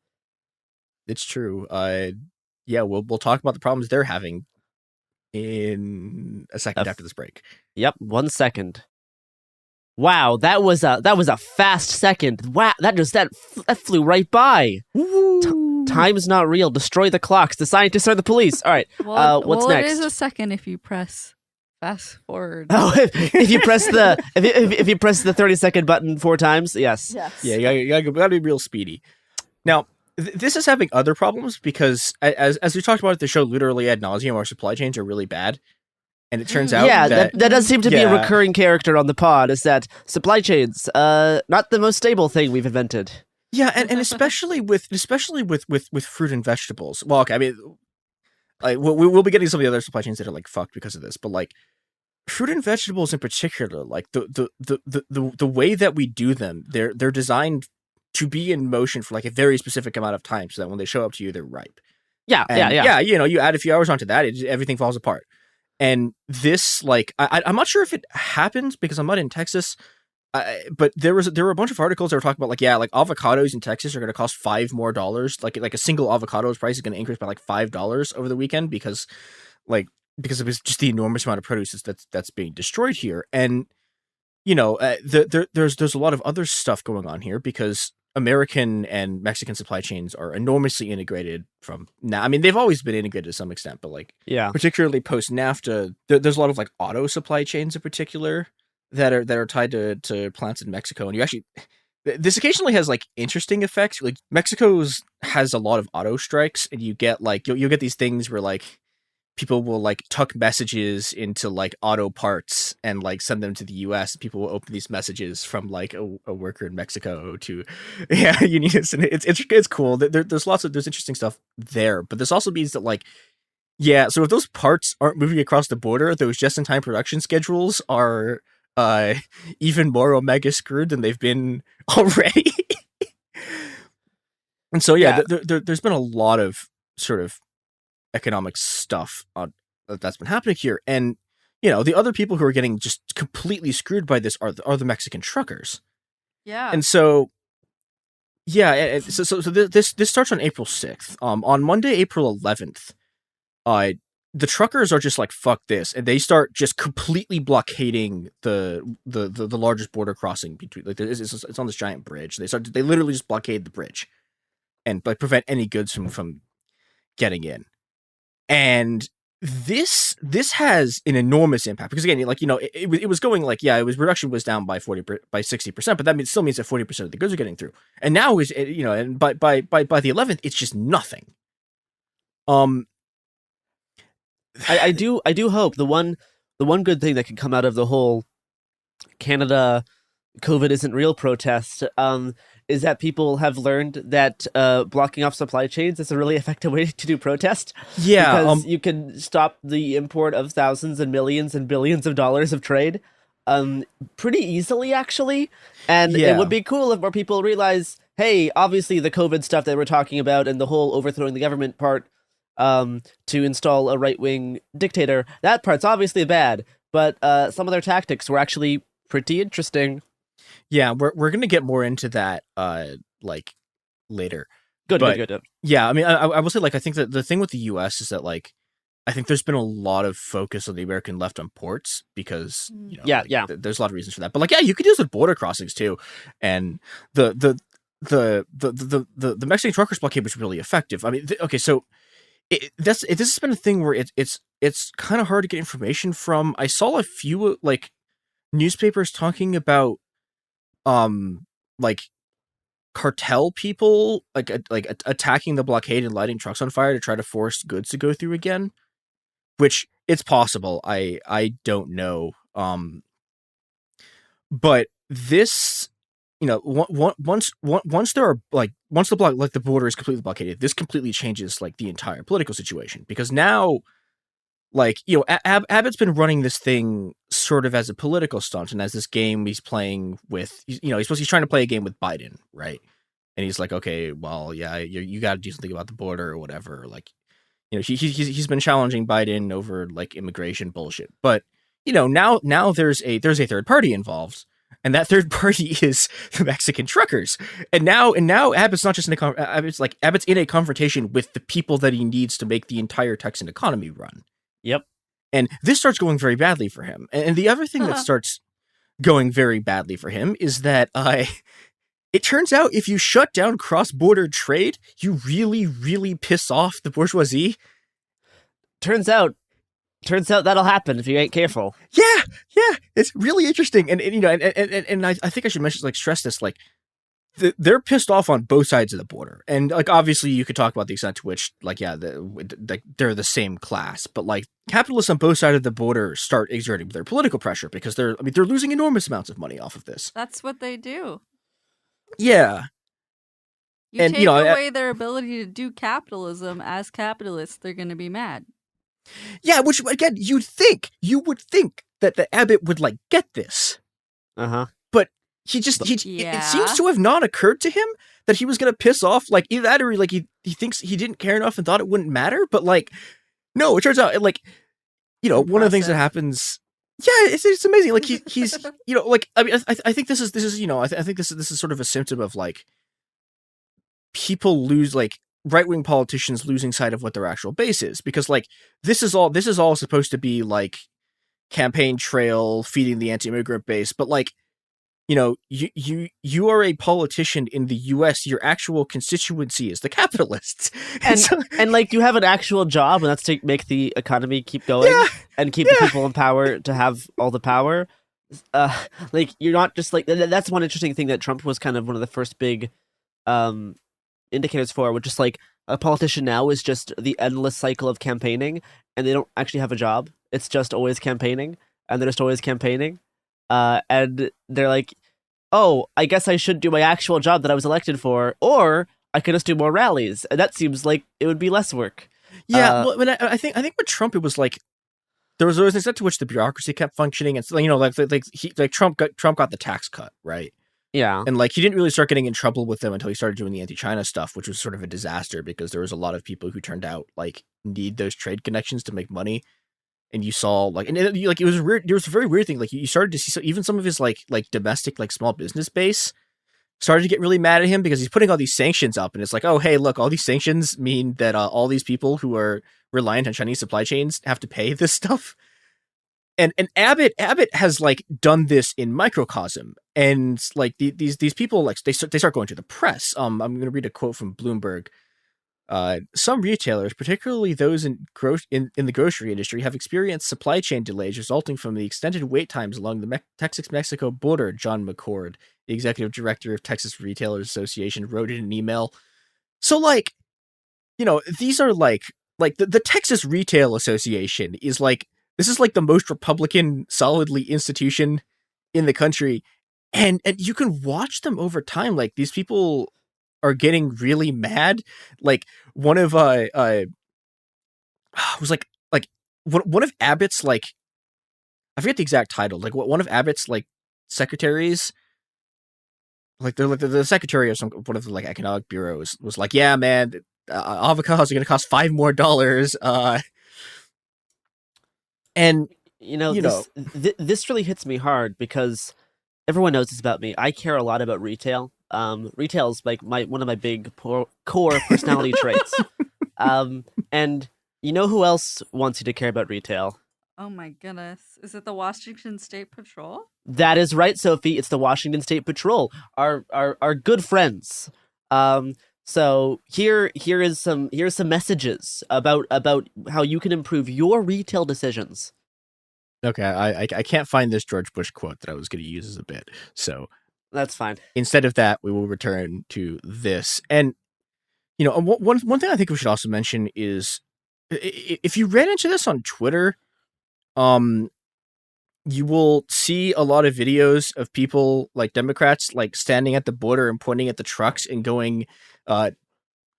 It's true. We'll talk about the problems they're having in a second after this break. Yep, 1 second. Wow, that was a fast second. Wow, that flew right by. Time's not real. Destroy the clocks. The scientists are the police. All right. What's next? It is a second if you press fast forward. Oh, if you press the if you press the 30-second button 4 times, yes. Yeah, you gotta be real speedy. Now, this is having other problems because, as we talked about at the show literally ad nauseum, our supply chains are really bad. And it turns out that does seem to be a recurring character on the pod, is that supply chains, not the most stable thing we've invented. Yeah, and especially with fruit and vegetables. Well, okay, I mean, like we'll be getting some of the other supply chains that are like fucked because of this, but like fruit and vegetables in particular, like the way that we do them, they're designed to be in motion for like a very specific amount of time, so that when they show up to you, they're ripe. Yeah. You add a few hours onto that, everything falls apart. And this, like, I'm not sure if it happens because I'm not in Texas, but there were a bunch of articles that were talking about like avocados in Texas are going to cost $5 more. Like a single avocado's price is going to increase by like $5 over the weekend because it was just the enormous amount of produce that's being destroyed here. And there's a lot of other stuff going on here because American and Mexican supply chains are enormously integrated from now. I mean, they've always been integrated to some extent, but like, particularly post NAFTA, there's a lot of like auto supply chains in particular that are tied to plants in Mexico. And you actually, this occasionally has like interesting effects. Like Mexico's has a lot of auto strikes, and you get like, you'll get these things where like people will like tuck messages into like auto parts and like send them to the US. People will open these messages from like a worker in Mexico to, you need it. It's cool. There's interesting stuff there, but this also means that like, so if those parts aren't moving across the border, those just-in-time production schedules are even more omega screwed than they've been already. And so, there's been a lot of sort of economic stuff that's been happening here, and the other people who are getting just completely screwed by this are the Mexican truckers. Yeah, and so this starts on April 6th. On Monday, April 11th, the truckers are just like fuck this, and they start just completely blockading the largest border crossing between like it's on this giant bridge. They literally just blockade the bridge and like prevent any goods from getting in. And this has an enormous impact because again, like it was going like production was down by 60%, but that still means that 40% of the goods are getting through. And now is and by the 11th, it's just nothing. I do hope the one good thing that can come out of the whole Canada COVID isn't real protest is that people have learned that blocking off supply chains is a really effective way to do protest. Yeah, because you can stop the import of thousands and millions and billions of dollars of trade pretty easily, actually. And it would be cool if more people realize, hey, obviously the COVID stuff that we're talking about and the whole overthrowing the government part to install a right-wing dictator, that part's obviously bad. But some of their tactics were actually pretty interesting. Yeah, we're gonna get more into that like later. Good. Yeah, I mean, I will say, like, I think that the thing with the U.S. is that, like, I think there's been a lot of focus on the American left on ports because, you know, there's a lot of reasons for that. But like, yeah, you could use with border crossings too, and the Mexican truckers blockade was really effective. I mean, okay, so this has been a thing where it's kind of hard to get information from. I saw a few like newspapers talking about like cartel people like attacking the blockade and lighting trucks on fire to try to force goods to go through again, which it's possible. I don't know. But this, you know, once there are once the border is completely blockaded, this completely changes like the entire political situation, because now, like, you know, Abbott's been running this thing sort of as a political stunt and as this game he's playing with, you know, he's trying to play a game with Biden, right? And he's like, okay, well, yeah, you got to do something about the border or whatever. Like, you know, he's been challenging Biden over like immigration bullshit. But, you know, now there's a third party involved, and that third party is the Mexican truckers. And now Abbott's not just Abbott's in a confrontation with the people that he needs to make the entire Texan economy run. Yep. And this starts going very badly for him. And the other thing that starts going very badly for him is that it turns out if you shut down cross-border trade, you really, really piss off the bourgeoisie. Turns out that'll happen if you ain't careful. Yeah, it's really interesting. And you know, and I think I should mention, like, stress this, like, they're pissed off on both sides of the border. And like, obviously you could talk about the extent to which, like, yeah, they're the same class, but like capitalists on both sides of the border start exerting their political pressure because they're losing enormous amounts of money off of this. That's what they do. Yeah. You take away their ability to do capitalism as capitalists, they're going to be mad. Yeah, which again, you would think that the Abbott would like get this. But it seems to have not occurred to him that he was going to piss off like either that or like he thinks he didn't care enough and thought it wouldn't matter. But like, no, it turns out like, you know, one of the things that happens. Yeah, it's amazing. Like he's you know, like, I mean, I think this is you know, I think this is sort of a symptom of like people lose, like, right-wing politicians losing sight of what their actual base is, because like this is all supposed to be like campaign trail feeding the anti-immigrant base, but like, you know, you are a politician in the US, your actual constituency is the capitalists. And like you have an actual job, and that's to make the economy keep going and keep the people in power to have all the power. Like, you're not just like, that's one interesting thing that Trump was kind of one of the first big indicators for, which is like a politician now is just the endless cycle of campaigning, and they don't actually have a job. It's just always campaigning, and they're just always campaigning. And they're like, oh, I guess I should do my actual job that I was elected for, or I could just do more rallies. And that seems like it would be less work. Yeah, well, I think with Trump, it was like, there was an extent to which the bureaucracy kept functioning. And so, you know, like Trump got the tax cut, right? Yeah. And like, he didn't really start getting in trouble with them until he started doing the anti-China stuff, which was sort of a disaster because there was a lot of people who turned out like need those trade connections to make money. And you saw like, and it was weird. There was a very weird thing. Like, you started to see, so even some of his like domestic, like, small business base started to get really mad at him because he's putting all these sanctions up, and it's like, oh, hey, look, all these sanctions mean that all these people who are reliant on Chinese supply chains have to pay this stuff. And Abbott has like done this in microcosm, and like these people, like, they start going to the press. I'm going to read a quote from Bloomberg. Some retailers, particularly those in the grocery industry, have experienced supply chain delays resulting from the extended wait times along the Texas-Mexico border, John McCord, the executive director of Texas Retailers Association, wrote in an email. So, like, you know, these are like the Texas Retail Association is like, this is like the most Republican solidly institution in the country. And you can watch them over time. Like, these people are getting really mad. Like, one of was like one of Abbott's, like, I forget the exact title, like one of Abbott's like secretaries like the secretary of one of the like economic bureaus was like, yeah, man, avocados are going to cost $5 more. And this really hits me hard because everyone knows this about me. I care a lot about retail. Retail is like one of my big core personality traits. And you know who else wants you to care about retail? Oh my goodness. Is it the Washington State Patrol? That is right, Sophie. It's the Washington State Patrol, our good friends. So here's some messages about how you can improve your retail decisions. Okay, I can't find this George Bush quote that I was going to use as a bit, so that's fine. Instead of that, we will return to this. And one thing I think we should also mention is if you ran into this on Twitter, you will see a lot of videos of people like Democrats like standing at the border and pointing at the trucks and going,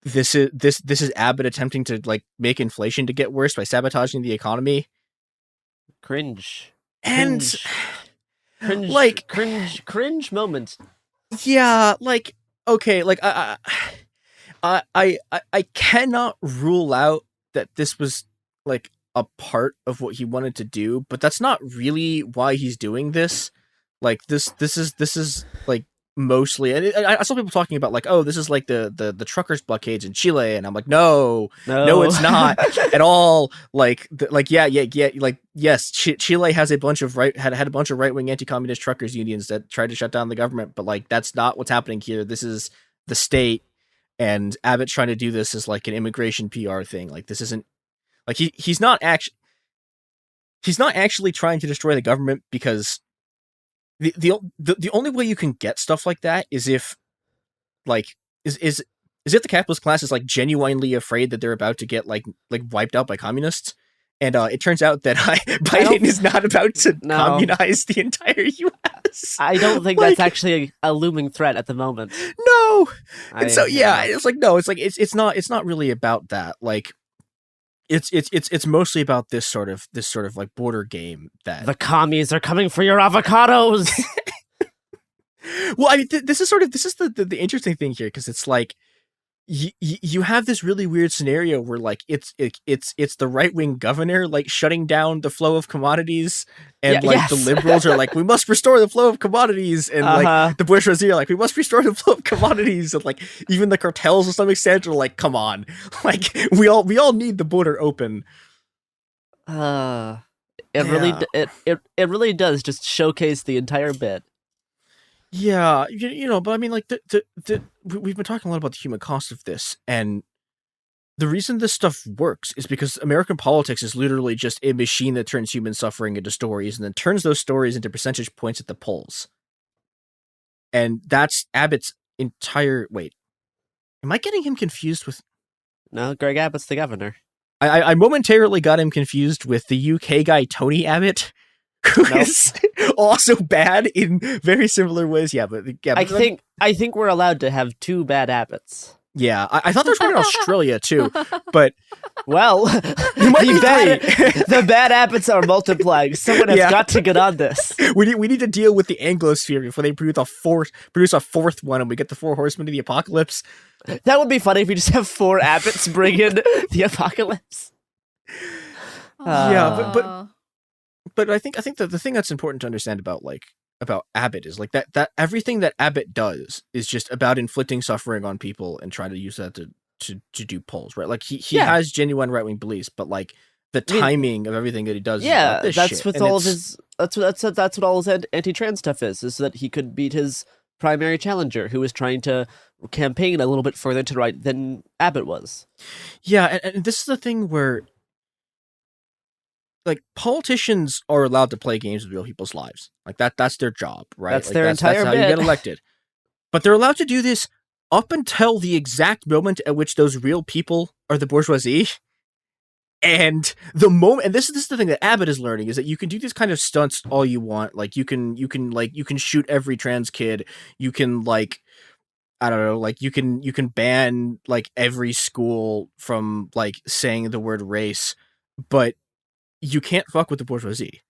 this is Abbott attempting to like make inflation to get worse by sabotaging the economy. Cringe. And cringe moment. Yeah, like okay, like I cannot rule out that this was like a part of what he wanted to do, but that's not really why he's doing this. Like this is like mostly, and I saw people talking about like, oh, this is like the truckers blockades in Chile, and I'm like, no, it's not at all. Like yeah, like yes, Chile has had a bunch of right-wing anti-communist truckers unions that tried to shut down the government, but like that's not what's happening here. This is the state, and Abbott's trying to do this as like an immigration PR thing. Like this isn't like he's not actually trying to destroy the government, because the only way you can get stuff like that is if like is if the capitalist class is like genuinely afraid that they're about to get like wiped out by communists. And it turns out that Biden is not about to communize the entire U.S. I don't think that's actually a looming threat at the moment. No, and so yeah, it's like no, it's like it's not really about that. Like it's mostly about this sort of like border game that the commies are coming for your avocados. Well, I mean, this is the interesting thing here, because it's like you have this really weird scenario where like it's the right-wing governor like shutting down the flow of commodities, and the liberals are like, we must restore the flow of commodities, and like the bourgeoisie are like, we must restore the flow of commodities, and like even the cartels to some extent are like, come on, like we all need the border open. It really does just showcase the entire bit. Yeah, but I mean, like we've been talking a lot about the human cost of this, and the reason this stuff works is because American politics is literally just a machine that turns human suffering into stories, and then turns those stories into percentage points at the polls. And that's Abbott's entire. Wait, am I getting him confused with? No, Greg Abbott's the governor. I momentarily got him confused with the UK guy Tony Abbott, who is also bad in very similar ways. Yeah, but I think we're allowed to have two bad Abbotts. Yeah, I thought there was one in Australia too, but well, the bad Abbotts are multiplying. Someone has got to get on this. We need to deal with the Anglosphere before they produce a fourth one, and we get the Four Horsemen of the Apocalypse. That would be funny if we just have four Abbotts bring in the apocalypse. Yeah, but I think that the thing that's important to understand about Abbott is like that everything that Abbott does is just about inflicting suffering on people and trying to use that to do polls, right? Like he has genuine right-wing beliefs, but like the timing of everything that he does. Yeah, is that's shit. what all of his. That's what all his anti-trans stuff is so that he could beat his primary challenger, who was trying to campaign a little bit further to the right than Abbott was. Yeah, and this is the thing where, like, politicians are allowed to play games with real people's lives. Like that's their job, right? That's like, their entire that's how bit. you get elected. But they're allowed to do this up until the exact moment at which those real people are the bourgeoisie. And the moment, and this is the thing that Abbott is learning, is that you can do these kind of stunts all you want. Like you can shoot every trans kid. You can like, I don't know, like you can ban like every school from like saying the word race, but you can't fuck with the bourgeoisie.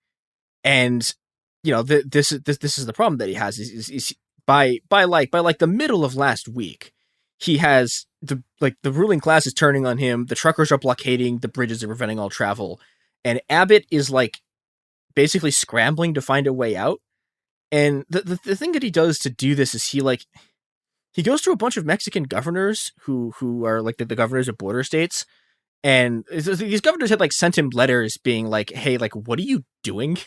And this is the problem that he has is by the middle of last week, he has the ruling class is turning on him. The truckers are blockading the bridges and preventing all travel, and Abbott is like basically scrambling to find a way out. And the thing that he does to do this is he goes to a bunch of Mexican governors who are like the governors of border states, and these governors had like sent him letters being like, "Hey, like, what are you doing?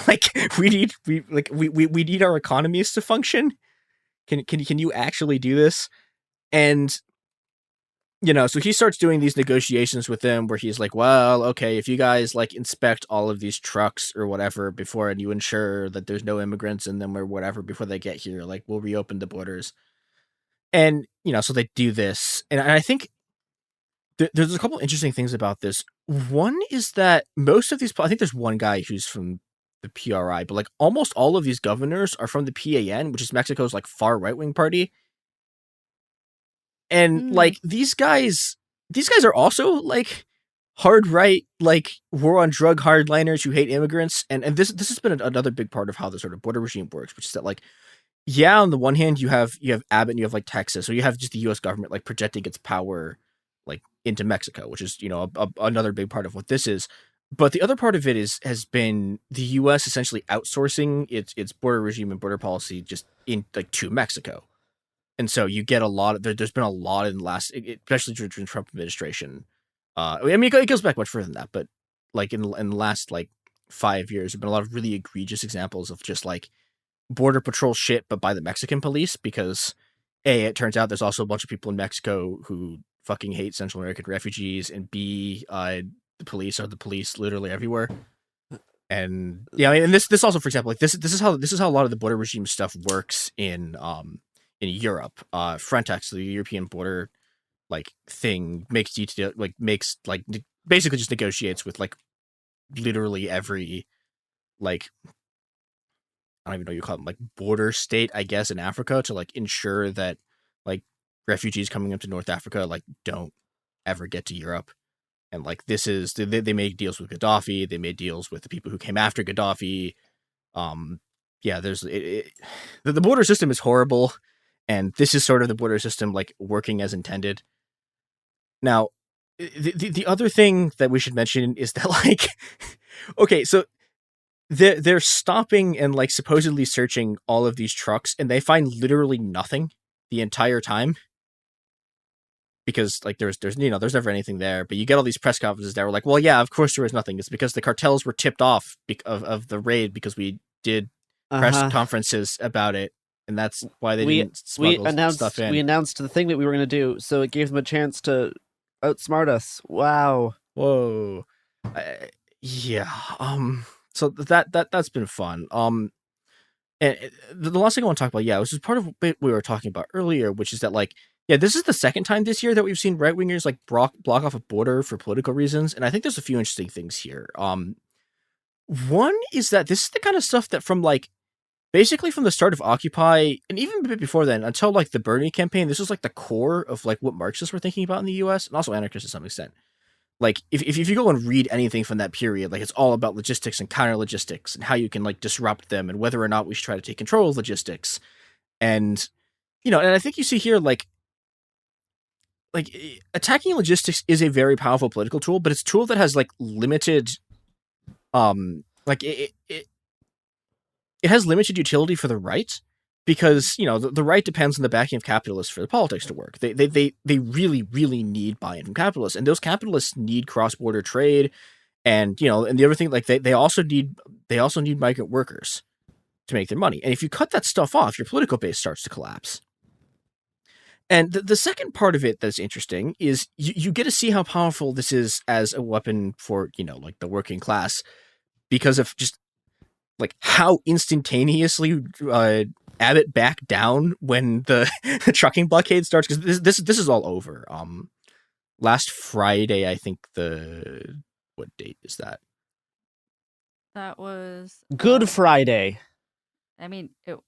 Like, we need our economies to function. Can you actually do this?" And so he starts doing these negotiations with them where he's like, "Well, okay, if you guys like inspect all of these trucks or whatever before, and you ensure that there's no immigrants in them or whatever before they get here, like we'll reopen the borders." And so they do this, and I think there's a couple interesting things about this. One is that most of these, I think there's one guy who's from the PRI, but like almost all of these governors are from the PAN, which is Mexico's like far right-wing party. And like these guys are also like hard right, like war on drug hardliners who hate immigrants. And this has been another big part of how the sort of border regime works, which is that like, yeah, on the one hand, you have Abbott and you have like Texas. So you have just the US government like projecting its power like into Mexico, which is, another big part of what this is. But the other part of it has been the US essentially outsourcing its border regime and border policy just to Mexico. And so you get a lot of, there's been a lot in the last, especially during the Trump administration. I mean, it goes back much further than that, but like in the last like 5 years, there've been a lot of really egregious examples of just like border patrol shit, but by the Mexican police, because A, it turns out there's also a bunch of people in Mexico who fucking hate Central American refugees, and B, the police are the police literally everywhere. And yeah, I mean, and this also, for example, like this is how a lot of the border regime stuff works in Europe. Frontex, the European border like thing, basically just negotiates with like literally every like, I don't even know what you call them, like border state, I guess, in Africa to like ensure that like refugees coming up to North Africa like don't ever get to Europe. And like this is they made deals with Gaddafi, they made deals with the people who came after Gaddafi. Yeah, there's the border system is horrible. And this is sort of the border system like working as intended. Now, the other thing that we should mention is that like, okay, so they're stopping and like supposedly searching all of these trucks, and they find literally nothing the entire time. Because like there's never anything there, but you get all these press conferences that were like, well, yeah, of course there was nothing. It's because the cartels were tipped off of the raid because we did press conferences about it. And that's why they didn't smuggle stuff in. We announced the thing that we were going to do, so it gave them a chance to outsmart us. Wow. Whoa. Yeah. So that's been fun. And the last thing I want to talk about, which is part of what we were talking about earlier, which is that like, yeah, this is the second time this year that we've seen right wingers like block off a border for political reasons, and I think there's a few interesting things here. One is that this is the kind of stuff that from like. Basically, from the start of Occupy, and even a bit before then, until like the Bernie campaign, this was like the core of like what Marxists were thinking about in the U.S. and also anarchists to some extent. Like, if you go and read anything from that period, like it's all about logistics and counter logistics and how you can like disrupt them and whether or not we should try to take control of logistics. And and I think you see here like attacking logistics is a very powerful political tool, but it's a tool that has like limited, it has limited utility for the right because, the right depends on the backing of capitalists for the politics to work. They really, really need buy-in from capitalists, and those capitalists need cross-border trade. And, and the other thing, like they also need migrant workers to make their money. And if you cut that stuff off, your political base starts to collapse. And the second part of it that's interesting is you get to see how powerful this is as a weapon for, like the working class because of just like how instantaneously Abbott backed down when the trucking blockade starts, because this is all over. Last Friday, I think what date is that? That was Good Friday. I mean, the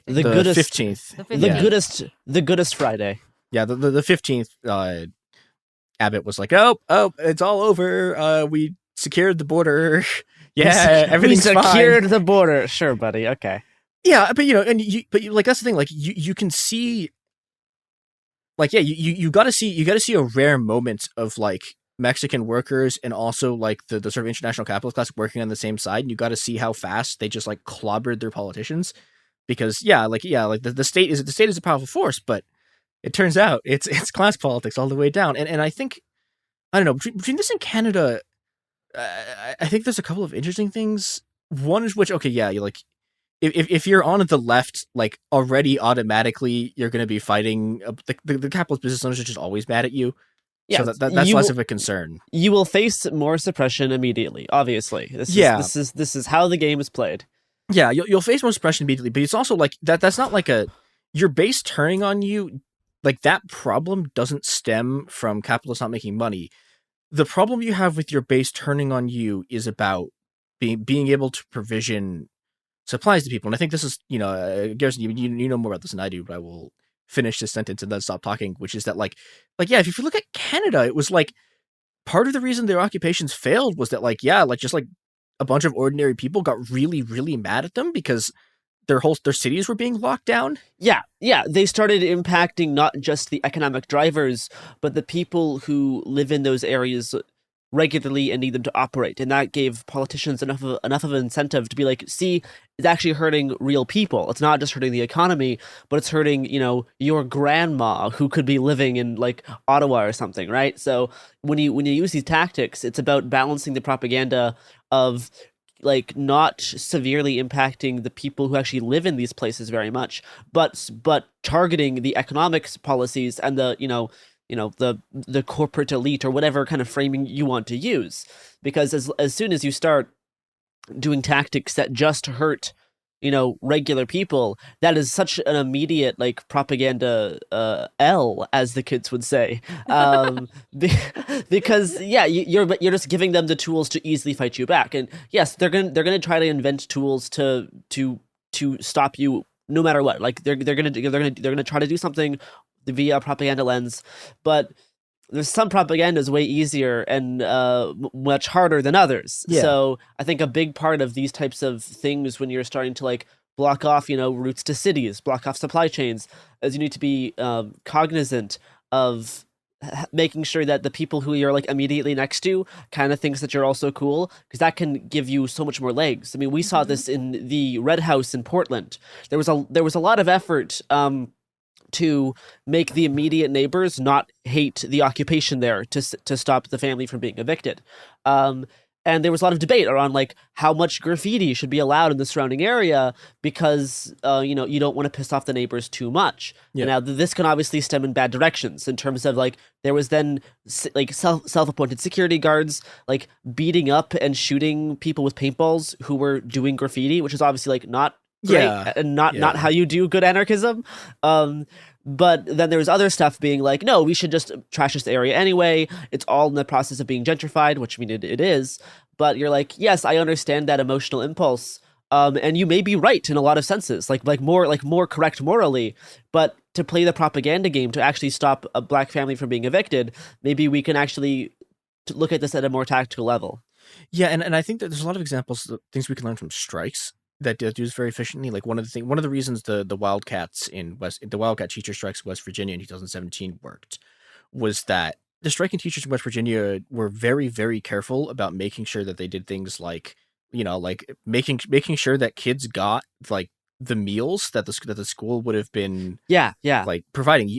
15th. The goodest Friday. Yeah, the 15th. Abbott was like, oh, it's all over. We secured the border. Yeah, everything's we secured fine. the border. Sure, buddy. Okay. Yeah, but like that's the thing. Like you can see, like you got to see a rare moment of like Mexican workers and also like the sort of international capitalist class working on the same side, and you got to see how fast they just like clobbered their politicians, because the state is a powerful force, but it turns out it's class politics all the way down, and I think, I don't know, between this and Canada, I think there's a couple of interesting things. One is which, okay, yeah, you're like, if you're on the left, like already automatically you're going to be fighting the capitalist business owners are just always mad at you. Yeah, so that's less of a concern. You will face more suppression immediately. Obviously, this is how the game is played. Yeah, you'll face more suppression immediately, but it's also like that's not like your base turning on you. Like that problem doesn't stem from capitalists not making money. The problem you have with your base turning on you is about being able to provision supplies to people. And I think this is, Garrison, you know more about this than I do, but I will finish this sentence and then stop talking, which is that like yeah, if you look at Canada, it was like part of the reason their occupations failed was that just a bunch of ordinary people got really, really mad at them because their cities were being locked down. Yeah. They started impacting not just the economic drivers, but the people who live in those areas regularly and need them to operate. And that gave politicians enough of an incentive to be like, see, it's actually hurting real people. It's not just hurting the economy, but it's hurting, your grandma who could be living in like Ottawa or something, right? So when you use these tactics, it's about balancing the propaganda of like not severely impacting the people who actually live in these places very much, but targeting the economics policies and the the corporate elite or whatever kind of framing you want to use. Because as soon as you start doing tactics that just hurt regular people, that is such an immediate like propaganda L, as the kids would say, because you're just giving them the tools to easily fight you back. And yes, they're gonna try to invent tools to stop you no matter what. Like they're gonna try to do something via propaganda lens, but there's some propaganda is way easier and much harder than others. Yeah. So I think a big part of these types of things, when you're starting to like block off, routes to cities, block off supply chains, is you need to be cognizant of making sure that the people who you're like immediately next to kind of thinks that you're also cool, because that can give you so much more legs. I mean, we saw this in the Red House in Portland. There was a lot of effort to make the immediate neighbors not hate the occupation there to stop the family from being evicted. And there was a lot of debate around like how much graffiti should be allowed in the surrounding area because, you don't want to piss off the neighbors too much. Yeah. Now, this can obviously stem in bad directions in terms of like, there was then like self-appointed security guards, like beating up and shooting people with paintballs who were doing graffiti, which is obviously like not great and not how you do good anarchism. But then there was other stuff being like, no, we should just trash this area anyway. It's all in the process of being gentrified, which I mean, it is. But you're like, yes, I understand that emotional impulse. And you may be right in a lot of senses, like more correct morally. But to play the propaganda game, to actually stop a black family from being evicted, maybe we can actually look at this at a more tactical level. Yeah, and I think that there's a lot of examples of things we can learn from strikes that do this very efficiently. Like one of the reasons the Wildcat teacher strikes in West Virginia in 2017 worked was that the striking teachers in West Virginia were very, very careful about making sure that they did things like, like making sure that kids got like the meals that the school would have been like providing.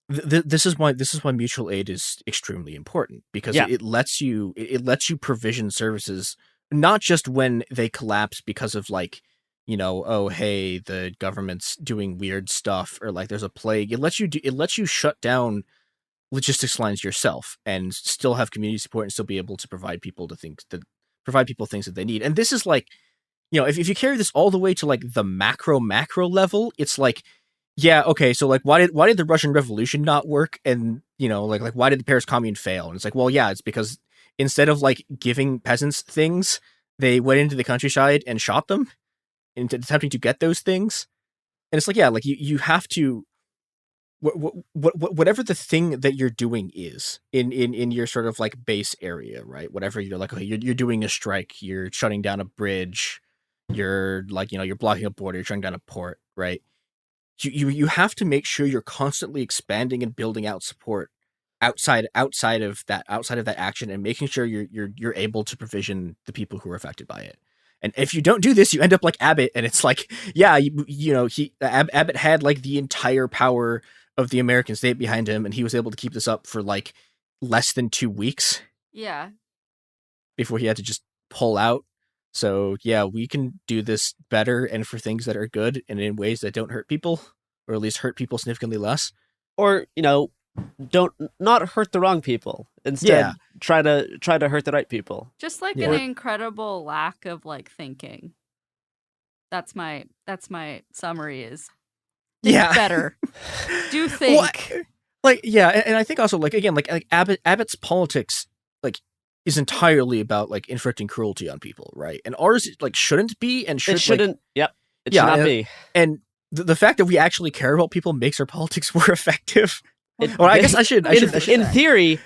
This is why mutual aid is extremely important, because it lets you provision services not just when they collapse because of like, oh hey, the government's doing weird stuff or like there's a plague. It lets you shut down logistics lines yourself and still have community support and still be able to provide people things that they need. And this is like, if you carry this all the way to like the macro level, it's like, yeah, okay, so like why did the Russian Revolution not work? And like why did the Paris Commune fail? And it's like, well, yeah, it's because instead of like giving peasants things, they went into the countryside and shot them into attempting to get those things. And it's like, yeah, like you have to whatever the thing that you're doing is in your sort of like base area, right? Whatever you're like, okay, you're doing a strike, you're shutting down a bridge, you're like, you're blocking a border, you're shutting down a port, right? You have to make sure you're constantly expanding and building out support outside of that action, and making sure you're able to provision the people who are affected by it. And if you don't do this, you end up like Abbott, and it's like, yeah, Abbott had like the entire power of the American state behind him, and he was able to keep this up for like less than 2 weeks. Yeah. Before he had to just pull out. So yeah, we can do this better and for things that are good and in ways that don't hurt people, or at least hurt people significantly less. Or, don't not hurt the wrong people. Instead, try to hurt the right people. Just like an incredible lack of like thinking. That's my summary is think better. Do think. Well, and I think also like again, like Abbott's politics like is entirely about like inflicting cruelty on people, right? And ours like shouldn't be, and it shouldn't. It should not be. And the fact that we actually care about people makes our politics more effective. I guess I should. In theory,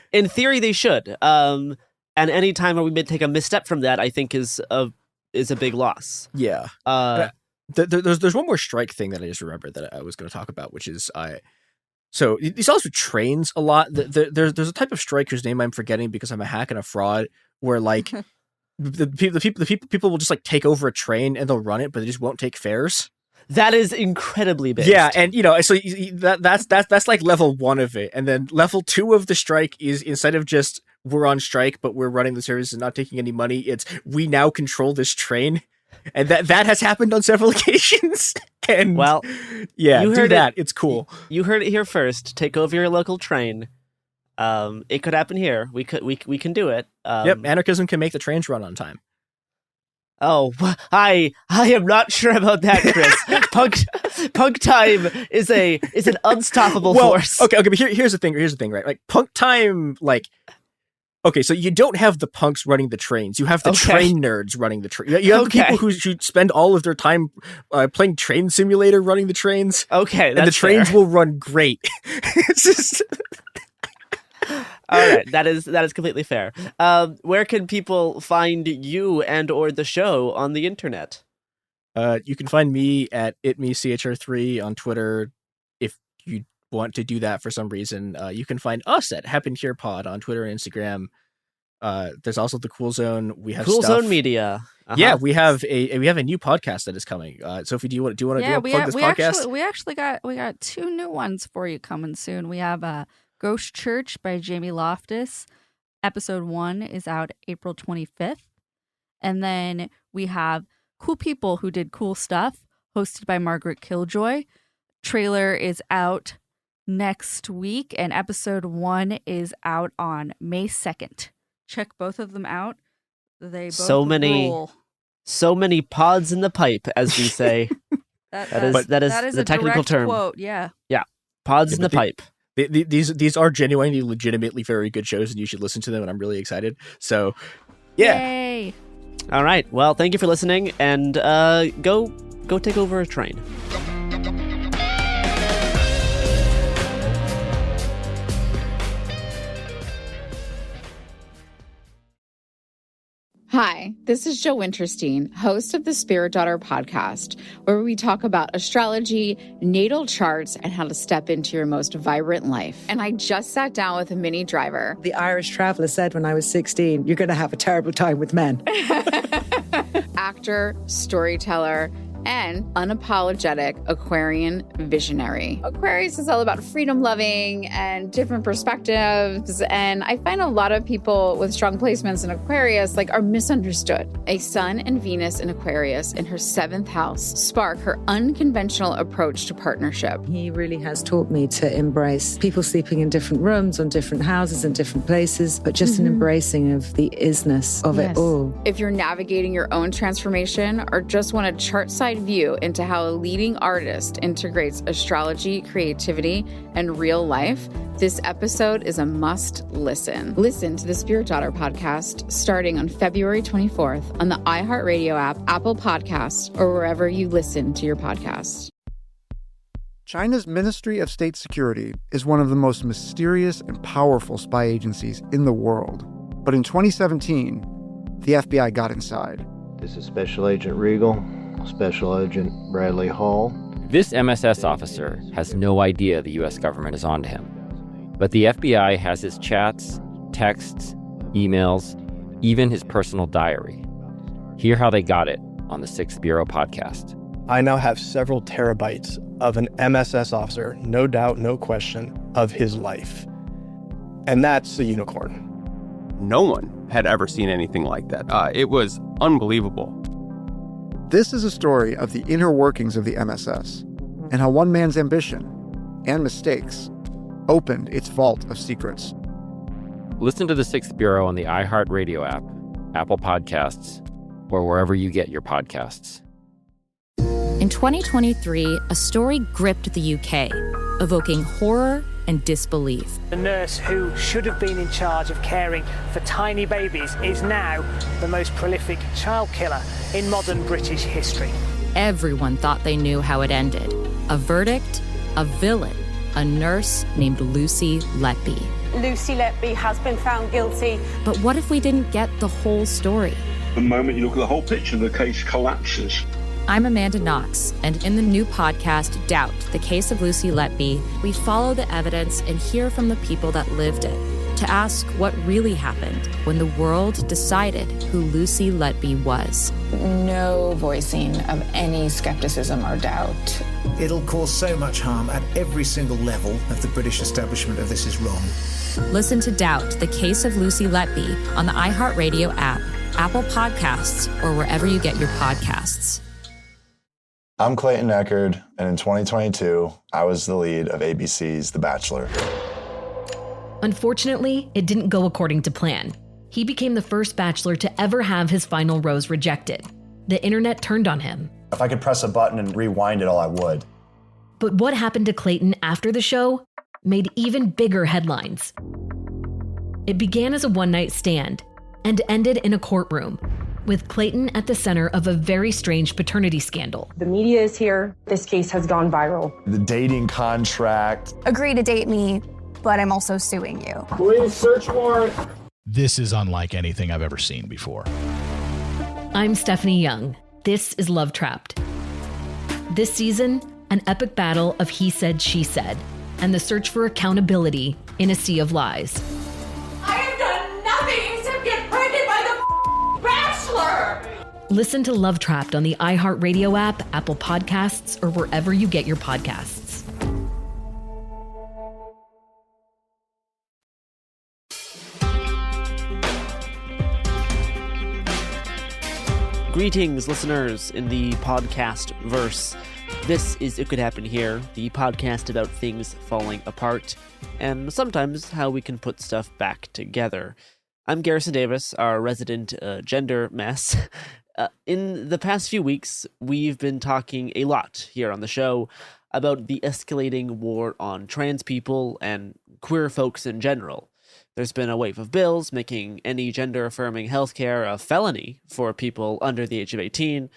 they should. And any time where we take a misstep from that, I think is a big loss. Yeah. There's one more strike thing that I just remembered that I was going to talk about, which is so these also trains a lot. There's a type of strike whose name I'm forgetting because I'm a hack and a fraud, where like the people will just like take over a train and they'll run it, but they just won't take fares. That is incredibly based. Yeah, and so that's like level 1 of it, and then level 2 of the strike is, instead of just we're on strike but we're running the service and not taking any money, it's we now control this train, and that has happened on several occasions. And you heard that. It's cool. You heard it here first. Take over your local train. It could happen here. We can do it. Yep, anarchism can make the trains run on time. Oh, I am not sure about that, Chris. Punk time is an unstoppable force. Okay, but here's the thing, right? Like punk time, like okay, so you don't have the punks running the trains. You have the train nerds running the train. You have the people who spend all of their time playing Train Simulator running the trains. Okay, and the trains will run great. It's just. All right, that is completely fair. Where can people find you and or the show on the internet? You can find me at itmechr3 on Twitter. If you want to do that for some reason, you can find us at Happened Here Pod on Twitter and Instagram. There's also the Cool Zone. We have Cool Zone Media. Yeah, we have a new podcast that is coming. Sophie, do you want to plug this podcast? We actually got 2 new ones for you coming soon. We have Ghost Church by Jamie Loftus. Episode 1 is out April 25th. And then we have Cool People Who Did Cool Stuff, hosted by Margaret Killjoy. Trailer is out next week, and episode 1 is out on May 2nd. Check both of them out. They both rule. So many pods in the pipe, as we say. that is the technical term. Quote, yeah. Yeah, pods in the pipe. These are genuinely, legitimately very good shows, and you should listen to them, and I'm really excited. So, yeah. Yay. All right. Well, thank you for listening, and go take over a train. Hi, this is Jo Winterstein, host of the Spirit Daughter podcast, where we talk about astrology, natal charts, and how to step into your most vibrant life. And I just sat down with a Minnie Driver. The Irish traveller said when I was 16, you're going to have a terrible time with men. Actor, storyteller, and unapologetic Aquarian visionary. Aquarius is all about freedom loving and different perspectives. And I find a lot of people with strong placements in Aquarius are misunderstood. A Sun and Venus in Aquarius in her 7th house spark her unconventional approach to partnership. He really has taught me to embrace people sleeping in different rooms, on different houses, in different places, but just an embracing of the isness of it all. If you're navigating your own transformation or just want a chart-side view into how a leading artist integrates astrology, creativity, and real life, this episode is a must listen. Listen to the Spirit Daughter podcast starting on February 24th on the iHeartRadio app, Apple Podcasts, or wherever you listen to your podcasts. China's Ministry of State Security is one of the most mysterious and powerful spy agencies in the world. But in 2017, the FBI got inside. This is Special Agent Regal, Special Agent Bradley Hall. This MSS officer has no idea the U.S. government is onto him. But the FBI has his chats, texts, emails, even his personal diary. Hear how they got it on the 6th Bureau podcast. I now have several terabytes of an MSS officer, no doubt, no question, of his life. And that's a unicorn. No one had ever seen anything like that. It was unbelievable. This is a story of the inner workings of the MSS and how one man's ambition and mistakes opened its vault of secrets. Listen to the 6th Bureau on the iHeartRadio app, Apple Podcasts, or wherever you get your podcasts. In 2023, a story gripped the UK, evoking horror and disbelief. The nurse who should have been in charge of caring for tiny babies is now the most prolific child killer in modern British history. Everyone thought they knew how it ended. A verdict, a villain, a nurse named Lucy Letby. Lucy Letby has been found guilty. But what if we didn't get the whole story? The moment you look at the whole picture, the case collapses. I'm Amanda Knox, and in the new podcast, Doubt, the Case of Lucy Letby, we follow the evidence and hear from the people that lived it to ask what really happened when the world decided who Lucy Letby was. No voicing of any skepticism or doubt. It'll cause so much harm at every single level of the British establishment of this is wrong. Listen to Doubt, the Case of Lucy Letby on the iHeartRadio app, Apple Podcasts, or wherever you get your podcasts. I'm Clayton Eckerd, and in 2022, I was the lead of ABC's The Bachelor. Unfortunately, it didn't go according to plan. He became the first Bachelor to ever have his final rose rejected. The internet turned on him. If I could press a button and rewind it all, I would. But what happened to Clayton after the show made even bigger headlines. It began as a one-night stand and ended in a courtroom, with Clayton at the center of a very strange paternity scandal. The media is here. This case has gone viral. The dating contract. Agree to date me, but I'm also suing you. Please search warrant. This is unlike anything I've ever seen before. I'm Stephanie Young. This is Love Trapped. This season, an epic battle of he said, she said, and the search for accountability in a sea of lies. I have done nothing except get pregnant by the Bachelor! Listen to Love Trapped on the iHeartRadio app, Apple Podcasts, or wherever you get your podcasts. Greetings, listeners, in the podcast verse. This is It Could Happen Here, the podcast about things falling apart, and sometimes how we can put stuff back together. I'm Garrison Davis, our resident gender mess. In the past few weeks, we've been talking a lot here on the show about the escalating war on trans people and queer folks in general. There's been a wave of bills making any gender-affirming healthcare a felony for people under the age of 18,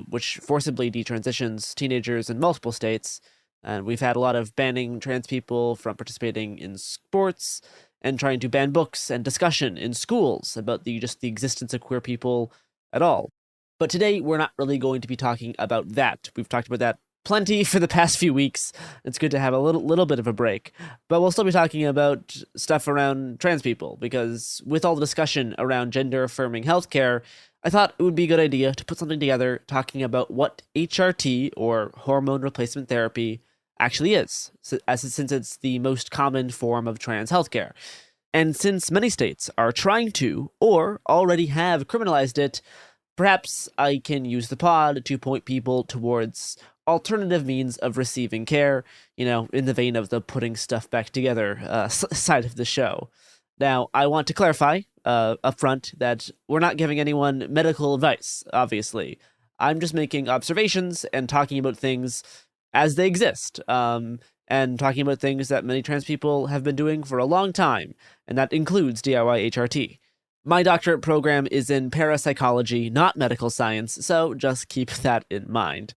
which forcibly detransitions teenagers in multiple states. And we've had a lot of banning trans people from participating in sports and trying to ban books and discussion in schools about the existence of queer people at all. But today, we're not really going to be talking about that. We've talked about that plenty for the past few weeks. It's good to have a little bit of a break. But we'll still be talking about stuff around trans people, because with all the discussion around gender-affirming healthcare, I thought it would be a good idea to put something together talking about what HRT, or hormone replacement therapy, actually is, since it's the most common form of trans healthcare. And since many states are trying to, or already have criminalized it, perhaps I can use the pod to point people towards alternative means of receiving care, in the vein of the putting stuff back together side of the show. Now, I want to clarify up front that we're not giving anyone medical advice, obviously. I'm just making observations and talking about things as they exist, and talking about things that many trans people have been doing for a long time, and that includes DIY HRT. My doctorate program is in parapsychology, not medical science, so just keep that in mind.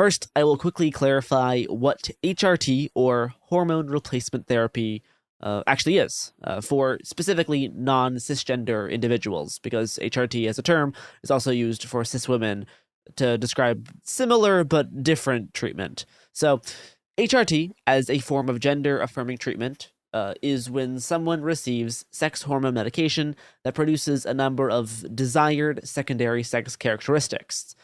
First, I will quickly clarify what HRT, or hormone replacement therapy, actually is for specifically non-cisgender individuals, because HRT as a term is also used for cis women to describe similar but different treatment. So HRT, as a form of gender-affirming treatment, is when someone receives sex hormone medication that produces a number of desired secondary sex characteristics.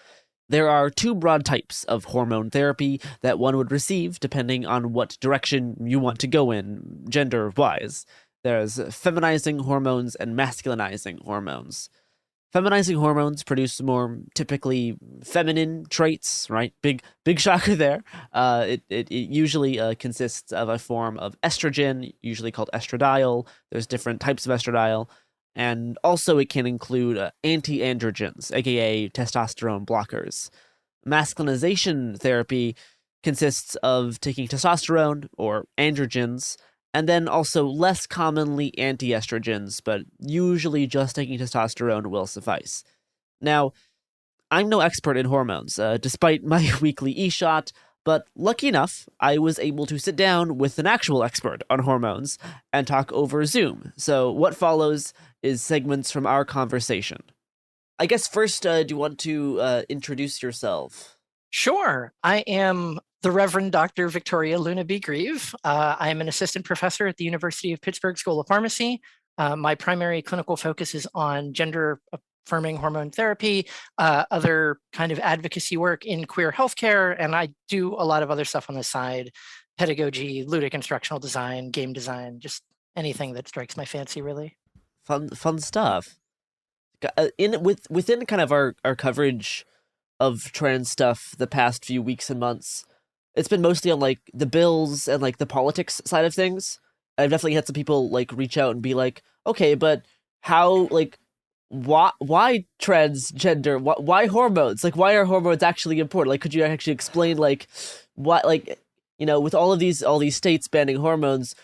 There are two broad types of hormone therapy that one would receive depending on what direction you want to go in, gender-wise. There's feminizing hormones and masculinizing hormones. Feminizing hormones produce more typically feminine traits, right? Big shocker there. It usually consists of a form of estrogen, usually called estradiol. There's different types of estradiol. And also it can include anti-androgens, aka testosterone blockers. Masculinization therapy consists of taking testosterone, or androgens, and then also less commonly anti-estrogens, but usually just taking testosterone will suffice. Now, I'm no expert in hormones, despite my weekly e-shot, but lucky enough, I was able to sit down with an actual expert on hormones and talk over Zoom. So what follows is segments from our conversation. I guess first, do you want to introduce yourself? Sure. I am the Reverend Dr. Victoria Luna B. Grieve. I am an assistant professor at the University of Pittsburgh School of Pharmacy. My primary clinical focus is on gender-affirming hormone therapy, other kind of advocacy work in queer healthcare, and I do a lot of other stuff on the side: pedagogy, ludic instructional design, game design, just anything that strikes my fancy, really. Fun stuff. Within kind of our coverage of trans stuff the past few weeks and months, it's been mostly on like the bills and like the politics side of things. I've definitely had some people like reach out and be like, okay, but how, like, why transgender? Why hormones? Like, why are hormones actually important? Like, could you actually explain like what, like, you know, with all these states banning hormones,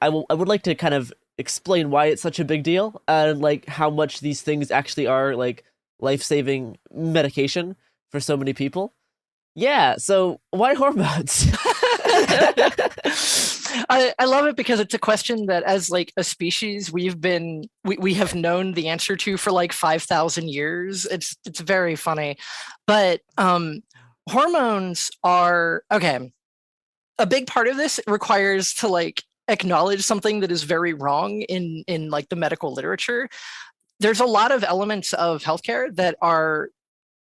I would like to kind of explain why it's such a big deal and like how much these things actually are like life-saving medication for so many people. Yeah, so why hormones? I love it because it's a question that, as like a species, we have known the answer to for like 5,000 years. It's very funny, but hormones are okay. A big part of this requires to like acknowledge something that is very wrong in like the medical literature. There's a lot of elements of healthcare that are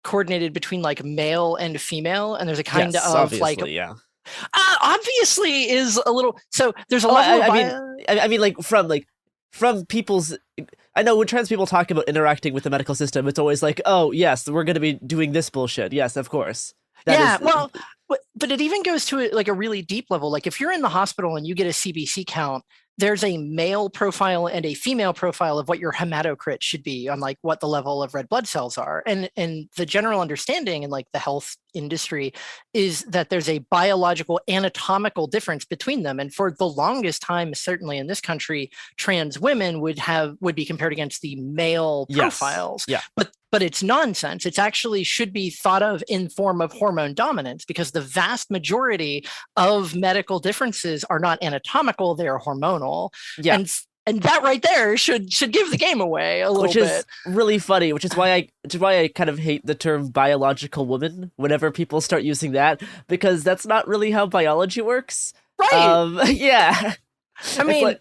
coordinated between like male and female, and there's a kind of like obviously is a little, so there's a level I mean like from people's, I know when trans people talk about interacting with the medical system, it's always like, oh yes, we're going to be doing this bullshit. Yes, of course. Well, but it even goes to like a really deep level. Like if you're in the hospital and you get a CBC count, there's a male profile and a female profile of what your hematocrit should be on like what the level of red blood cells are. And the general understanding in like the health industry is that there's a biological anatomical difference between them. And for the longest time, certainly in this country, trans women would be compared against the male profiles. Yeah. But it's nonsense. It actually should be thought of in form of hormone dominance, because the vast majority of medical differences are not anatomical, they're hormonal. Yeah. And that right there should give the game away a little bit. Which is really funny, which is why I kind of hate the term biological woman whenever people start using that, because that's not really how biology works. Right. Yeah. I mean,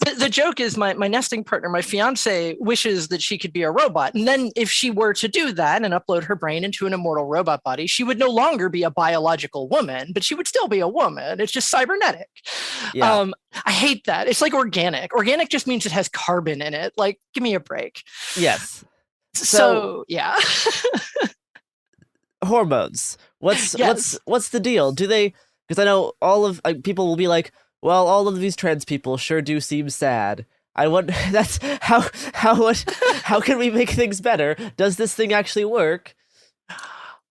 the joke is my nesting partner, my fiance, wishes that she could be a robot. And then if she were to do that and upload her brain into an immortal robot body, she would no longer be a biological woman, but she would still be a woman. It's just cybernetic. Yeah. I hate that. It's like organic. Organic just means it has carbon in it. Like, give me a break. Yes. So yeah. Hormones. What's the deal? Do they? Because I know people will be like, well, all of these trans people sure do seem sad. I wonder, that's how can we make things better? Does this thing actually work?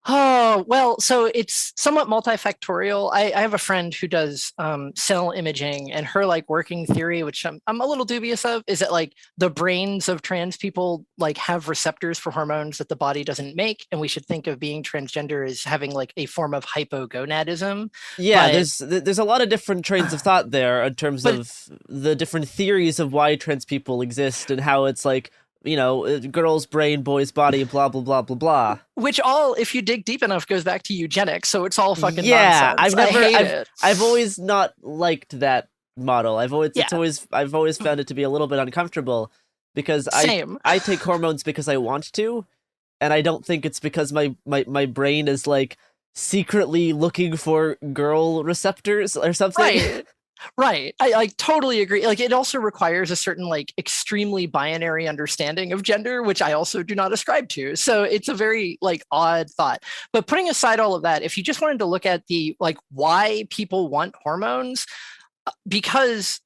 Oh, well, so it's somewhat multifactorial. I have a friend who does cell imaging, and her like working theory, which I'm a little dubious of, is that like the brains of trans people like have receptors for hormones that the body doesn't make, and we should think of being transgender as having like a form of hypogonadism. Yeah, But there's a lot of different trains of thought there in terms of the different theories of why trans people exist and how it's like, you know, girl's brain, boy's body, blah, blah, blah, blah, blah. which all, if you dig deep enough, goes back to eugenics. So it's all fucking Yeah, nonsense. I hate it. I've always not liked that model. I've always Yeah. I've always found it to be a little bit uncomfortable because Same. I take hormones because I want to, and I don't think it's because my brain is like secretly looking for girl receptors or something. Right. Right. I like totally agree. Like it also requires a certain like extremely binary understanding of gender, which I also do not ascribe to. So it's a very like odd thought. But putting aside all of that, if you just wanted to look at the like why people want hormones, because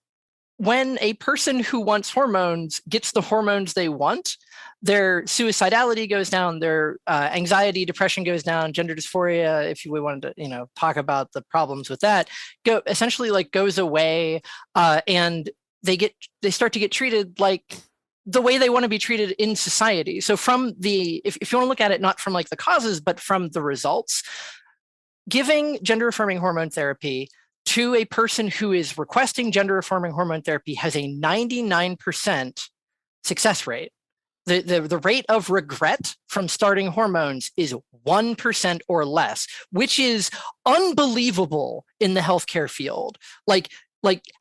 when a person who wants hormones gets the hormones they want, their suicidality goes down, their anxiety, depression goes down, gender dysphoria, if we wanted to, talk about the problems with that, essentially like goes away, and they start to get treated like the way they want to be treated in society. So from if you want to look at it not from like the causes, but from the results, giving gender affirming hormone therapy to a person who is requesting gender affirming hormone therapy has a 99% success rate. The rate of regret from starting hormones is 1% or less, which is unbelievable in the healthcare field. Like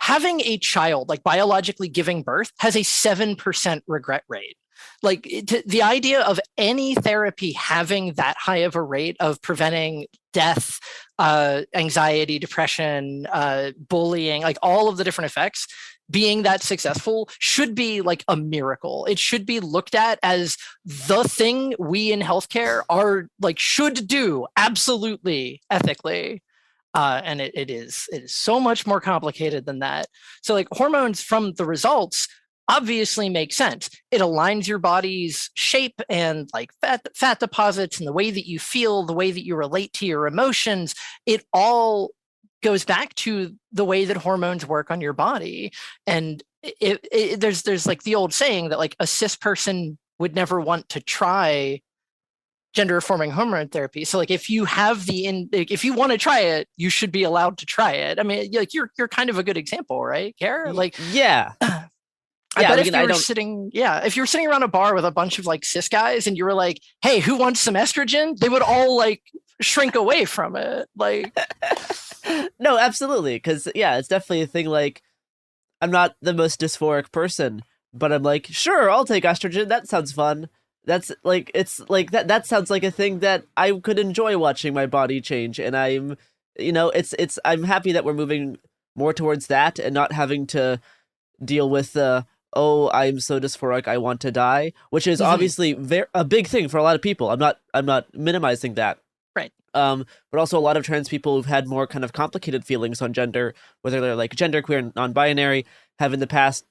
having a child, like biologically giving birth, has a 7% regret rate. Like the idea of any therapy having that high of a rate of preventing death, anxiety, depression, bullying, like all of the different effects, being that successful should be like a miracle. It should be looked at as the thing we in healthcare are like should do absolutely ethically. And it is so much more complicated than that. So like hormones from the results obviously makes sense. It aligns your body's shape and like fat deposits and the way that you feel, the way that you relate to your emotions. It all goes back to the way that hormones work on your body. And there's like the old saying that like a cis person would never want to try gender affirming hormone therapy. So like if you have if you want to try it, you should be allowed to try it. I mean, like you're kind of a good example, right, Kara? Like yeah. I bet if you were sitting around a bar with a bunch of like cis guys and you were like, hey, who wants some estrogen? They would all like shrink away from it. Like, no, absolutely. Cause yeah, it's definitely a thing. Like I'm not the most dysphoric person, but I'm like, sure, I'll take estrogen. That sounds fun. That's like, it's like that sounds like a thing that I could enjoy watching my body change. And I'm I'm happy that we're moving more towards that and not having to deal with oh, I'm so dysphoric, I want to die, which is obviously a big thing for a lot of people. I'm not minimizing that. Right. But also a lot of trans people who've had more kind of complicated feelings on gender, whether they're like genderqueer, non-binary, have in the past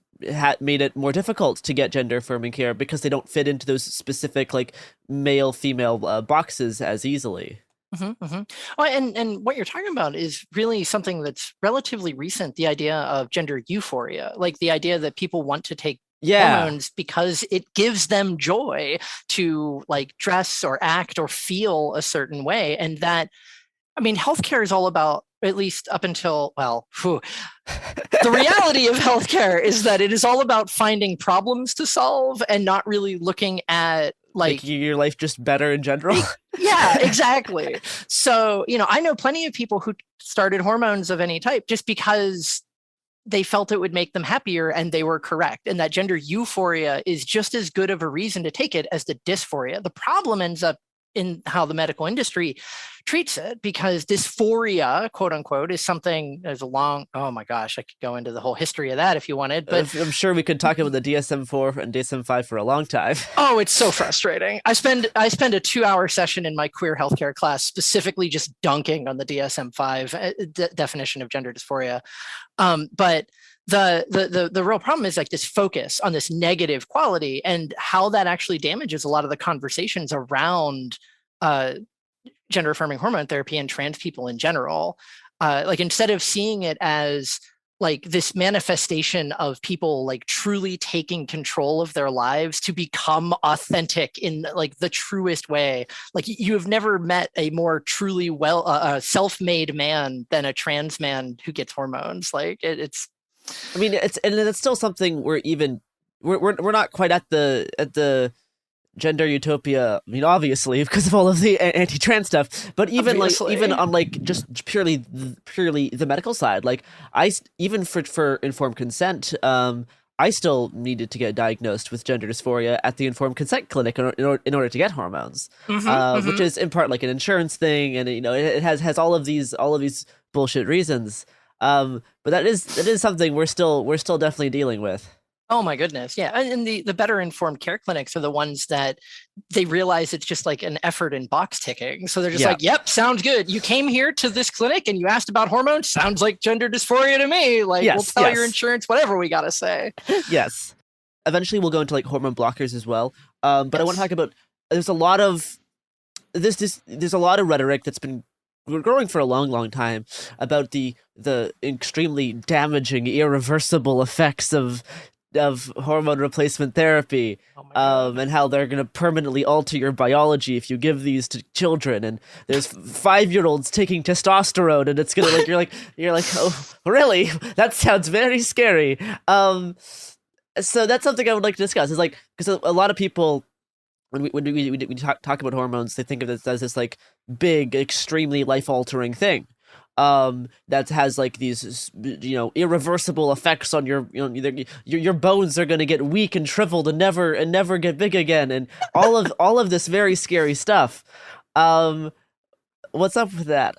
made it more difficult to get gender affirming care because they don't fit into those specific like male female boxes as easily. Mm-hmm, mm-hmm. Oh, and what you're talking about is really something that's relatively recent, the idea of gender euphoria, like the idea that people want to take hormones because it gives them joy to like dress or act or feel a certain way. And that, I mean, healthcare is all about, at least up until, the reality of healthcare is that it is all about finding problems to solve and not really looking at like your life just better in general. Yeah, exactly. So, I know plenty of people who started hormones of any type just because they felt it would make them happier and they were correct. And that gender euphoria is just as good of a reason to take it as the dysphoria. The problem ends up in how the medical industry treats it, because dysphoria, quote unquote, is something, there's a long, oh my gosh, I could go into the whole history of that if you wanted, but I'm sure we could talk about the DSM-4 and DSM-5 for a long time. Oh, it's so frustrating. I spend a 2-hour session in my queer healthcare class specifically just dunking on the DSM-5 definition of gender dysphoria. But the real problem is like this focus on this negative quality and how that actually damages a lot of the conversations around gender affirming hormone therapy and trans people in general. Like instead of seeing it as like this manifestation of people like truly taking control of their lives to become authentic in like the truest way. Like you have never met a more truly self-made man than a trans man who gets hormones. Like it's. I mean, it's still something we're not quite at the gender utopia. I mean, obviously, because of all of the anti-trans stuff, but even on like just purely the medical side, like even for informed consent, I still needed to get diagnosed with gender dysphoria at the informed consent clinic in order to get hormones, which is in part like an insurance thing, and it has all of these bullshit reasons. But that is something we're still definitely dealing with. Oh my goodness. Yeah. And the better informed care clinics are the ones that they realize it's just like an effort in box ticking. So they're just like, yep, sounds good. You came here to this clinic and you asked about hormones. Sounds like gender dysphoria to me. Like we'll tell your insurance whatever we got to say. Yes. Eventually we'll go into like hormone blockers as well. But I want to talk about, there's a lot of there's a lot of rhetoric that's been growing for a long time about the extremely damaging, irreversible effects of hormone replacement therapy, and how they're going to permanently alter your biology if you give these to children. And there's 5-year-olds taking testosterone, and it's gonna you're like, oh, really? That sounds very scary. So that's something I would like to discuss. Is like, because a lot of people, when we talk about hormones, they think of this as this like big, extremely life-altering thing. That has like these irreversible effects on your bones are going to get weak and shriveled and never get big again, and all of this very scary stuff. What's up with that?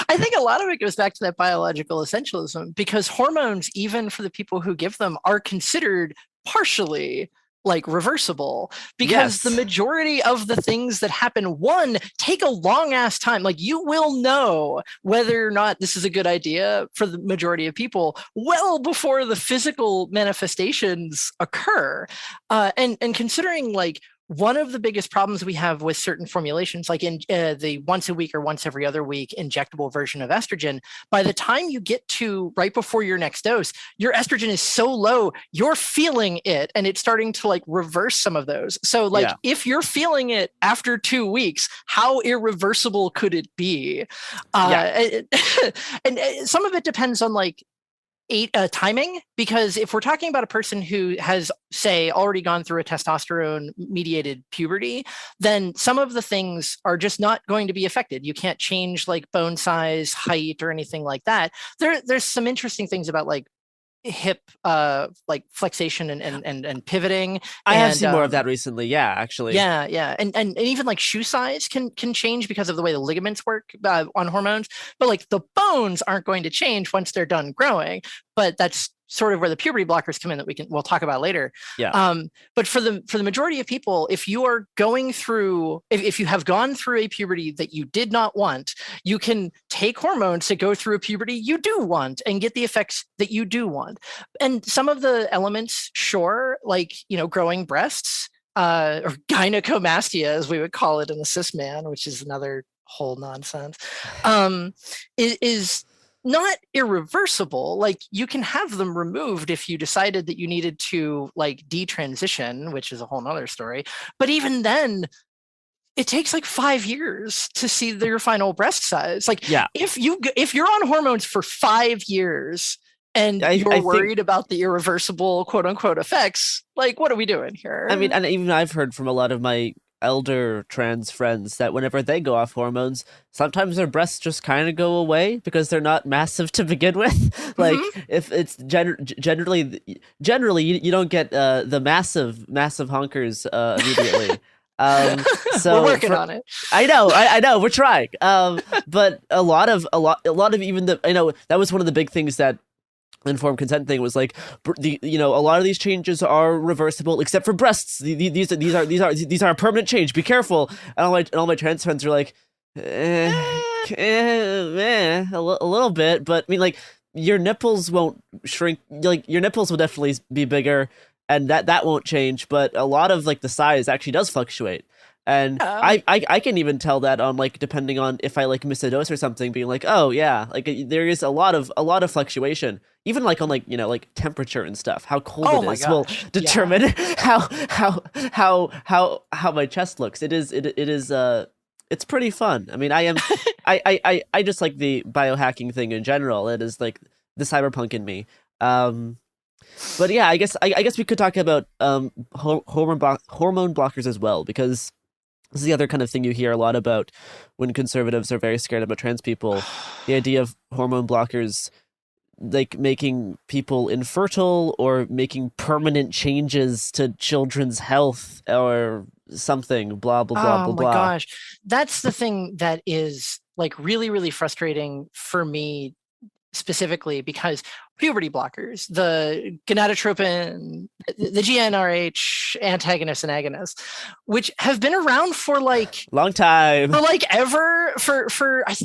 I think a lot of it goes back to that biological essentialism, because hormones, even for the people who give them, are considered partially like reversible, because the majority of the things that happen, take a long ass time. Like you will know whether or not this is a good idea for the majority of people well before the physical manifestations occur. And considering like one of the biggest problems we have with certain formulations, like in the once a week or once every other week injectable version of estrogen, by the time you get to right before your next dose, your estrogen is so low, you're feeling it, and it's starting to like reverse some of those. So like if you're feeling it after 2 weeks, how irreversible could it be? And some of it depends on like timing, because if we're talking about a person who has, say, already gone through a testosterone mediated puberty, then some of the things are just not going to be affected. You can't change like bone size, height, or anything like that. There's some interesting things about like hip like flexation and pivoting. I have seen more of that recently. Yeah, actually. Yeah. And even like shoe size can change because of the way the ligaments work on hormones. But like the bones aren't going to change once they're done growing. But that's sort of where the puberty blockers come in that we'll talk about later. Yeah. But for the majority of people, if you are going through, if you have gone through a puberty that you did not want, you can take hormones to go through a puberty you do want and get the effects that you do want. And some of the elements, sure, like, growing breasts, or gynecomastia, as we would call it in the cis man, which is another whole nonsense, is not irreversible. Like you can have them removed if you decided that you needed to like detransition, which is a whole nother story. But even then, it takes like 5 years to see your final breast size. Like if you're on hormones for 5 years and you're worried about the irreversible quote unquote effects, like what are we doing here? I mean, and even I've heard from a lot of my elder trans friends that whenever they go off hormones, sometimes their breasts just kind of go away because they're not massive to begin with. Like if it's generally you don't get the massive honkers immediately. So we're working on it. I know we're trying. But a lot of even I know that was one of the big things that informed consent thing was like a lot of these changes are reversible except for breasts. These are a permanent change. Be careful. And all my trans friends are like, a little bit, but I mean like your nipples won't shrink. Like your nipples will definitely be bigger, and that won't change. But a lot of like the size actually does fluctuate. And I can even tell that on like depending on if I like miss a dose or something, being like, oh yeah, like there is a lot of fluctuation, even like on like like temperature and stuff. How cold it is will determine how my chest looks. It is it's pretty fun. I mean, I just like the biohacking thing in general. It is like the cyberpunk in me. But yeah, I guess we could talk about hormone blockers as well, because this is the other kind of thing you hear a lot about when conservatives are very scared about trans people. The idea of hormone blockers like making people infertile or making permanent changes to children's health or something, blah, blah, blah, blah, blah. Oh my gosh. That's the thing that is like really, really frustrating for me specifically, because puberty blockers, the gonadotropin, the GnRH antagonists and agonists, which have been around for like long time, for like ever, for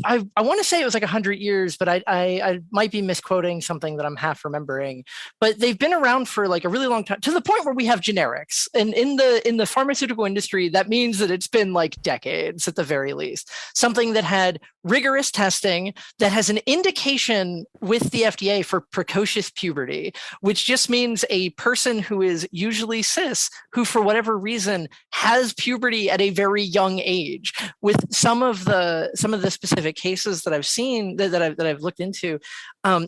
I want to say it was like 100 years, but I might be misquoting something that I'm half remembering. But they've been around for like a really long time, to the point where we have generics. And in the pharmaceutical industry, that means that it's been like decades at the very least. Something that had rigorous testing, that has an indication with the FDA for precocious puberty, which just means a person who is usually cis, who for whatever reason has puberty at a very young age. With some of the specific cases that I've seen that I've looked into,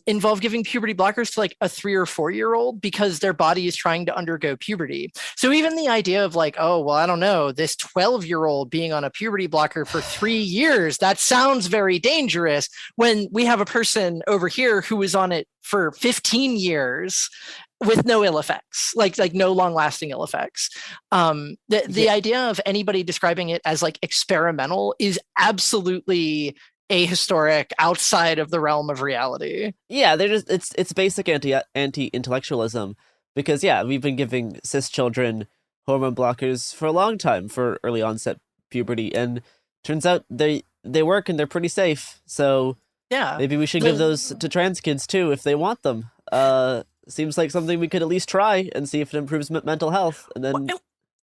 involve giving puberty blockers to like a 3 or 4 year old because their body is trying to undergo puberty. So even the idea of like, oh well, I don't know, this 12-year-old being on a puberty blocker for 3 years, that sounds very dangerous, when we have a person over here who was on it for 15 years with no ill effects, like no long lasting ill effects. The idea of anybody describing it as like experimental is absolutely ahistoric, outside of the realm of reality. Yeah, they're just it's basic anti-intellectualism, because yeah, we've been giving cis children hormone blockers for a long time for early onset puberty, and turns out they work and they're pretty safe. So yeah, maybe we should give those to trans kids too if they want them. Seems like something we could at least try and see if it improves mental health. And then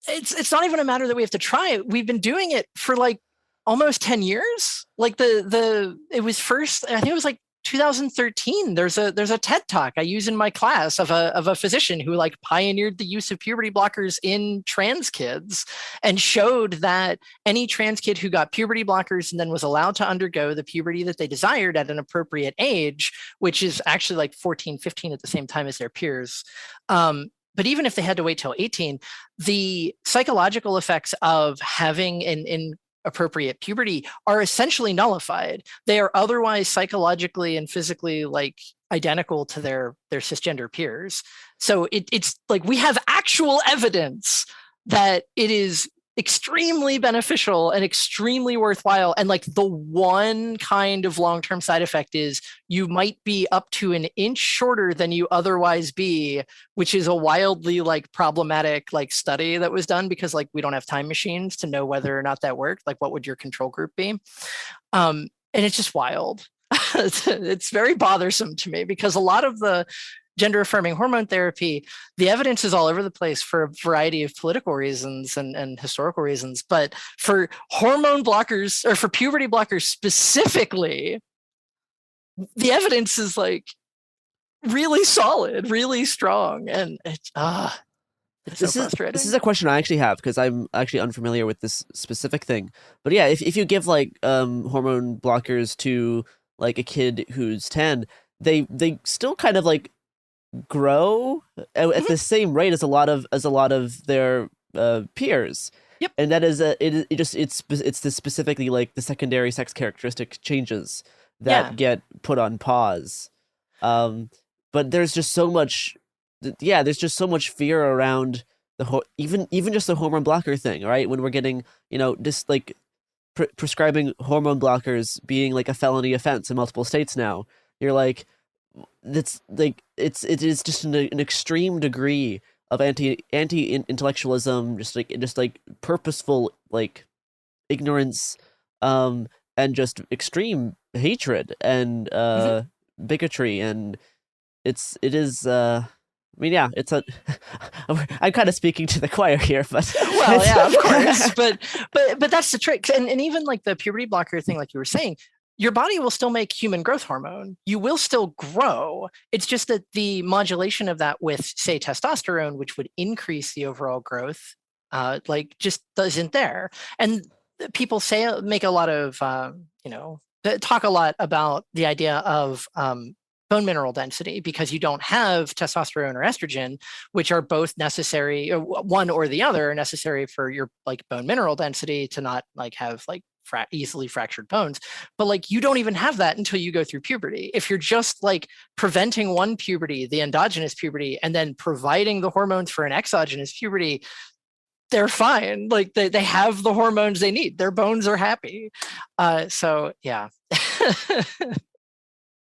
it's not even a matter that we have to try it. We've been doing it for like almost 10 years. Like it was first, I think it was like 2013. There's a TED talk I use in my class of a physician who like pioneered the use of puberty blockers in trans kids, and showed that any trans kid who got puberty blockers and then was allowed to undergo the puberty that they desired at an appropriate age, which is actually like 14, 15 at the same time as their peers. But even if they had to wait till 18, the psychological effects of having an appropriate puberty are essentially nullified. They are otherwise psychologically and physically like identical to their cisgender peers. So it's like we have actual evidence that it is extremely beneficial and extremely worthwhile. And like the one kind of long-term side effect is you might be up to an inch shorter than you otherwise be, which is a wildly like problematic like study that was done, because like we don't have time machines to know whether or not that worked. Like what would your control group be? And it's just wild. It's very bothersome to me, because a lot of the gender affirming hormone therapy, the evidence is all over the place for a variety of political reasons and historical reasons. But for hormone blockers, or for puberty blockers specifically, the evidence is like really solid, really strong. And it's so frustrating. This is a question I actually have, because I'm actually unfamiliar with this specific thing. But yeah, if you give like hormone blockers to like a kid who's 10, they still kind of like grow at the same rate as a lot of their peers. Yep. And that is it's the specifically like the secondary sex characteristic changes that get put on pause. But there's just so much fear around even just the hormone blocker thing, right? When we're getting, just like prescribing hormone blockers being like a felony offense in multiple states now. You're like, that's like it is just an extreme degree of anti-intellectualism, just like purposeful like ignorance, and just extreme hatred and bigotry, and it is mean, yeah, it's a. I'm kind of speaking to the choir here, but well, yeah, of course, but that's the trick, and even like the puberty blocker thing, like you were saying, your body will still make human growth hormone. You will still grow. It's just that the modulation of that with, say, testosterone, which would increase the overall growth, like just isn't there. And people make a lot of, talk a lot about the idea of bone mineral density, because you don't have testosterone or estrogen, which are both necessary, one or the other are necessary for your like bone mineral density to not like have like easily fractured bones. But like you don't even have that until you go through puberty. If you're just like preventing one puberty, the endogenous puberty, and then providing the hormones for an exogenous puberty, they're fine. Like they have the hormones they need. Their bones are happy. So yeah.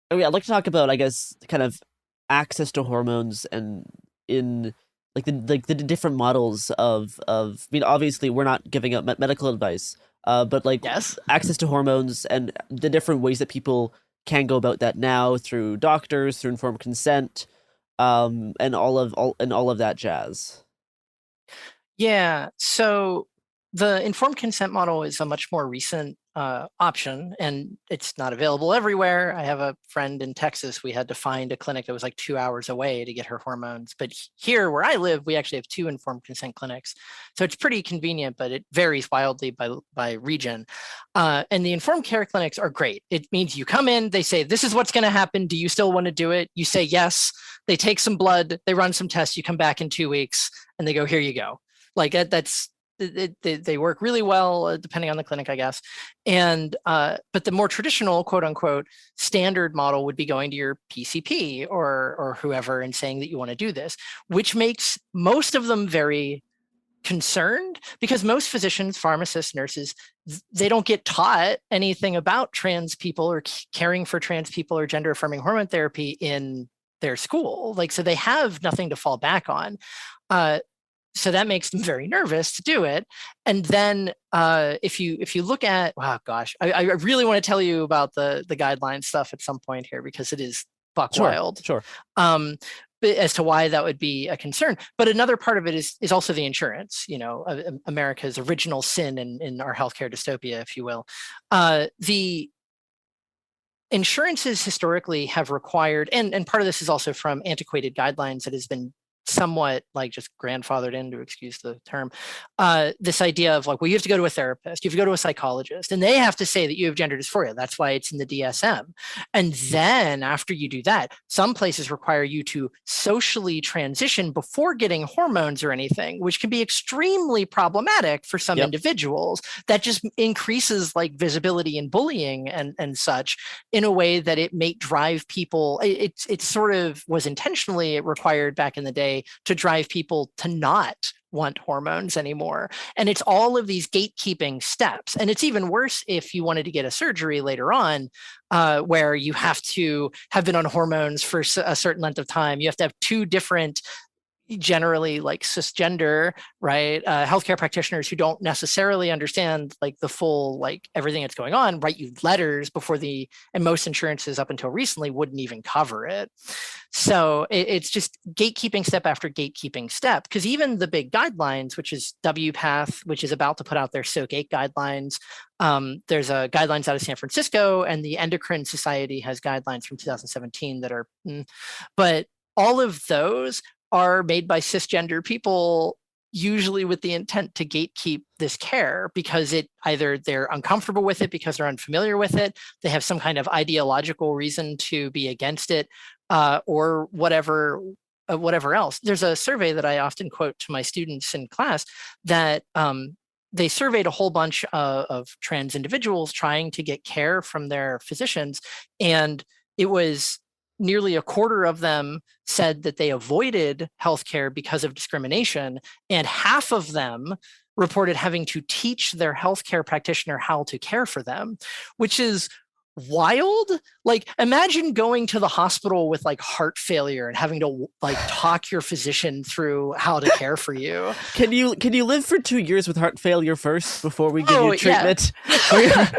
I'd like to talk about, I guess, kind of access to hormones and in like the different models of. I mean, obviously, we're not giving out medical advice, but like yes, access to hormones and the different ways that people can go about that now through doctors, through informed consent, and all of that jazz. Yeah. So the informed consent model is a much more recent option, and it's not available everywhere. I have a friend in Texas. We had to find a clinic that was like 2 hours away to get her hormones. But here where I live, we actually have 2 informed consent clinics. So it's pretty convenient, but it varies wildly by region. And the informed care clinics are great. It means you come in, they say, this is what's going to happen. Do you still want to do it? You say yes. They take some blood, they run some tests, you come back in 2 weeks, and they go, here you go. Like they work really well, depending on the clinic, I guess. And but the more traditional, quote unquote, standard model would be going to your PCP or whoever and saying that you want to do this, which makes most of them very concerned, because most physicians, pharmacists, nurses, they don't get taught anything about trans people or caring for trans people or gender affirming hormone therapy in their school. Like, so they have nothing to fall back on. So that makes them very nervous to do it. And then if you look at, wow, gosh, I really want to tell you about the guideline stuff at some point here, because it is buck wild. Sure. As to why that would be a concern. But another part of it is also the insurance, America's original sin in our healthcare dystopia, if you will. The insurances historically have required, and part of this is also from antiquated guidelines that has been somewhat like just grandfathered in, to excuse the term, this idea of like, well, you have to go to a therapist, you have to go to a psychologist, and they have to say that you have gender dysphoria. That's why it's in the DSM. And then after you do that, some places require you to socially transition before getting hormones or anything, which can be extremely problematic for some individuals. That just increases like visibility and bullying and such in a way that it may drive people. It sort of was intentionally required back in the day to drive people to not want hormones anymore. And it's all of these gatekeeping steps. And it's even worse if you wanted to get a surgery later on, where you have to have been on hormones for a certain length of time. You have to have 2 different, generally like cisgender, right, healthcare practitioners who don't necessarily understand like the full, like everything that's going on, write you letters before and most insurances up until recently wouldn't even cover it. So it's just gatekeeping step after gatekeeping step, because even the big guidelines, which is WPATH, which is about to put out their SOAK 8 guidelines. There's a guidelines out of San Francisco, and the Endocrine Society has guidelines from 2017 that are, but all of those are made by cisgender people, usually with the intent to gatekeep this care, because it either they're uncomfortable with it because they're unfamiliar with it, they have some kind of ideological reason to be against it, or whatever else. There's a survey that I often quote to my students in class that they surveyed a whole bunch of trans individuals trying to get care from their physicians, and it was nearly a quarter of them said that they avoided healthcare because of discrimination, and half of them reported having to teach their healthcare practitioner how to care for them, which is wild. Like, imagine going to the hospital with like heart failure and having to like talk your physician through how to care for you. Can you live for 2 years with heart failure first before we give you treatment? Yeah.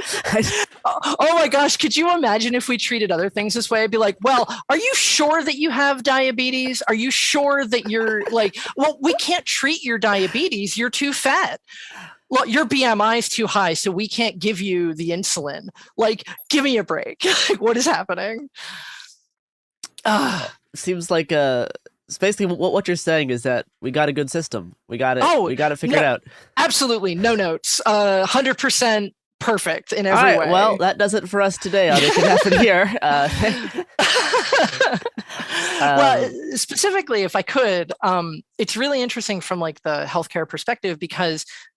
Oh my gosh, could you imagine if we treated other things this way? I'd be like, well, are you sure that you have diabetes? Are you sure that you're like, well, we can't treat your diabetes. You're too fat. Well, your BMI is too high, so we can't give you the insulin. Like, give me a break. What is happening? Seems like basically what you're saying is that we got a good system. We got it. We got to figure it out. Absolutely, no notes. 100% perfect in every way. Well, that does it for us today on It Could Happen Here. Well, specifically, if I could, it's really interesting from like the healthcare perspective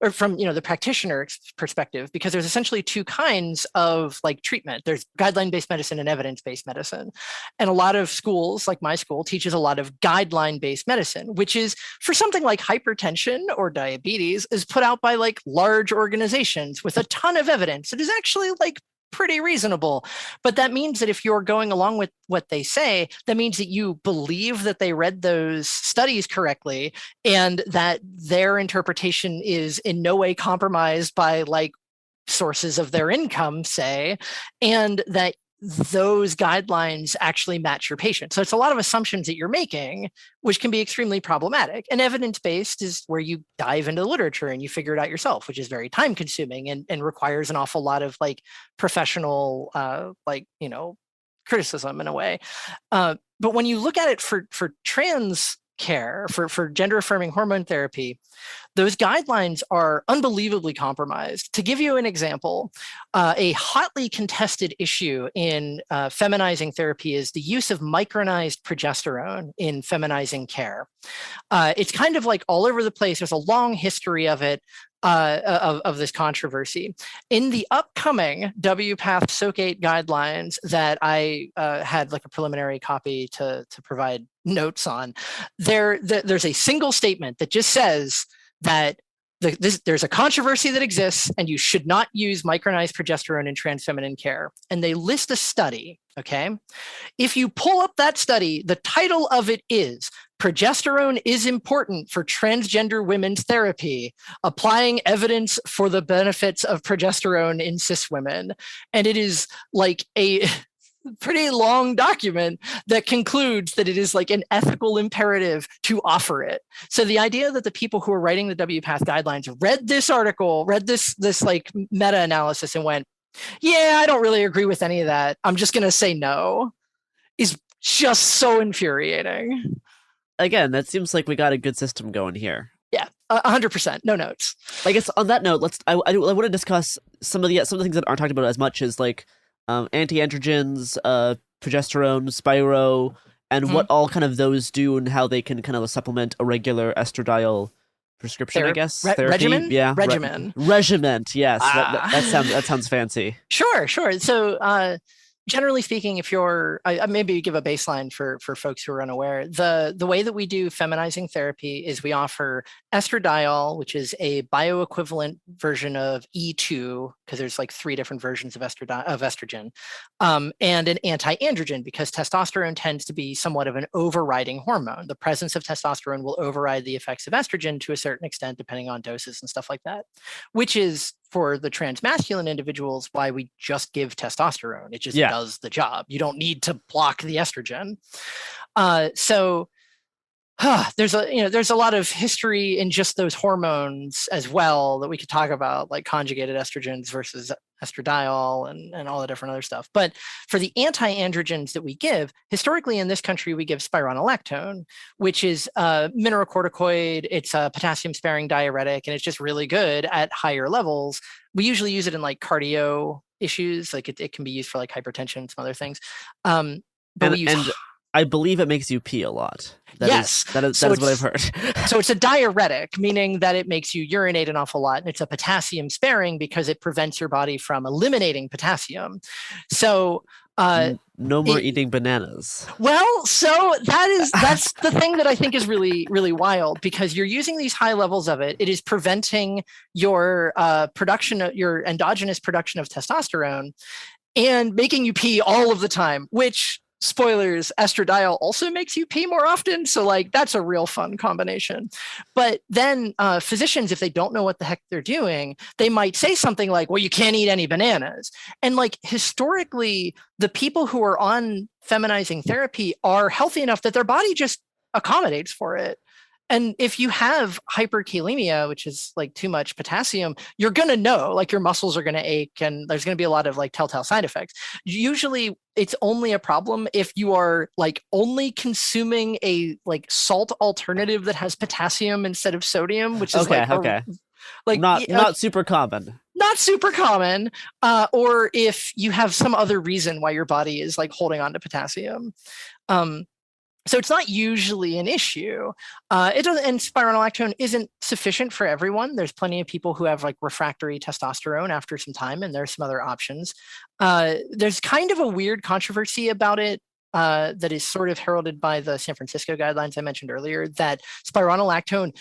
or from the practitioner perspective, because there's essentially two kinds of like treatment. There's guideline-based medicine and evidence-based medicine, and a lot of schools, like my school, teaches a lot of guideline-based medicine, which is for something like hypertension or diabetes, is put out by like large organizations with a ton of evidence. It is actually like pretty reasonable. But that means that if you're going along with what they say, that means that you believe that they read those studies correctly and that their interpretation is in no way compromised by like sources of their income, say, and that those guidelines actually match your patient. So it's a lot of assumptions that you're making, which can be extremely problematic. And evidence-based is where you dive into the literature and you figure it out yourself, which is very time consuming and requires an awful lot of like professional, criticism in a way. But when you look at it for trans care, for gender affirming hormone therapy, those guidelines are unbelievably compromised. To give you an example, a hotly contested issue in feminizing therapy is the use of micronized progesterone in feminizing care. It's kind of like all over the place. There's a long history of it, of this controversy. In the upcoming WPATH SOC8 guidelines that I had like a preliminary copy to provide notes on, there's a single statement that just says that there's a controversy that exists and you should not use micronized progesterone in trans feminine care. And they list a study, okay? If you pull up that study, the title of it is Progesterone is Important for Transgender Women's Therapy, Applying Evidence for the Benefits of Progesterone in Cis Women. And it is like a pretty long document that concludes that it is like an ethical imperative to offer it. So the idea that the people who are writing the WPATH guidelines read this article, read this like meta-analysis and went, yeah, I don't really agree with any of that, I'm just going to say no, is just so infuriating. Again, that seems like we got a good system going here. Yeah, 100%. No notes. I guess on that note, I want to discuss some of the things that aren't talked about as much as like anti-androgens, progesterone, Spiro, and what all kind of those do and how they can kind of supplement a regular estradiol prescription, I guess. Therapy? Regimen? Yeah. Regimen. Regiment, yes. That sounds fancy. Sure. So generally speaking, if you're, I maybe give a baseline for folks who are unaware. The way that we do feminizing therapy is we offer estradiol, which is a bioequivalent version of E2, because there's like 3 different versions of estrogen, and an anti-androgen, because testosterone tends to be somewhat of an overriding hormone. The presence of testosterone will override the effects of estrogen to a certain extent, depending on doses and stuff like that, which is, for the transmasculine individuals, why we just give testosterone. It just does the job. You don't need to block the estrogen. There's a lot of history in just those hormones as well that we could talk about, like conjugated estrogens versus estradiol and all the different other stuff. But for the anti-androgens that we give, historically in this country, we give spironolactone, which is a mineralocorticoid. It's a potassium-sparing diuretic, and it's just really good at higher levels. We usually use it in like cardio issues. Like it can be used for like hypertension and some other things. And I believe it makes you pee a lot. That is what I've heard. So it's a diuretic, meaning that it makes you urinate an awful lot. And it's a potassium sparing because it prevents your body from eliminating potassium. So no more eating bananas. Well, so that's the thing that I think is really, really wild, because you're using these high levels of it. It is preventing your your endogenous production of testosterone and making you pee all of the time, which spoilers, estradiol also makes you pee more often. So like that's a real fun combination. But then physicians, if they don't know what the heck they're doing, they might say something like, well, you can't eat any bananas. And like historically, the people who are on feminizing therapy are healthy enough that their body just accommodates for it. And if you have hyperkalemia, which is like too much potassium, you're going to know, like your muscles are going to ache and there's going to be a lot of like telltale side effects. Usually it's only a problem if you are like only consuming a like salt alternative that has potassium instead of sodium, which is like not super common. Not super common, or if you have some other reason why your body is like holding on to potassium. So it's not usually an issue. It doesn't, and spironolactone isn't sufficient for everyone. There's plenty of people who have like refractory testosterone after some time, and there's some other options. There's kind of a weird controversy about it that is sort of heralded by the San Francisco guidelines I mentioned earlier, that spironolactone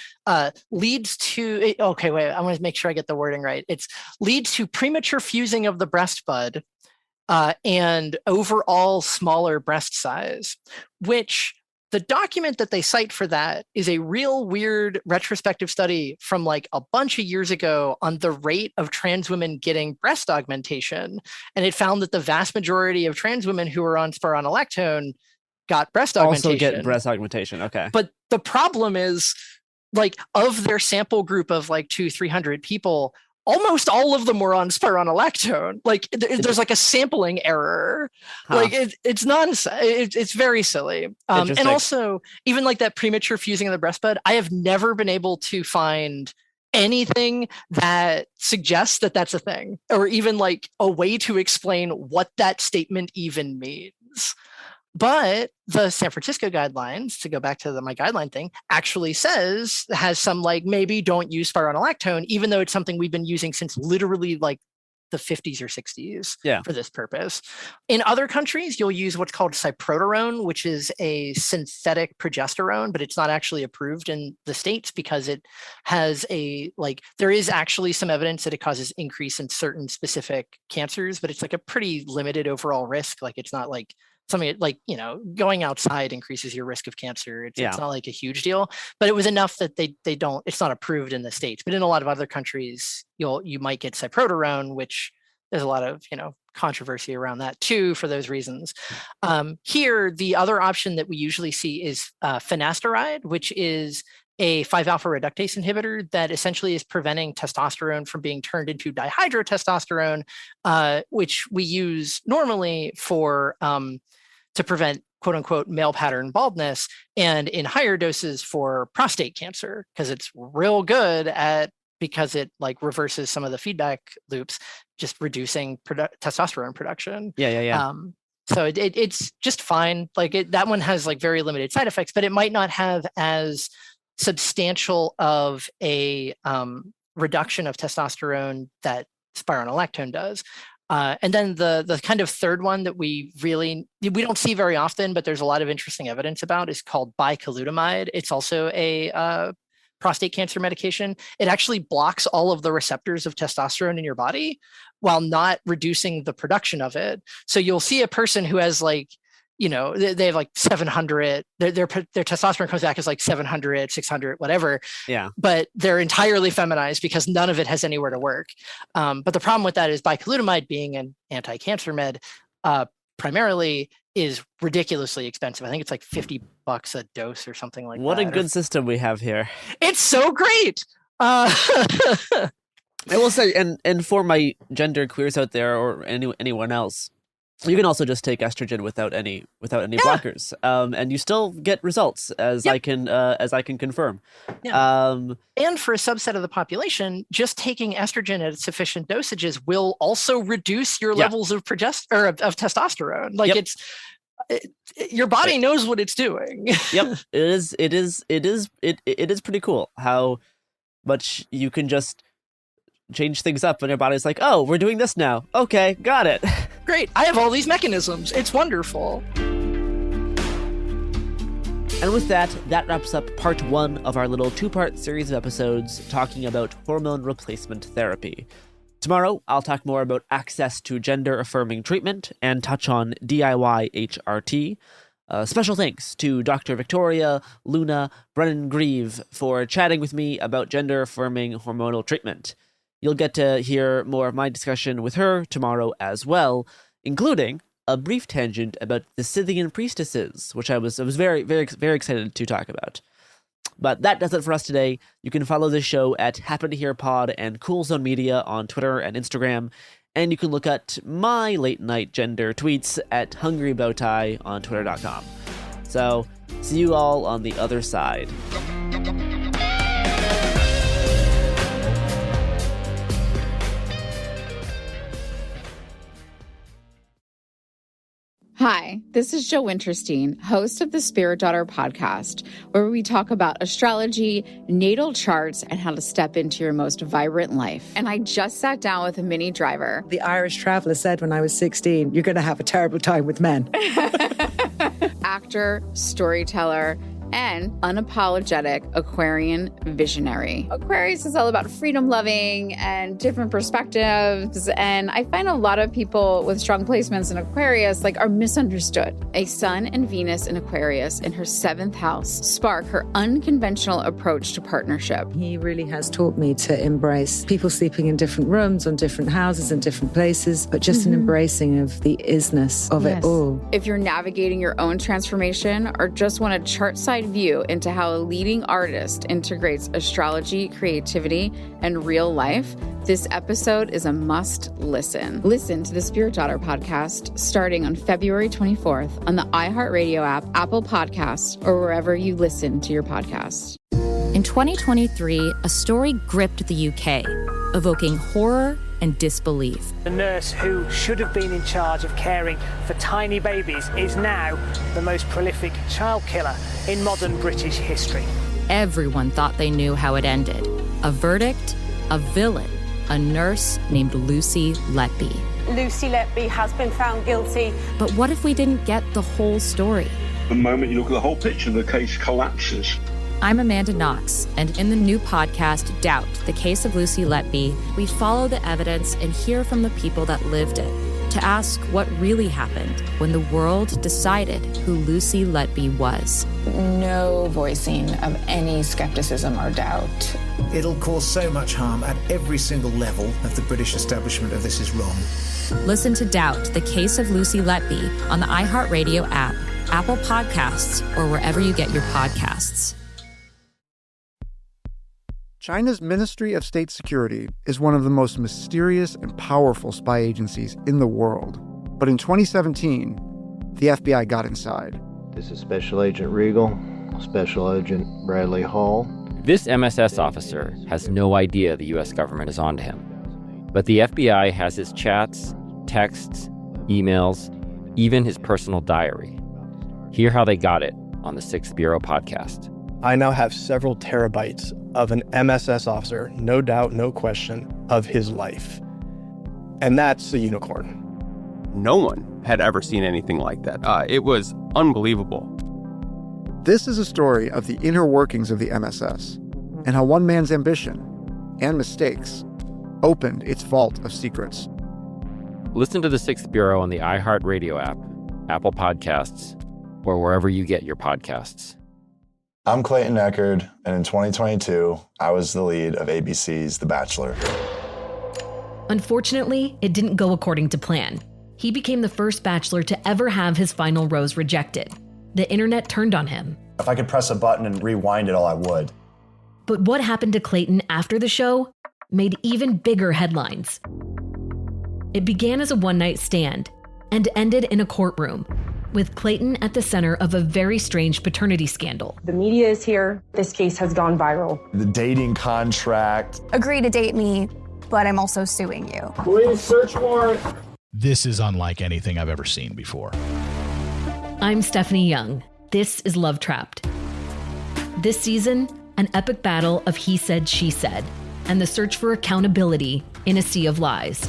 leads to, okay, wait, I want to make sure I get the wording right. It's leads to premature fusing of the breast bud and overall smaller breast size, which the document that they cite for that is a real weird retrospective study from like a bunch of years ago on the rate of trans women getting breast augmentation. And it found that the vast majority of trans women who were on spironolactone got breast augmentation. Also get breast augmentation, okay. But the problem is, like, of their sample group of like 200-300 people, almost all of them were on spironolactone. Like there's like a sampling error. Like it's nonsense. It's very silly. And also even like that premature fusing of the breast bud, I have never been able to find anything that suggests that that's a thing, or even like a way to explain what that statement even means. But the San Francisco guidelines, to go back to my guideline thing, actually has some like, maybe don't use spironolactone, even though it's something we've been using since literally like the 50s or 60s for this purpose. In other countries, you'll use what's called cyproterone, which is a synthetic progesterone, but it's not actually approved in the States because it has there is actually some evidence that it causes increase in certain specific cancers, but it's like a pretty limited overall risk. Like it's not like something like, going outside increases your risk of cancer. It's not like a huge deal, but it was enough that they don't, it's not approved in the States, but in a lot of other countries, you might get cyproterone, which there's a lot of, controversy around that too, for those reasons. Here, the other option that we usually see is finasteride, which is a 5-alpha reductase inhibitor that essentially is preventing testosterone from being turned into dihydrotestosterone, which we use normally for to prevent quote unquote male pattern baldness, and in higher doses for prostate cancer, because it's real good because it like reverses some of the feedback loops, just reducing testosterone production. So it's just fine. Like that one has like very limited side effects, but it might not have as substantial of a reduction of testosterone that spironolactone does. And then the kind of third one that we don't see very often, but there's a lot of interesting evidence about, is called bicalutamide. It's also a prostate cancer medication. It actually blocks all of the receptors of testosterone in your body while not reducing the production of it. So you'll see a person who has like, they have like 700, their testosterone comes back as like 700, 600, whatever. Yeah. But they're entirely feminized because none of it has anywhere to work. But the problem with that is bicalutamide, being an anti-cancer med, primarily is ridiculously expensive. I think it's like $50 a dose or something like that. What a good system we have here. It's so great. I will say, and for my gender queers out there, or anyone else, you can also just take estrogen without any blockers, and you still get results, as I can confirm. And for a subset of the population, just taking estrogen at sufficient dosages will also reduce your levels of testosterone. Like your body knows what it's doing. It is pretty cool how much you can just change things up when your body's like, oh, we're doing this now. Okay, got it. Great. I have all these mechanisms. It's wonderful. And with that wraps up part 1 of our little 2-part series of episodes talking about hormone replacement therapy. Tomorrow, I'll talk more about access to gender-affirming treatment and touch on DIY HRT. Special thanks to Dr. Victoria Luna Brennan-Grieve for chatting with me about gender-affirming hormonal treatment. You'll get to hear more of my discussion with her tomorrow as well, including a brief tangent about the Scythian priestesses, which I was very, very, very excited to talk about. But that does it for us today. You can follow this show at Happen to Hear Pod and Cool Zone Media on Twitter and Instagram. And you can look at my late night gender tweets at Hungry Bowtie on Twitter.com. So, see you all on the other side. Hi, this is Jill Winterstein, host of the Spirit Daughter podcast, where we talk about astrology, natal charts, and how to step into your most vibrant life. And I just sat down with a Minnie Driver. The Irish traveller said when I was 16, you're going to have a terrible time with men. Actor, storyteller, and unapologetic Aquarian visionary. Aquarius is all about freedom-loving and different perspectives, and I find a lot of people with strong placements in Aquarius are misunderstood. A Sun and Venus in Aquarius in her 7th house spark her unconventional approach to partnership. He really has taught me to embrace people sleeping in different rooms, on different houses, in different places, but just an embracing of the isness of it all. If you're navigating your own transformation or just want a chart-side view into how a leading artist integrates astrology, creativity, and real life, this episode is a must listen. Listen to the Spirit Daughter podcast starting on February 24th on the iHeartRadio app, Apple Podcasts, or wherever you listen to your podcasts. In 2023, a story gripped the UK, evoking horror and disbelief. The nurse who should have been in charge of caring for tiny babies is now the most prolific child killer in modern British history. Everyone thought they knew how it ended. A verdict, a villain, a nurse named Lucy Letby. Lucy Letby has been found guilty. But what if we didn't get the whole story? The moment you look at the whole picture, the case collapses. I'm Amanda Knox, and in the new podcast, Doubt, the Case of Lucy Letby, we follow the evidence and hear from the people that lived it to ask what really happened when the world decided who Lucy Letby was. No voicing of any skepticism or doubt. It'll cause so much harm at every single level of the British establishment of this is wrong. Listen to Doubt, the Case of Lucy Letby on the iHeartRadio app, Apple Podcasts, or wherever you get your podcasts. China's Ministry of State Security is one of the most mysterious and powerful spy agencies in the world. But in 2017, the FBI got inside. This is Special Agent Regal, Special Agent Bradley Hall. This MSS officer has no idea the U.S. government is onto him. But the FBI has his chats, texts, emails, even his personal diary. Hear how they got it on the 6th Bureau podcast. I now have several terabytes of an MSS officer, no doubt, no question, of his life. And that's a unicorn. No one had ever seen anything like that. It was unbelievable. This is a story of the inner workings of the MSS and how one man's ambition and mistakes opened its vault of secrets. Listen to the 6th Bureau on the iHeartRadio app, Apple Podcasts, or wherever you get your podcasts. I'm Clayton Eckerd, and in 2022, I was the lead of ABC's The Bachelor. Unfortunately, it didn't go according to plan. He became the first bachelor to ever have his final rose rejected. The internet turned on him. If I could press a button and rewind it all, I would. But what happened to Clayton after the show made even bigger headlines. It began as a one-night stand and ended in a courtroom, with Clayton at the center of a very strange paternity scandal. The media is here. This case has gone viral. The dating contract. Agree to date me, but I'm also suing you. Police search warrant. This is unlike anything I've ever seen before. I'm Stephanie Young. This is Love Trapped. This season, an epic battle of he said, she said, and the search for accountability in a sea of lies.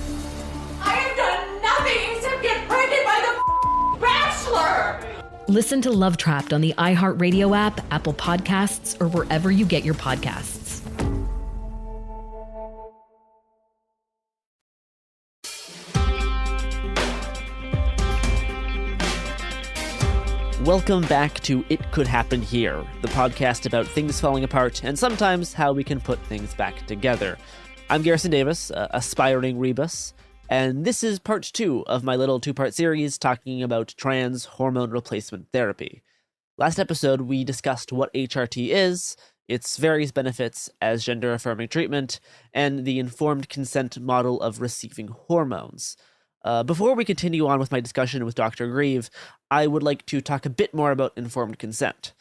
I have done nothing except get pregnant by the Bachelor! Listen to Love Trapped on the iHeartRadio app, Apple Podcasts, or wherever you get your podcasts. Welcome back to It Could Happen Here, the podcast about things falling apart and sometimes how we can put things back together. I'm Garrison Davis, aspiring rebus, and this is part 2 of my little 2-part series talking about trans hormone replacement therapy. Last episode, we discussed what HRT is, its various benefits as gender-affirming treatment, and the informed consent model of receiving hormones. Before we continue on with my discussion with Dr. Grieve, I would like to talk a bit more about informed consent.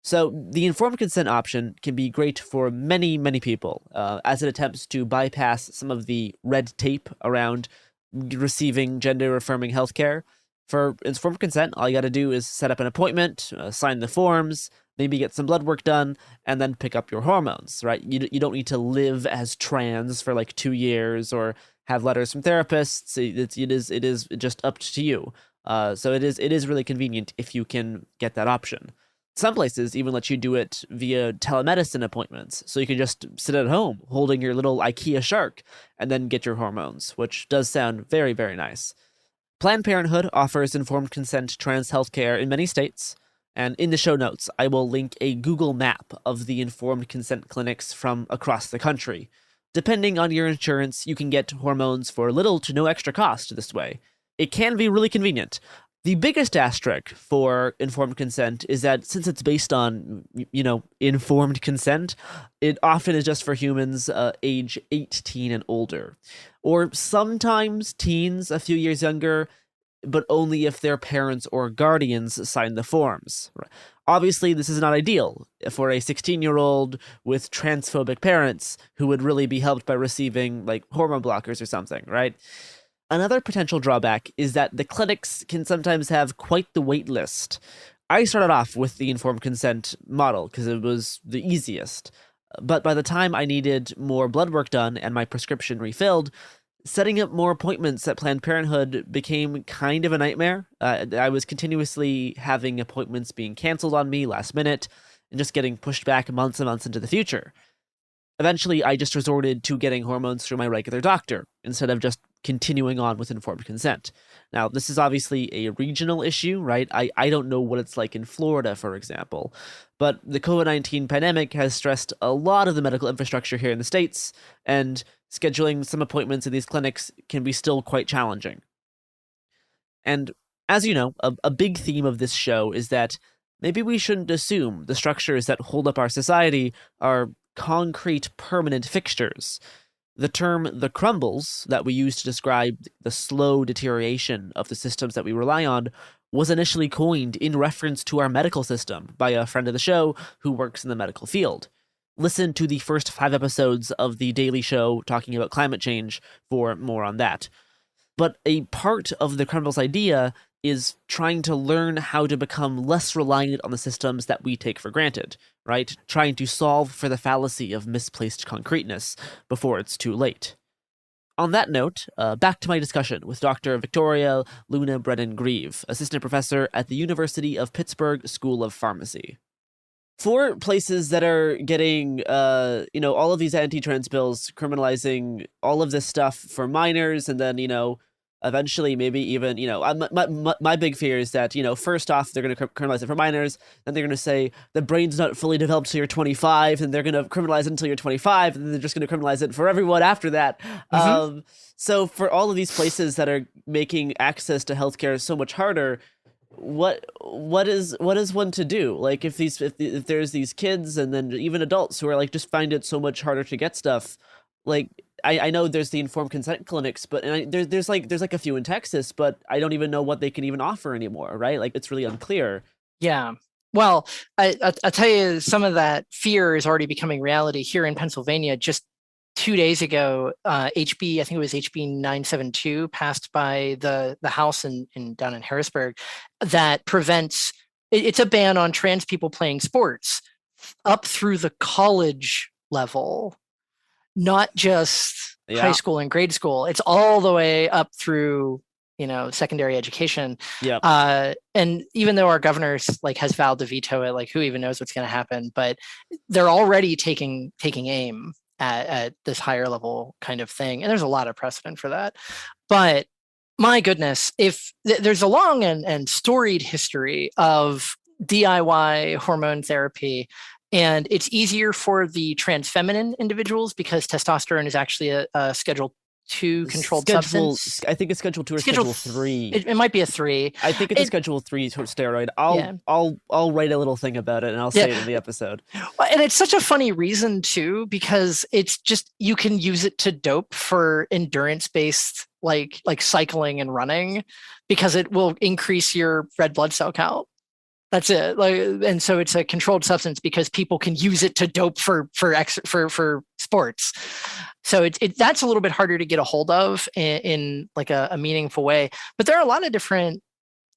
So, the informed consent option can be great for many, many people, as it attempts to bypass some of the red tape around receiving gender-affirming healthcare. For informed consent, all you gotta do is set up an appointment, sign the forms, maybe get some blood work done, and then pick up your hormones, right? You don't need to live as trans for like 2 years or have letters from therapists. It is just up to you. So it is really convenient if you can get that option. Some places even let you do it via telemedicine appointments, so you can just sit at home holding your little IKEA shark and then get your hormones, which does sound very, very nice. Planned Parenthood offers informed consent trans healthcare in many states, and in the show notes, I will link a Google map of the informed consent clinics from across the country. Depending on your insurance, you can get hormones for little to no extra cost this way. It can be really convenient. The biggest asterisk for informed consent is that since it's based on, informed consent, it often is just for humans age 18 and older. Or sometimes teens a few years younger, but only if their parents or guardians sign the forms. Obviously, this is not ideal for a 16-year-old with transphobic parents who would really be helped by receiving, hormone blockers or something, right? Another potential drawback is that the clinics can sometimes have quite the wait list. I started off with the informed consent model because it was the easiest. But by the time I needed more blood work done and my prescription refilled, setting up more appointments at Planned Parenthood became kind of a nightmare. I was continuously having appointments being canceled on me last minute and just getting pushed back months and months into the future. Eventually, I just resorted to getting hormones through my regular doctor instead of just continuing on with informed consent. Now, this is obviously a regional issue, right? I don't know what it's like in Florida, for example, but the COVID-19 pandemic has stressed a lot of the medical infrastructure here in the States, and scheduling some appointments in these clinics can be still quite challenging. And as you know, a big theme of this show is that maybe we shouldn't assume the structures that hold up our society are concrete, permanent fixtures. The term the crumbles that we use to describe the slow deterioration of the systems that we rely on was initially coined in reference to our medical system by a friend of the show who works in the medical field. Listen to the first 5 episodes of The Daily Show talking about climate change for more on that. But a part of the crumbles idea is trying to learn how to become less reliant on the systems that we take for granted, right? Trying to solve for the fallacy of misplaced concreteness before it's too late. On that note, back to my discussion with Dr. Victoria Luna Brennan Grieve, assistant professor at the University of Pittsburgh School of Pharmacy. For places that are getting, all of these anti-trans bills criminalizing all of this stuff for minors, and then, eventually maybe even, my big fear is that, first off, they're going to criminalize it for minors, then they're going to say the brain's not fully developed until you're 25, and they're going to criminalize it until you're 25, and then they're just going to criminalize it for everyone after that. Mm-hmm. So for all of these places that are making access to healthcare so much harder, what is one to do? Like if there's these kids and then even adults who are just find it so much harder to get stuff, I know there's the informed consent clinics, but there's a few in Texas, but I don't even know what they can even offer anymore, right? It's really unclear. Yeah. Well, I'll tell you, some of that fear is already becoming reality here in Pennsylvania. Just 2 days ago, I think it was HB 972 passed by the House down in Harrisburg that prevents, it's a ban on trans people playing sports up through the college level, not just high school and grade school. It's all the way up through, secondary education. Yeah. And even though our governor has vowed to veto it, who even knows what's going to happen, but they're already taking aim at this higher level kind of thing. And there's a lot of precedent for that. But My goodness, if there's a long and storied history of DIY hormone therapy, and it's easier for the trans feminine individuals because testosterone is actually a Schedule 2 controlled substance. I think it's Schedule 2 or Schedule 3. It might be a 3. I think it's a Schedule 3 steroid. I'll write a little thing about it and I'll say it in the episode. And it's such a funny reason too, because it's just, you can use it to dope for endurance-based like cycling and running, because it will increase your red blood cell count. That's it. And so it's a controlled substance because people can use it to dope for sports. So that's a little bit harder to get a hold of in like a meaningful way. But there are a lot of different,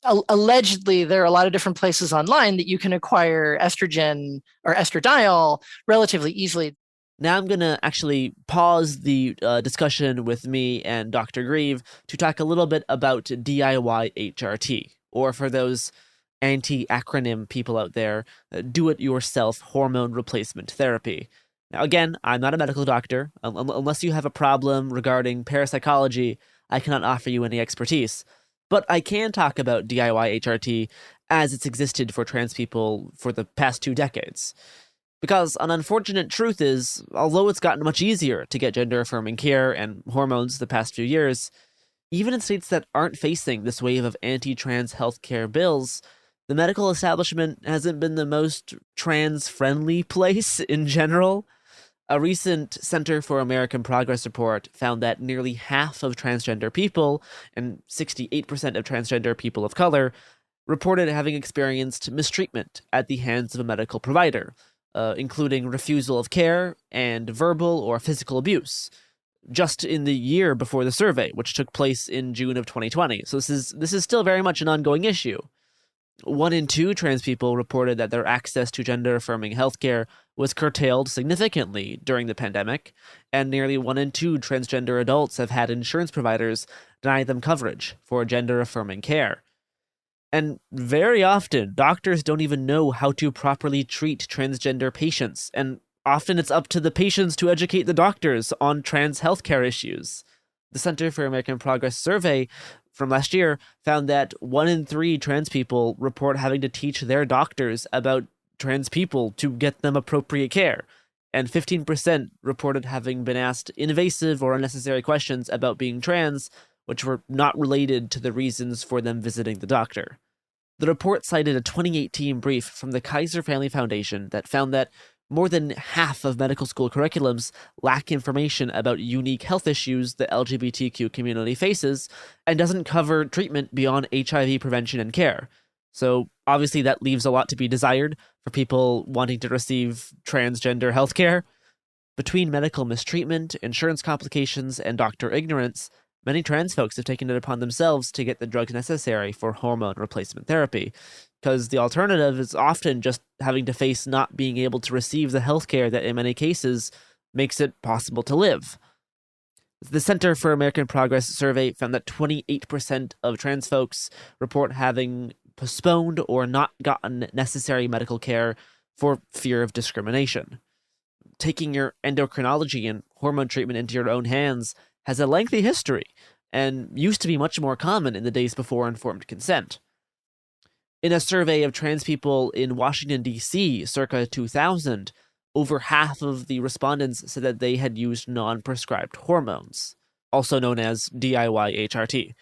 allegedly, there are a lot of different places online that you can acquire estrogen or estradiol relatively easily. Now I'm going to actually pause the discussion with me and Dr. Grieve to talk a little bit about DIY HRT, or for those anti-acronym people out there, do-it-yourself hormone replacement therapy. Now, again, I'm not a medical doctor. Unless you have a problem regarding parapsychology, I cannot offer you any expertise. But I can talk about DIY HRT as it's existed for trans people for the past 2 decades. Because an unfortunate truth is, although it's gotten much easier to get gender-affirming care and hormones the past few years, even in states that aren't facing this wave of anti-trans healthcare bills, the medical establishment hasn't been the most trans-friendly place in general. A recent Center for American Progress report found that nearly half of transgender people, and 68% of transgender people of color, reported having experienced mistreatment at the hands of a medical provider, including refusal of care and verbal or physical abuse, just in the year before the survey, which took place in June of 2020. So this is still very much an ongoing issue. 1 in 2 trans people reported that their access to gender-affirming healthcare was curtailed significantly during the pandemic, and nearly 1 in 2 transgender adults have had insurance providers deny them coverage for gender-affirming care. And very often, doctors don't even know how to properly treat transgender patients, and often it's up to the patients to educate the doctors on trans healthcare issues. The Center for American Progress survey from last year found that 1 in 3 trans people report having to teach their doctors about trans people to get them appropriate care, and 15% reported having been asked invasive or unnecessary questions about being trans, which were not related to the reasons for them visiting the doctor. The report cited a 2018 brief from the Kaiser Family Foundation that found that more than half of medical school curriculums lack information about unique health issues the LGBTQ community faces and doesn't cover treatment beyond HIV prevention and care. So obviously that leaves a lot to be desired for people wanting to receive transgender healthcare. Between medical mistreatment, insurance complications, and doctor ignorance, many trans folks have taken it upon themselves to get the drugs necessary for hormone replacement therapy, because the alternative is often just having to face not being able to receive the healthcare that in many cases makes it possible to live. The Center for American Progress survey found that 28% of trans folks report having postponed or not gotten necessary medical care for fear of discrimination. Taking your endocrinology and hormone treatment into your own hands has a lengthy history and used to be much more common in the days before informed consent. In a survey of trans people in Washington, D.C., circa 2000, over half of the respondents said that they had used non-prescribed hormones, also known as DIY HRT.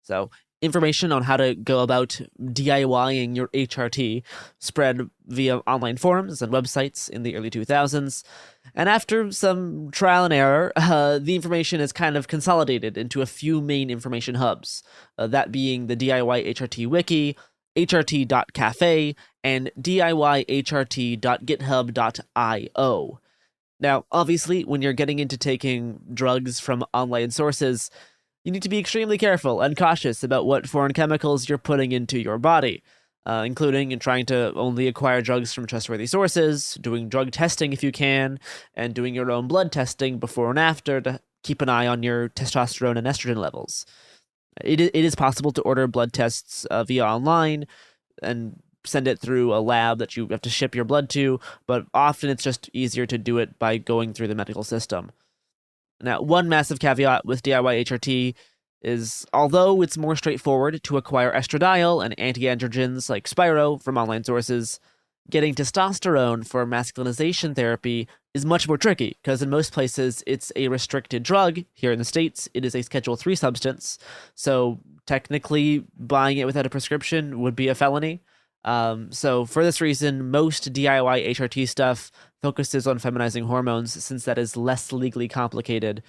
So, information on how to go about DIYing your HRT spread via online forums and websites in the early 2000s. And after some trial and error, the information is kind of consolidated into a few main information hubs, that being the DIY HRT wiki, hrt.cafe, and diyhrt.github.io. Now, obviously, when you're getting into taking drugs from online sources, you need to be extremely careful and cautious about what foreign chemicals you're putting into your body, including in trying to only acquire drugs from trustworthy sources, doing drug testing if you can, and doing your own blood testing before and after to keep an eye on your testosterone and estrogen levels. It is possible to order blood tests via online and send it through a lab that you have to ship your blood to, but often it's just easier to do it by going through the medical system. Now, one massive caveat with DIY HRT is although it's more straightforward to acquire estradiol and anti-androgens like Spiro from online sources, getting testosterone for masculinization therapy is much more tricky because in most places it's a restricted drug. Here in the States, it is a Schedule III substance. So technically buying it without a prescription would be a felony. So for this reason, most DIY HRT stuff focuses on feminizing hormones since that is less legally complicated.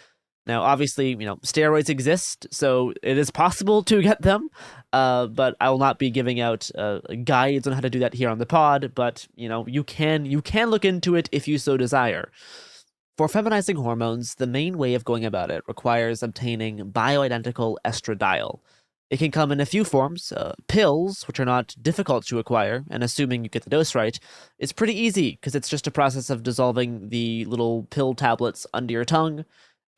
Now, obviously, steroids exist, so it is possible to get them, but I will not be giving out guides on how to do that here on the pod, but, you can look into it if you so desire. For feminizing hormones, the main way of going about it requires obtaining bioidentical estradiol. It can come in a few forms. Pills, which are not difficult to acquire, and assuming you get the dose right, it's pretty easy because it's just a process of dissolving the little pill tablets under your tongue,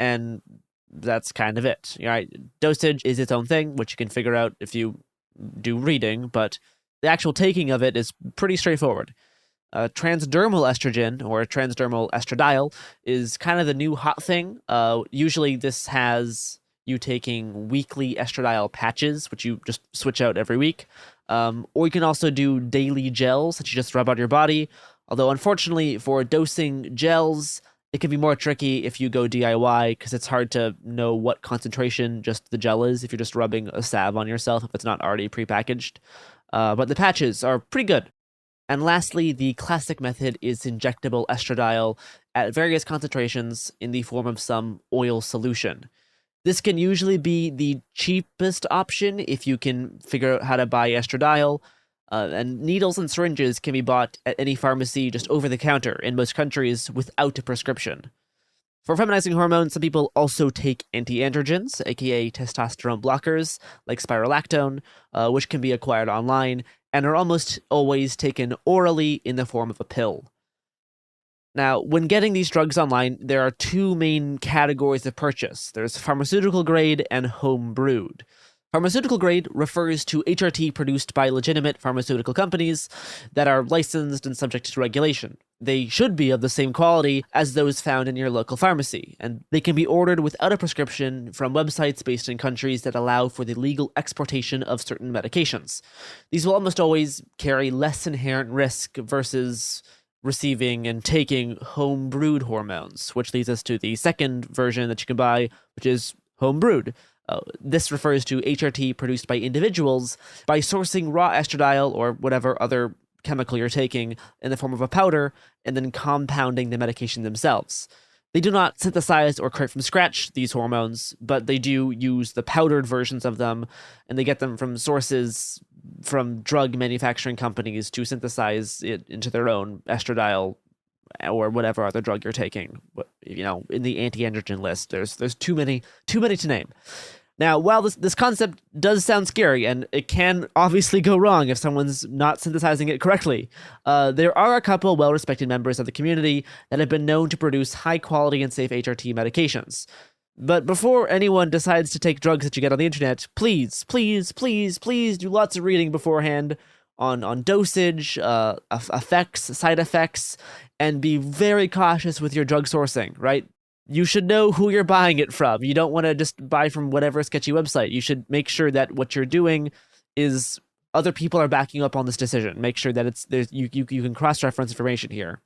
and that's kind of it. Right? Dosage is its own thing, which you can figure out if you do reading, but the actual taking of it is pretty straightforward. Transdermal estrogen, or transdermal estradiol, is kind of the new hot thing. Usually this has you taking weekly estradiol patches, which you just switch out every week. Or you can also do daily gels that you just rub on your body. Although, unfortunately, for dosing gels, it can be more tricky if you go DIY because it's hard to know what concentration just the gel is if you're just rubbing a salve on yourself if it's not already prepackaged. But the patches are pretty good. And lastly, the classic method is injectable estradiol at various concentrations in the form of some oil solution. This can usually be the cheapest option if you can figure out how to buy estradiol. And needles and syringes can be bought at any pharmacy just over the counter in most countries without a prescription. For feminizing hormones, some people also take anti-androgens, aka testosterone blockers, like spirolactone, which can be acquired online and are almost always taken orally in the form of a pill. Now, when getting these drugs online, there are two main categories of purchase. There's pharmaceutical grade and home brewed. Pharmaceutical grade refers to HRT produced by legitimate pharmaceutical companies that are licensed and subject to regulation. They should be of the same quality as those found in your local pharmacy, and they can be ordered without a prescription from websites based in countries that allow for the legal exportation of certain medications. These will almost always carry less inherent risk versus receiving and taking home-brewed hormones, which leads us to the second version that you can buy, which is home-brewed. This refers to HRT produced by individuals by sourcing raw estradiol or whatever other chemical you're taking in the form of a powder and then compounding the medication themselves. They do not synthesize or create from scratch these hormones, but they do use the powdered versions of them, and they get them from sources from drug manufacturing companies to synthesize it into their own estradiol or whatever other drug you're taking. In the anti-androgen list, there's too many to name. Now, while this concept does sound scary, and it can obviously go wrong if someone's not synthesizing it correctly, there are a couple well-respected members of the community that have been known to produce high-quality and safe HRT medications. But before anyone decides to take drugs that you get on the internet, please do lots of reading beforehand on dosage, effects, side effects, and be very cautious with your drug sourcing, right? You should know who you're buying it from. You don't want to just buy from whatever sketchy website. You should make sure that what you're doing is other people are backing up on this decision. Make sure that you can cross-reference information here.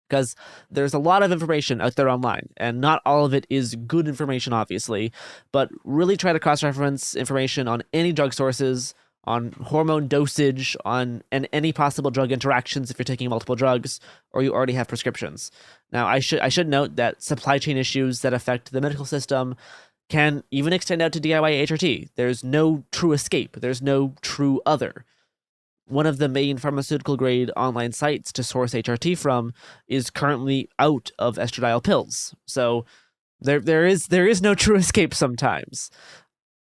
Because there's a lot of information out there online, and not all of it is good information, obviously, but really try to cross-reference information on any drug sources, on hormone dosage, and any possible drug interactions if you're taking multiple drugs or you already have prescriptions. Now, I should note that supply chain issues that affect the medical system can even extend out to DIY HRT. There's no true escape. There's no true other. One of the main pharmaceutical-grade online sites to source HRT from is currently out of estradiol pills. So there is no true escape sometimes.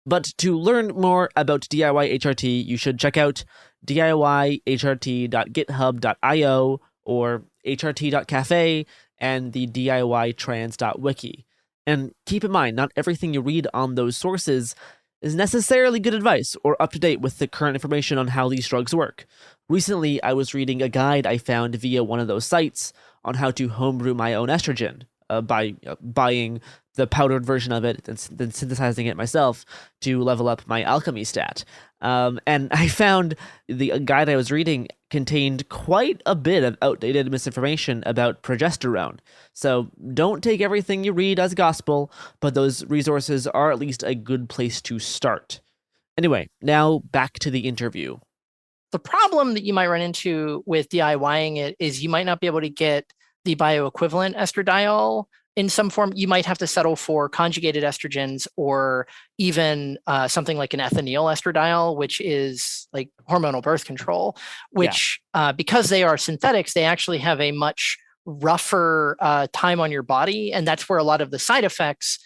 But to learn more about DIY HRT, you should check out diyhrt.github.io or hrt.cafe and the diytrans.wiki. And keep in mind, not everything you read on those sources is necessarily good advice or up to date with the current information on how these drugs work. Recently, I was reading a guide I found via one of those sites on how to homebrew my own estrogen by buying the powdered version of it and then synthesizing it myself to level up my alchemy stat. And I found the guide I was reading contained quite a bit of outdated misinformation about progesterone. So don't take everything you read as gospel, but those resources are at least a good place to start. Anyway, now back to the interview. The problem that you might run into with DIYing it is you might not be able to get the bioequivalent estradiol in some form. You might have to settle for conjugated estrogens or even something like an ethinyl estradiol, which is like hormonal birth control, which because they are synthetics, they actually have a much rougher time on your body. And that's where a lot of the side effects,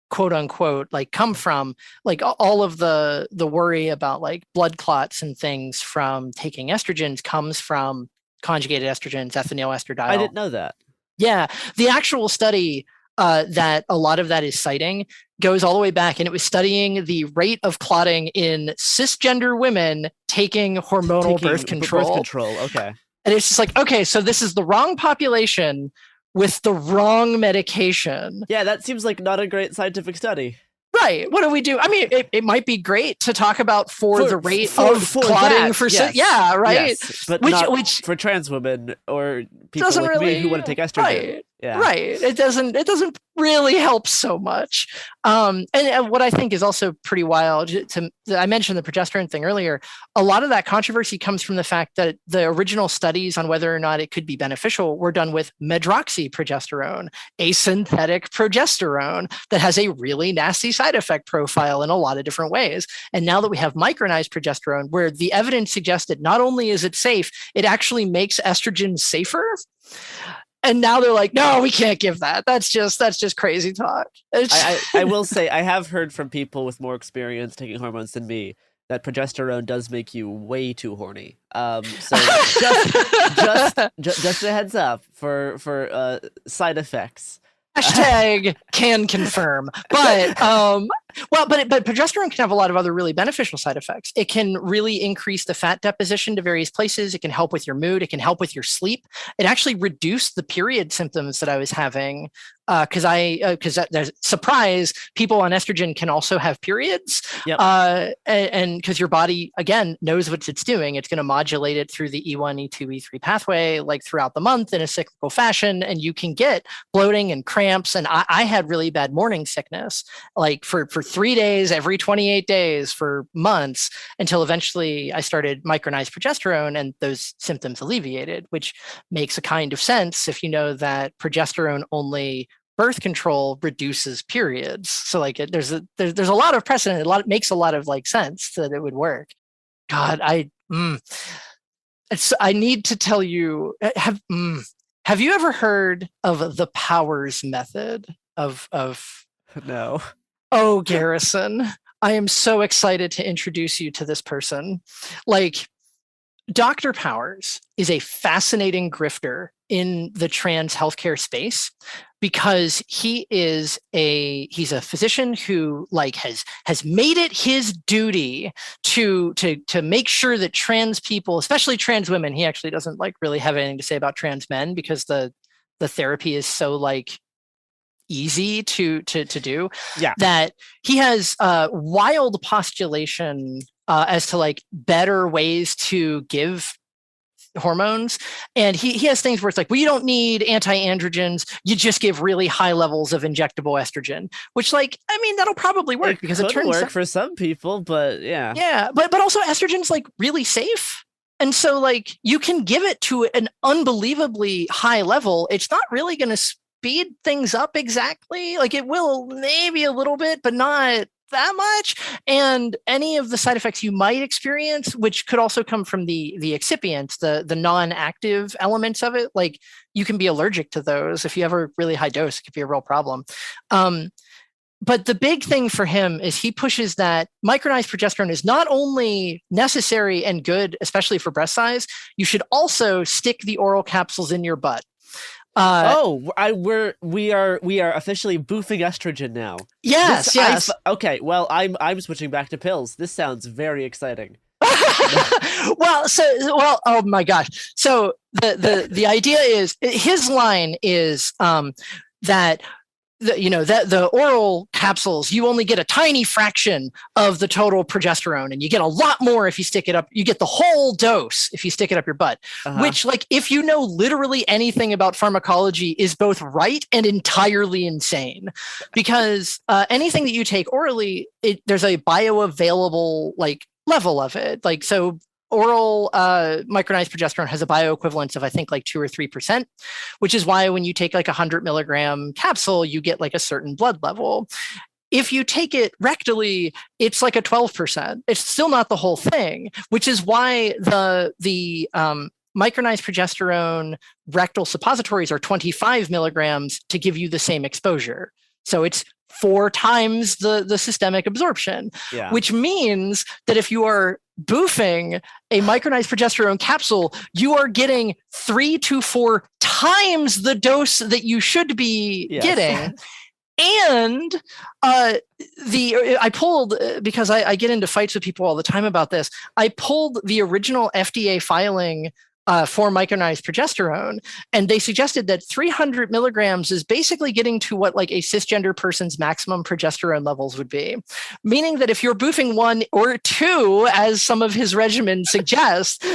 quote unquote, like come from. Like all of the worry about like blood clots and things from taking estrogens comes from conjugated estrogens, ethinyl estradiol. I didn't know that. Yeah, the actual study that a lot of that is citing goes all the way back, and it was studying the rate of clotting in cisgender women taking hormonal birth control. Birth control, okay. And it's just like, okay, so this is the wrong population with the wrong medication. Yeah, that seems like not a great scientific study. Right. What do we do? I mean, it might be great to talk about the rate of clotting for yes. Yeah, right. Yes, but not for trans women or people like me who want to take estrogen. Right. Yeah. Right. It doesn't really help so much. And what I think is also pretty wild, I mentioned the progesterone thing earlier. A lot of that controversy comes from the fact that the original studies on whether or not it could be beneficial were done with medroxyprogesterone, a synthetic progesterone that has a really nasty side effect profile in a lot of different ways. And now that we have micronized progesterone, where the evidence suggests that not only is it safe, it actually makes estrogen safer. And now they're like, no, we can't give that. That's just crazy talk. I will say, I have heard from people with more experience taking hormones than me that progesterone does make you way too horny. So just a heads up for side effects. Hashtag can confirm. But but progesterone can have a lot of other really beneficial side effects. It can really increase the fat deposition to various places. It can help with your mood. It can help with your sleep. It actually reduced the period symptoms that I was having because there's surprise, people on estrogen can also have periods. Yep. And because your body, again, knows what it's doing. It's going to modulate it through the E1, E2, E3 pathway, like throughout the month in a cyclical fashion. And you can get bloating and cramps. And I had really bad morning sickness, like for 3 days, every 28 days for months, until eventually I started micronized progesterone and those symptoms alleviated, which makes a kind of sense if you know that progesterone only birth control reduces periods. So like there's a lot of precedent. It makes a lot of like sense that it would work. God, I need to tell you, have you ever heard of the Powers method of No. Oh, Garrison, I am so excited to introduce you to this person. Like, Dr. Powers is a fascinating grifter in the trans healthcare space because he's a physician who like has made it his duty to make sure that trans people, especially trans women, he actually doesn't like really have anything to say about trans men because the therapy is so like easy to do, that he has wild postulation as to like better ways to give hormones. And he has things where it's like, well, you don't need anti-androgens, you just give really high levels of injectable estrogen, which like, I mean, that'll probably work because it turns work for some people, but yeah. Yeah, but also estrogen's like really safe. And so like you can give it to an unbelievably high level. It's not really going to speed things up exactly. Like it will maybe a little bit, but not that much. And any of the side effects you might experience, which could also come from the excipients, the non-active elements of it, like you can be allergic to those. If you have a really high dose, it could be a real problem. But the big thing for him is he pushes that micronized progesterone is not only necessary and good, especially for breast size, you should also stick the oral capsules in your butt. We are officially boofing estrogen now. Yes. Okay, well, I'm switching back to pills. This sounds very exciting. Well, oh my gosh. So the idea is, his line is that the oral capsules, you only get a tiny fraction of the total progesterone, and you get a lot more if you stick it up. You get the whole dose if you stick it up your butt, which, like, if you know literally anything about pharmacology, is both right and entirely insane, because anything that you take orally, there's a bioavailable like level of it. Like, so oral micronized progesterone has a bioequivalence of, I think, like 2 or 3%, which is why when you take like 100 milligram capsule, you get like a certain blood level. If you take it rectally, it's like a 12%. It's still not the whole thing, which is why the micronized progesterone rectal suppositories are 25 milligrams to give you the same exposure. So it's 4 times the systemic absorption, which means that if you are boofing a micronized progesterone capsule, you are getting 3 to 4 times the dose that you should be getting. And I pulled, because I get into fights with people all the time about this, I pulled the original FDA filing for micronized progesterone, and they suggested that 300 milligrams is basically getting to what like a cisgender person's maximum progesterone levels would be, meaning that if you're boofing 1 or 2, as some of his regimen suggests,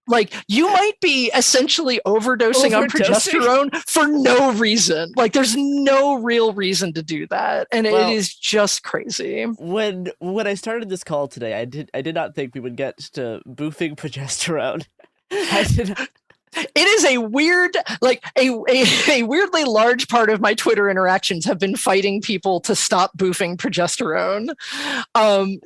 like, you might be essentially overdosing on progesterone for no reason. Like, there's no real reason to do that, and it is just crazy. When I started this call today, I did not think we would get to boofing progesterone. It is a weird, like a weirdly large part of my Twitter interactions have been fighting people to stop boofing progesterone.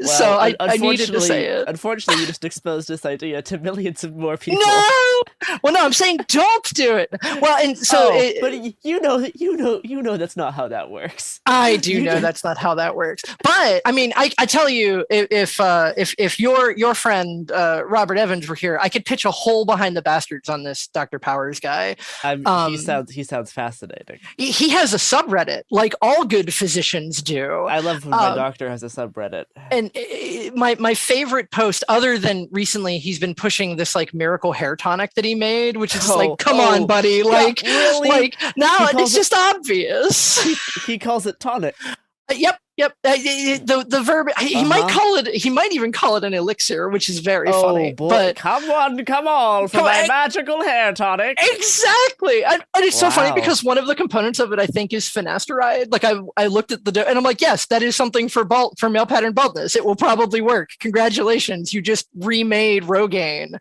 So I needed to say it. Unfortunately, you just exposed this idea to millions of more people. No, well, no, I'm saying don't do it. Well, and so, but you know that's not how that works. I do know that's not how that works. But I mean, I tell you, if your friend Robert Evans were here, I could pitch a hole behind the bastards on this Dr. Powers guy. He sounds fascinating. He has a subreddit, like all good physicians do. I love when my doctor has a subreddit. And my favorite post, other than recently, he's been pushing this like miracle hair tonic that he made, which is like, come on, buddy, like, really? Like now it's just obvious. He calls it tonic. Yep. The verb, he might call it, he might even call it an elixir, which is very funny. Boy. But come on for my magical hair tonic. Exactly. And it's so funny because one of the components of it, I think, is finasteride. Like I looked at and I'm like, yes, that is something for male pattern baldness. It will probably work. Congratulations. You just remade Rogaine.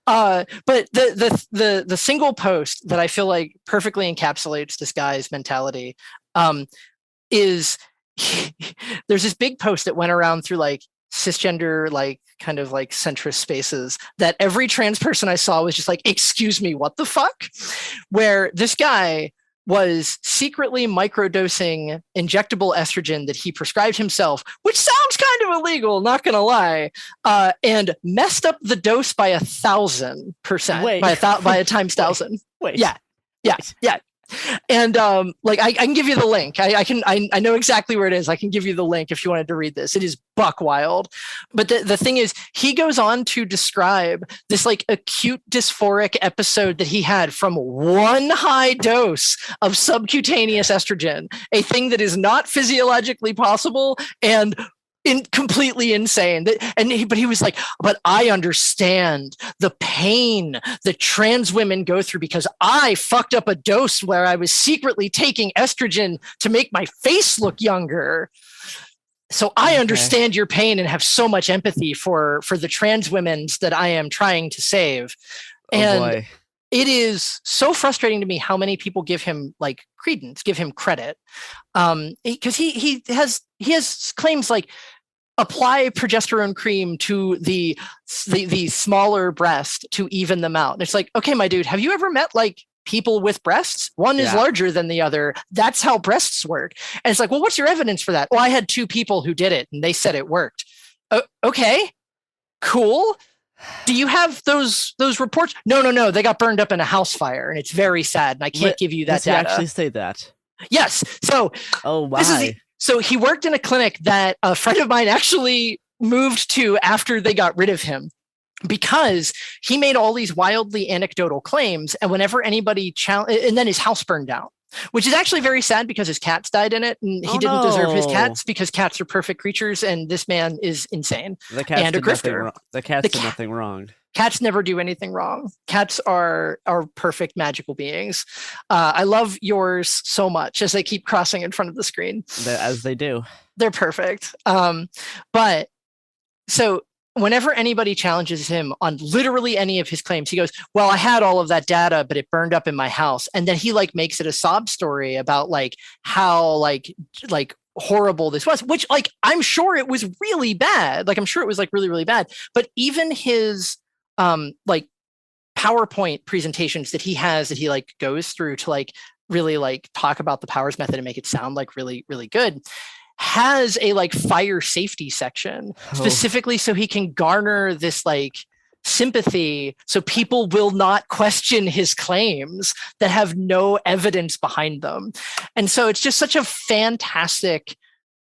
But the single post that I feel like perfectly encapsulates this guy's mentality is there's this big post that went around through like cisgender, like kind of like centrist spaces, that every trans person I saw was just like, excuse me, what the fuck? Where this guy was secretly microdosing injectable estrogen that he prescribed himself, which sounds kind of illegal, not gonna lie, and messed up the dose by 1,000%, by a times 1,000. Wait. Yeah. And like I can give you the link. I know exactly where it is. I can give you the link if you wanted to read this. It is buck wild. But the thing is, he goes on to describe this like acute dysphoric episode that he had from one high dose of subcutaneous estrogen, a thing that is not physiologically possible and completely insane. But he was like, but I understand the pain that trans women go through because I fucked up a dose where I was secretly taking estrogen to make my face look younger. So I understand your pain and have so much empathy for the trans women that I am trying to save. Boy. It is so frustrating to me how many people give him like credence, give him credit. Because he has claims like, apply progesterone cream to the smaller breast to even them out. And it's like, okay, my dude, have you ever met like people with breasts? One is larger than the other. That's how breasts work. And it's like, well, what's your evidence for that? Well, I had 2 people who did it and they said it worked. Okay, cool. Do you have those reports? No. They got burned up in a house fire and it's very sad. And I can't give you that data. Does he actually say that? Yes. So, so he worked in a clinic that a friend of mine actually moved to after they got rid of him, because he made all these wildly anecdotal claims. And whenever anybody and then his house burned down. Which is actually very sad because his cats died in it, and he didn't deserve his cats because cats are perfect creatures, and this man is insane The cats and a did nothing grifter. wrong. The cats did nothing wrong. Cats never do anything wrong. Cats are perfect magical beings. I love yours so much as they keep crossing in front of the screen. As they do. They're perfect. But so whenever anybody challenges him on literally any of his claims, he goes, well, I had all of that data, but it burned up in my house. And then he like makes it a sob story about like how like horrible this was, which like, I'm sure it was really bad. Like, I'm sure it was like really, really bad. But even his like PowerPoint presentations that he has, that he like goes through to like really like talk about the Powers method and make it sound like really, really good, has a like fire safety section specifically so he can garner this like sympathy so people will not question his claims that have no evidence behind them. And so it's just such a fantastic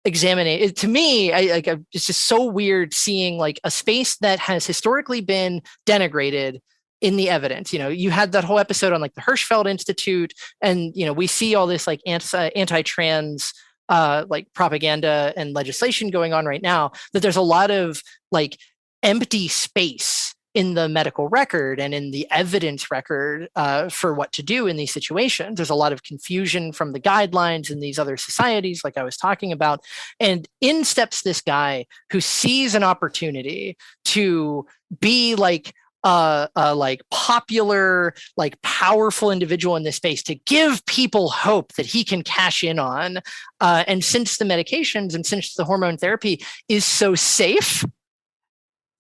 examination. To me, it's just so weird seeing like a space that has historically been denigrated in the evidence. You know, you had that whole episode on like the Hirschfeld Institute, and you know, we see all this like anti-trans like propaganda and legislation going on right now, that there's a lot of like empty space in the medical record and in the evidence record for what to do in these situations. There's a lot of confusion from the guidelines in these other societies, like I was talking about. And in steps this guy who sees an opportunity to be like like popular, like powerful individual in this space, to give people hope that he can cash in on. And since the medications and since the hormone therapy is so safe,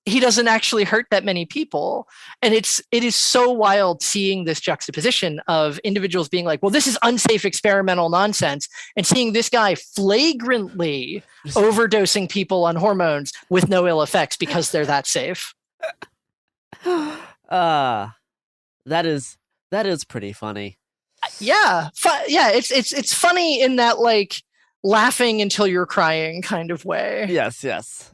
he doesn't actually hurt that many people. And it is so wild seeing this juxtaposition of individuals being like, well, this is unsafe experimental nonsense, and seeing this guy flagrantly overdosing people on hormones with no ill effects because they're that safe. That is pretty funny. Yeah. It's funny in that like laughing until you're crying kind of way. Yes.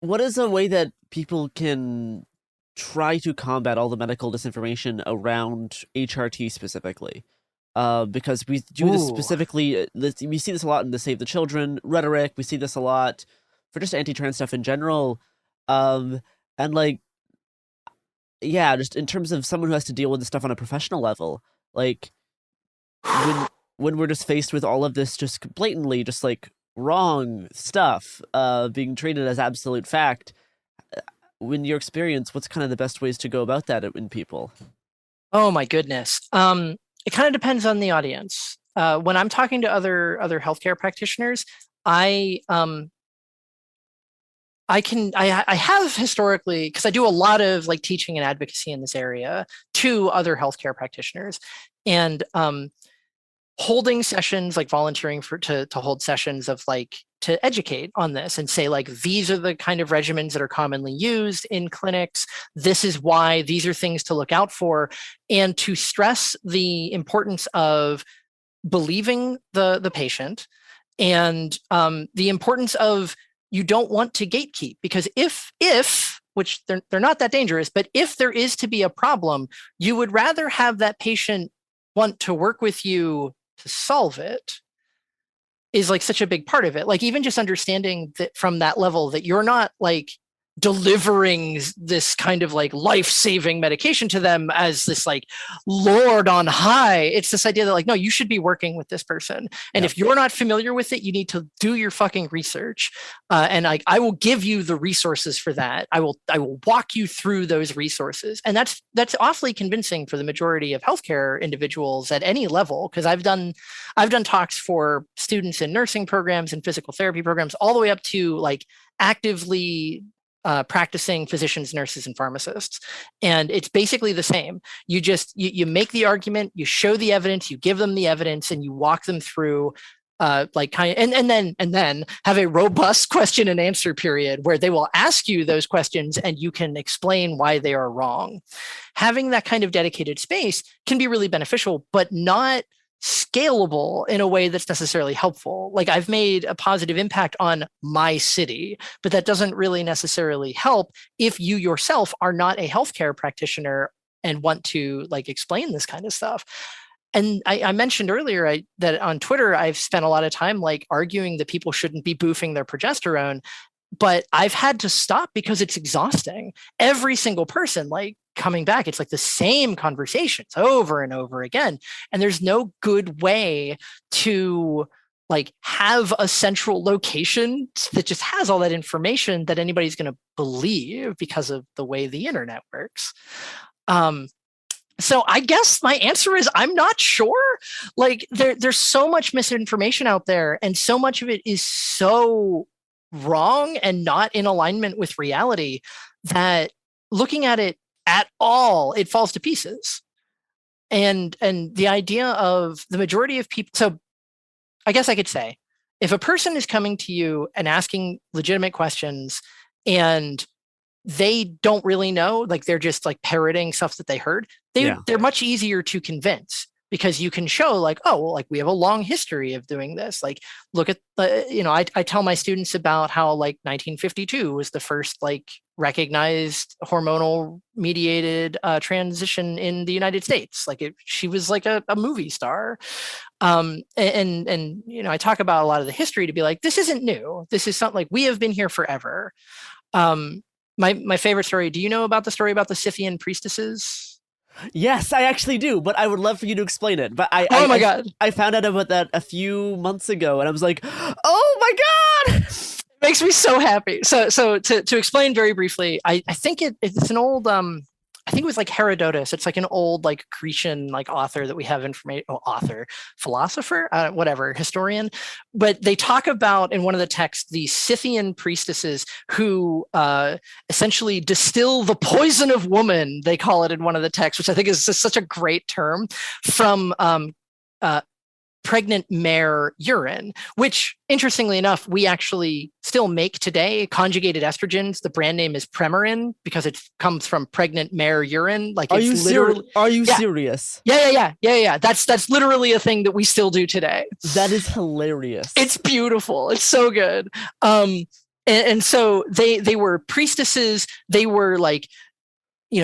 What is a way that people can try to combat all the medical disinformation around HRT specifically? Because we do this specifically, we see this a lot in the Save the Children rhetoric. We see this a lot for just anti-trans stuff in general. And like, yeah, just in terms of someone who has to deal with this stuff on a professional level, like when we're just faced with all of this just blatantly just like wrong stuff being treated as absolute fact, in your experience, what's kind of the best ways to go about that in people? Oh my goodness. It kind of depends on the audience. When I'm talking to other healthcare practitioners, I have historically, because I do a lot of like teaching and advocacy in this area to other healthcare practitioners, and holding sessions, like volunteering to hold sessions of like to educate on this and say like, these are the kind of regimens that are commonly used in clinics. This is why, these are things to look out for, and to stress the importance of believing the patient, and the importance of, you don't want to gatekeep, because if which they're not that dangerous, but if there is to be a problem, you would rather have that patient want to work with you to solve it, is like such a big part of it. Like even just understanding that from that level, that you're not like delivering this kind of like life-saving medication to them as this like Lord on high. It's this idea that like, no, you should be working with this person. And if you're not familiar with it, you need to do your fucking research. And I will give you the resources for that. I will walk you through those resources. And that's awfully convincing for the majority of healthcare individuals at any level. Cause I've done talks for students in nursing programs and physical therapy programs, all the way up to like actively practicing physicians, nurses, and pharmacists. And it's basically the same. You just, you make the argument, you show the evidence, you give them the evidence, and you walk them through like kind of, and then have a robust question and answer period where they will ask you those questions and you can explain why they are wrong. Having that kind of dedicated space can be really beneficial, but not scalable in a way that's necessarily helpful. Like I've made a positive impact on my city, but that doesn't really necessarily help if you yourself are not a healthcare practitioner and want to like explain this kind of stuff. And I mentioned earlier that on Twitter, I've spent a lot of time like arguing that people shouldn't be boofing their progesterone, but I've had to stop because it's exhausting. Every single person like coming back, it's like the same conversations over and over again. And there's no good way to like have a central location that just has all that information that anybody's going to believe because of the way the internet works. So I guess my answer is I'm not sure. Like there's so much misinformation out there, and so much of it is so wrong and not in alignment with reality that looking at it at all, it falls to pieces. And the idea of the majority of people, so I guess I could say, if a person is coming to you and asking legitimate questions and they don't really know, like they're just like parroting stuff that they heard, they're much easier to convince, because you can show like, oh, well, like we have a long history of doing this. Like, look at the, I tell my students about how like 1952 was the first like recognized hormonal mediated transition in the United States. Like she was like a movie star. And I talk about a lot of the history to be like, this isn't new. This is something like we have been here forever. My favorite story. Do you know about the story about the Scythian priestesses? Yes, I actually do, but I would love for you to explain it. But my God. I found out about that a few months ago, and I was like, oh my God! It makes me so happy. So to explain very briefly, I think it's an old I think it was like Herodotus. It's like an old like Grecian like author that we have philosopher, whatever, historian. But they talk about in one of the texts the Scythian priestesses who essentially distill the poison of woman. They call it in one of the texts, which I think is just such a great term, from pregnant mare urine, which interestingly enough, we actually still make today. Conjugated estrogens, the brand name is Premarin because it comes from pregnant mare urine. Like, are you serious? Yeah. That's literally a thing that we still do today. That is hilarious. It's beautiful. It's so good. And so they were priestesses. They were like,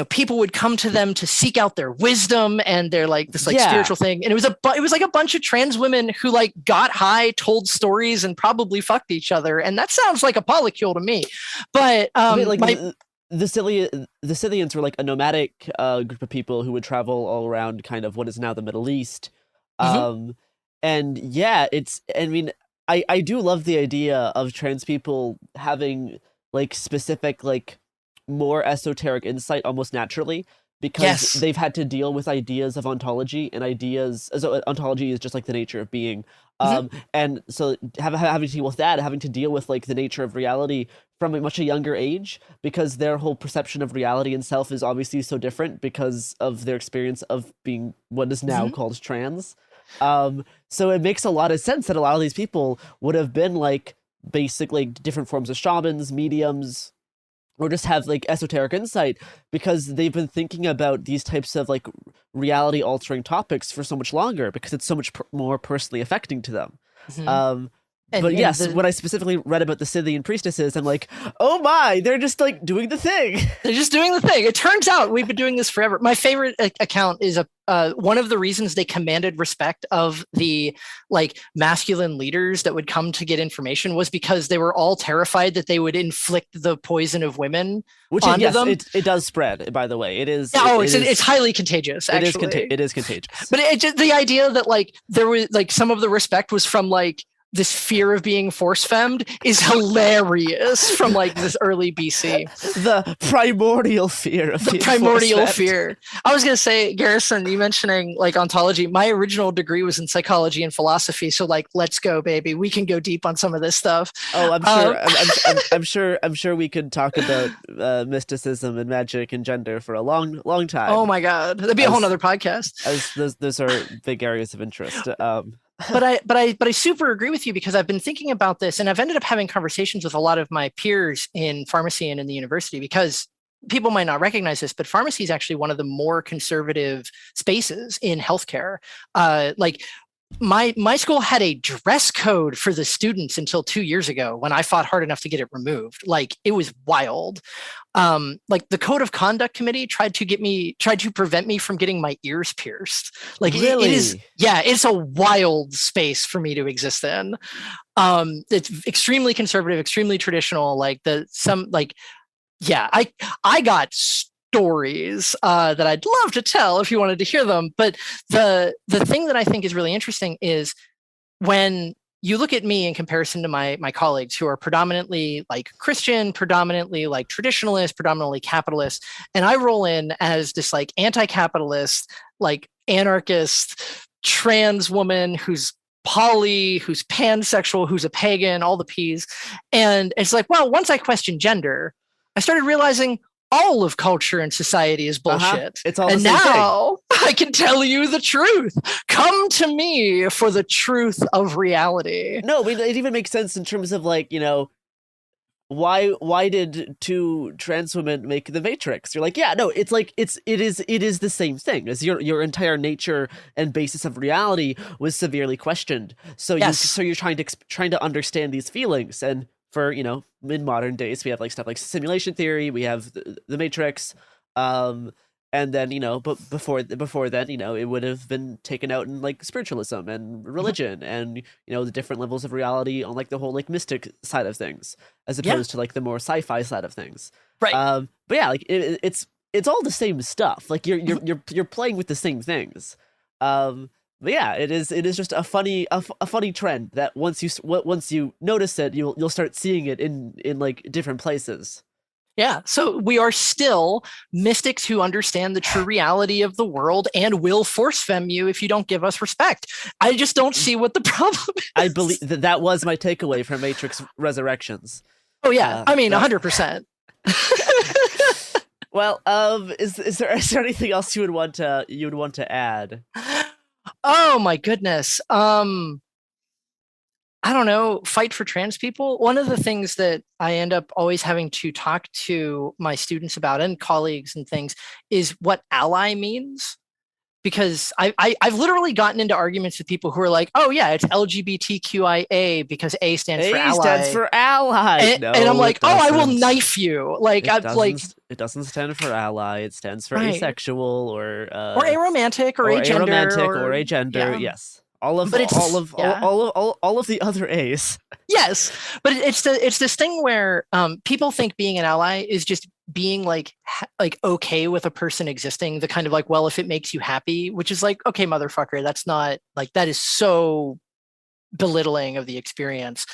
people would come to them to seek out their wisdom and their like this like spiritual thing. And it was like a bunch of trans women who like got high, told stories, and probably fucked each other. And that sounds like a polycule to me. But the Scythians were like a nomadic group of people who would travel all around kind of what is now the Middle East. And yeah, I do love the idea of trans people having like specific like more esoteric insight almost naturally, because they've had to deal with ideas of ontology, and ontology is just like the nature of being. And so having to deal with that, having to deal with like the nature of reality from a much younger age, because their whole perception of reality and self is obviously so different because of their experience of being what is now called trans. So it makes a lot of sense that a lot of these people would have been like basically different forms of shamans, mediums, or just have like esoteric insight, because they've been thinking about these types of like reality altering topics for so much longer, because it's so much more personally affecting to them. When I specifically read about the Scythian priestesses, I'm like, oh my, they're just like doing the thing. They're just doing the thing. It turns out we've been doing this forever. My favorite account is one of the reasons they commanded respect of the like masculine leaders that would come to get information was because they were all terrified that they would inflict the poison of women onto them. It does spread, by the way. It is. It's highly contagious. Actually, it is contagious. But the idea that like there was like some of the respect was from like this fear of being force-femmed is hilarious from like this early BC. The primordial fear of being fear. I was going to say, Garrison, you mentioning like ontology. My original degree was in psychology and philosophy. So like, let's go, baby. We can go deep on some of this stuff. Oh, I'm sure. I'm sure we could talk about mysticism and magic and gender for a long, long time. Oh my God. That'd be a whole nother podcast. As those are big areas of interest. But I super agree with you, because I've been thinking about this, and I've ended up having conversations with a lot of my peers in pharmacy and in the university, because people might not recognize this, but pharmacy is actually one of the more conservative spaces in healthcare. Like my school had a dress code for the students until 2 years ago when I fought hard enough to get it removed. Like, it was wild. Like, the code of conduct committee tried to prevent me from getting my ears pierced. Like, Really? it is, yeah, it's a wild space for me to exist in. It's extremely conservative, extremely traditional. Like, I got stories that I'd love to tell if you wanted to hear them. But the thing that I think is really interesting is when you look at me in comparison to my colleagues who are predominantly like Christian, predominantly like traditionalist, predominantly capitalist, and I roll in as this like anti-capitalist, like anarchist, trans woman who's poly, who's pansexual, who's a pagan, all the P's. And it's like, well, once I questioned gender, I started realizing all of culture and society is bullshit. It's all and the same now I can tell you the truth. Come to me for the truth of reality. No, I mean, it even makes sense in terms of like, why did two trans women make The Matrix? You're like, yeah, no, it's like it is the same thing as your entire nature and basis of reality was severely questioned. So you're trying to understand these feelings. And for, in modern days, we have like stuff like simulation theory, we have the Matrix, and then, but before then, it would have been taken out in like spiritualism and religion and, the different levels of reality on like the whole like mystic side of things, as opposed to like the more sci-fi side of things. Right. But yeah, like it's all the same stuff. Like you're playing with the same things. But yeah, it is just a funny trend that once you notice it, you'll start seeing it in like different places. Yeah, so we are still mystics who understand the true reality of the world and will force fem you if you don't give us respect. I just don't see what the problem is. I believe that was my takeaway from Matrix Resurrections. Oh yeah, I mean 100%. Well, is there anything else you would want to add? Oh my goodness. I don't know, fight for trans people. One of the things that I end up always having to talk to my students about and colleagues and things is what ally means. Because I've literally gotten into arguments with people who are like, oh yeah, it's LGBTQIA because A stands for ally. A stands for ally. And I'm like, oh, I will knife you. Like, it doesn't stand for ally. It stands for asexual or aromantic or agender. Or agender. Yeah. Yes. All of the other A's. Yes, but it's this thing where people think being an ally is just being like okay with a person existing. The kind of like, well, if it makes you happy, which is like, okay, motherfucker, that's not like, that is so belittling of the experience.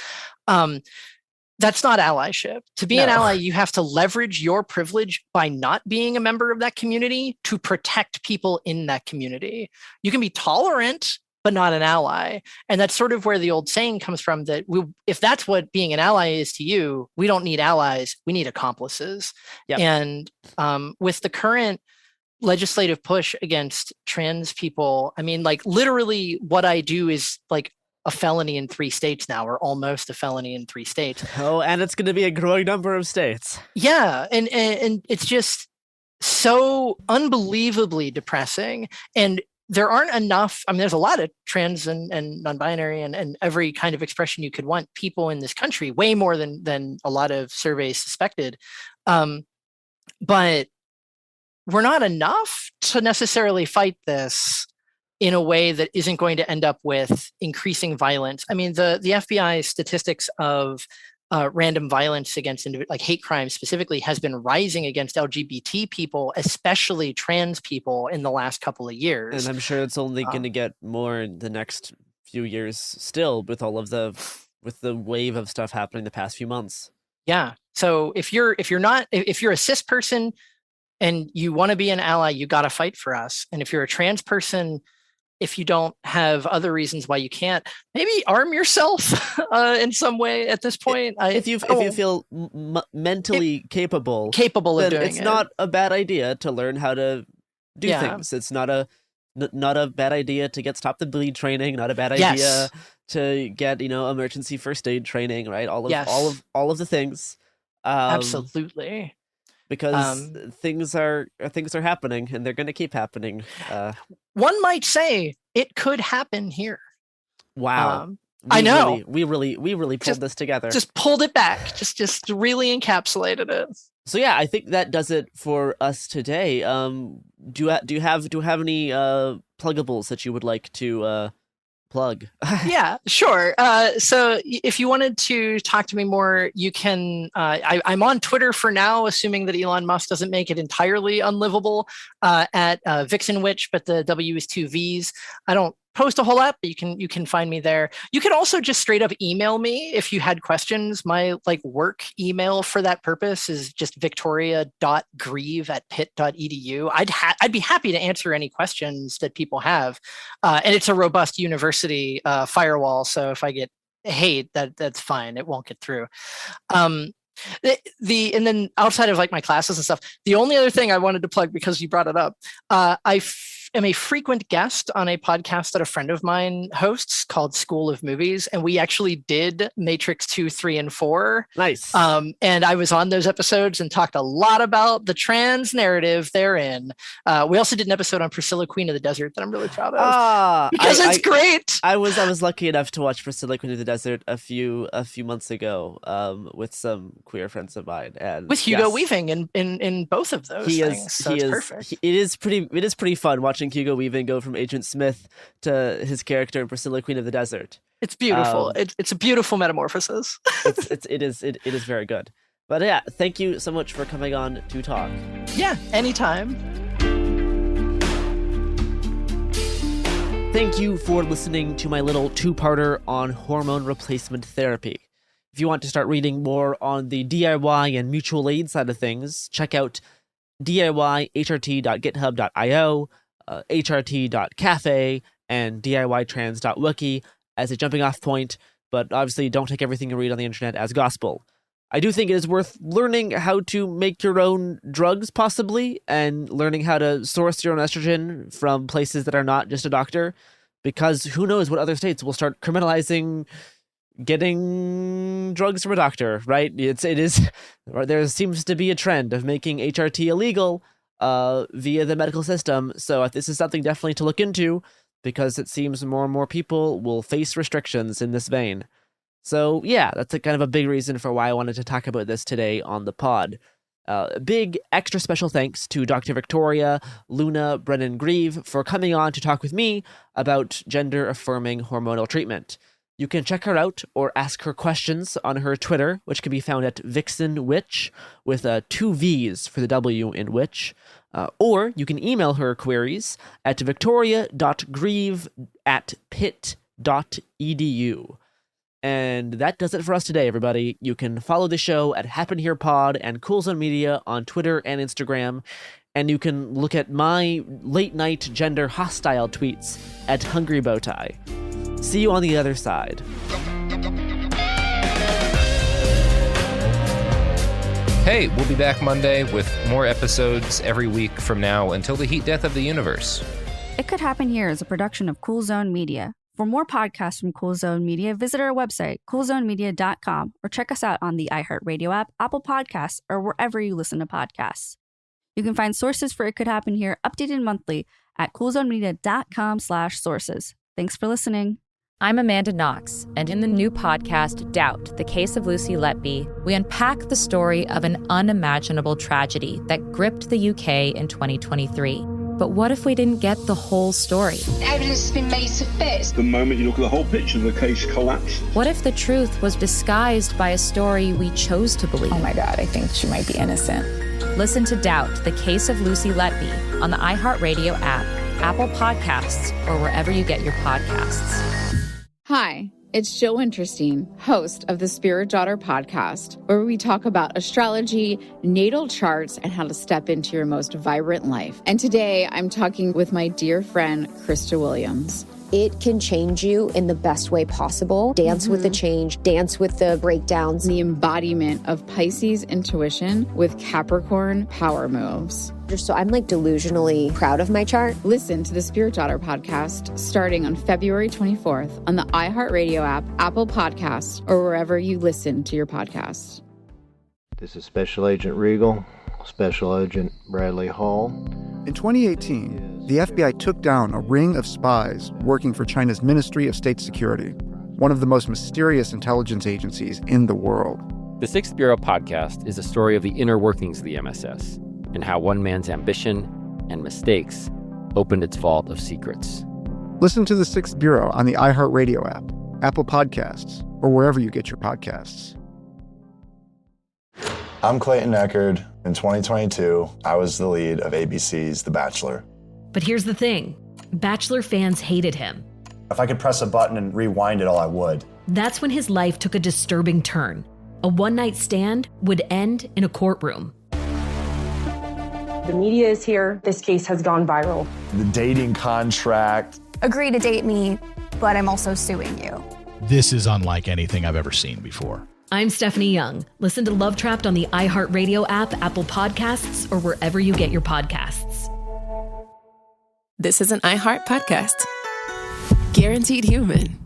That's not allyship. To be an ally, you have to leverage your privilege by not being a member of that community to protect people in that community. You can be tolerant, but not an ally. And that's sort of where the old saying comes from, that if that's what being an ally is to you, we don't need allies, we need accomplices. Yep. And with the current legislative push against trans people, I mean, like literally what I do is like a felony in 3 states now, or almost a felony in 3 states. Oh, and it's going to be a growing number of states. Yeah, and it's just so unbelievably depressing. And there aren't enough, I mean, there's a lot of trans and non-binary and every kind of expression you could want people in this country, way more than a lot of surveys suspected. But we're not enough to necessarily fight this in a way that isn't going to end up with increasing violence. I mean, the FBI statistics of random violence against like hate crimes specifically has been rising against LGBT people, especially trans people, in the last couple of years. And I'm sure it's only going to get more in the next few years still, with all of with the wave of stuff happening the past few months. Yeah. So if you're a cis person and you want to be an ally, you got to fight for us. And if you're a trans person, if you don't have other reasons why you can't, maybe arm yourself in some way at this point. If you feel mentally capable of doing it, it's not a bad idea to learn how to do things. It's not a bad idea to get stop the bleed training. Not a bad idea to get emergency first aid training. Right, all of the things. Absolutely. Because things are happening, and they're going to keep happening. One might say it could happen here. Wow. I know. We really pulled this together. Just pulled it back. Just really encapsulated it. So yeah, I think that does it for us today. Do you have any pluggables that you would like to plug? Yeah, sure. So if you wanted to talk to me more, you can. I'm on Twitter for now, assuming that Elon Musk doesn't make it entirely unlivable. At Vixen Witch, but the W is 2 V's. I don't post a whole lot, but you can find me there. You can also just straight up email me if you had questions. My work email for that purpose is just victoria.grieve@pitt.edu. I'd be happy to answer any questions that people have. And it's a robust university firewall, so if I get hate, that's fine. It won't get through. And then outside of my classes and stuff, the only other thing I wanted to plug, because you brought it up, I am a frequent guest on a podcast that a friend of mine hosts called School of Movies, and we actually did Matrix 2, 3, and 4. Nice. And I was on those episodes and talked a lot about the trans narrative therein. We also did an episode on Priscilla, Queen of the Desert that I'm really proud of because it's great. I was lucky enough to watch Priscilla, Queen of the Desert a few months ago with some queer friends of mine, and with Hugo Weaving in both of those things. It's perfect. It is pretty fun watching Hugo Weaving go from Agent Smith to his character in Priscilla, Queen of the Desert. It's beautiful. It's a beautiful metamorphosis. It is very good. But yeah, thank you so much for coming on to talk. Yeah, anytime. Thank you for listening to my little two-parter on hormone replacement therapy. If you want to start reading more on the DIY and mutual aid side of things, check out DIYHRT.github.io, HRT.cafe, and DIYtrans.wiki as a jumping off point, but obviously don't take everything you read on the internet as gospel. I do think it is worth learning how to make your own drugs, possibly, and learning how to source your own estrogen from places that are not just a doctor, because who knows what other states will start criminalizing getting drugs from a doctor, right? There seems to be a trend of making HRT illegal via the medical system, so this is something definitely to look into, because it seems more and more people will face restrictions in this vein. So yeah, that's kind of a big reason for why I wanted to talk about this today on the pod. Big extra special thanks to Dr. Victoria Luna Brennan-Grieve for coming on to talk with me about gender-affirming hormonal treatment. You can check her out or ask her questions on her Twitter, which can be found at Vixen Witch, with 2 V's for the W in witch. Or you can email her queries at victoria.grieve@pitt.edu. And that does it for us today, everybody. You can follow the show at Happen Here Pod and Cool Zone Media on Twitter and Instagram. And you can look at my late-night gender-hostile tweets at Hungry Bowtie. See you on the other side. Hey, we'll be back Monday with more episodes every week from now until the heat death of the universe. It Could Happen Here is a production of Cool Zone Media. For more podcasts from Cool Zone Media, visit our website, coolzonemedia.com, or check us out on the iHeartRadio app, Apple Podcasts, or wherever you listen to podcasts. You can find sources for It Could Happen Here updated monthly at coolzonemedia.com/sources. Thanks for listening. I'm Amanda Knox, and in the new podcast, Doubt, the Case of Lucy Letby, we unpack the story of an unimaginable tragedy that gripped the UK in 2023. But what if we didn't get the whole story? Evidence has been made to fit. The moment you look at the whole picture, the case collapses. What if the truth was disguised by a story we chose to believe? Oh my God, I think she might be innocent. Listen to Doubt, the Case of Lucy Letby on the iHeartRadio app, Apple Podcasts, or wherever you get your podcasts. Hi, it's Jill Winterstein, host of the Spirit Daughter podcast, where we talk about astrology, natal charts, and how to step into your most vibrant life. And today I'm talking with my dear friend, Krista Williams. It can change you in the best way possible. Dance with the change, dance with the breakdowns. The embodiment of Pisces intuition with Capricorn power moves. So I'm delusionally proud of my chart. Listen to the Spirit Daughter podcast starting on February 24th on the iHeartRadio app, Apple Podcasts, or wherever you listen to your podcasts. This is Special Agent Regal, Special Agent Bradley Hall. In 2018, the FBI took down a ring of spies working for China's Ministry of State Security, one of the most mysterious intelligence agencies in the world. The Sixth Bureau podcast is a story of the inner workings of the MSS and how one man's ambition and mistakes opened its vault of secrets. Listen to The Sixth Bureau on the iHeartRadio app, Apple Podcasts, or wherever you get your podcasts. I'm Clayton Eckerd. In 2022, I was the lead of ABC's The Bachelor. But here's the thing. Bachelor fans hated him. If I could press a button and rewind it all, I would. That's when his life took a disturbing turn. A one-night stand would end in a courtroom. The media is here. This case has gone viral. The dating contract. Agree to date me, but I'm also suing you. This is unlike anything I've ever seen before. I'm Stephanie Young. Listen to Love Trapped on the iHeartRadio app, Apple Podcasts, or wherever you get your podcasts. This is an iHeart podcast. Guaranteed Human.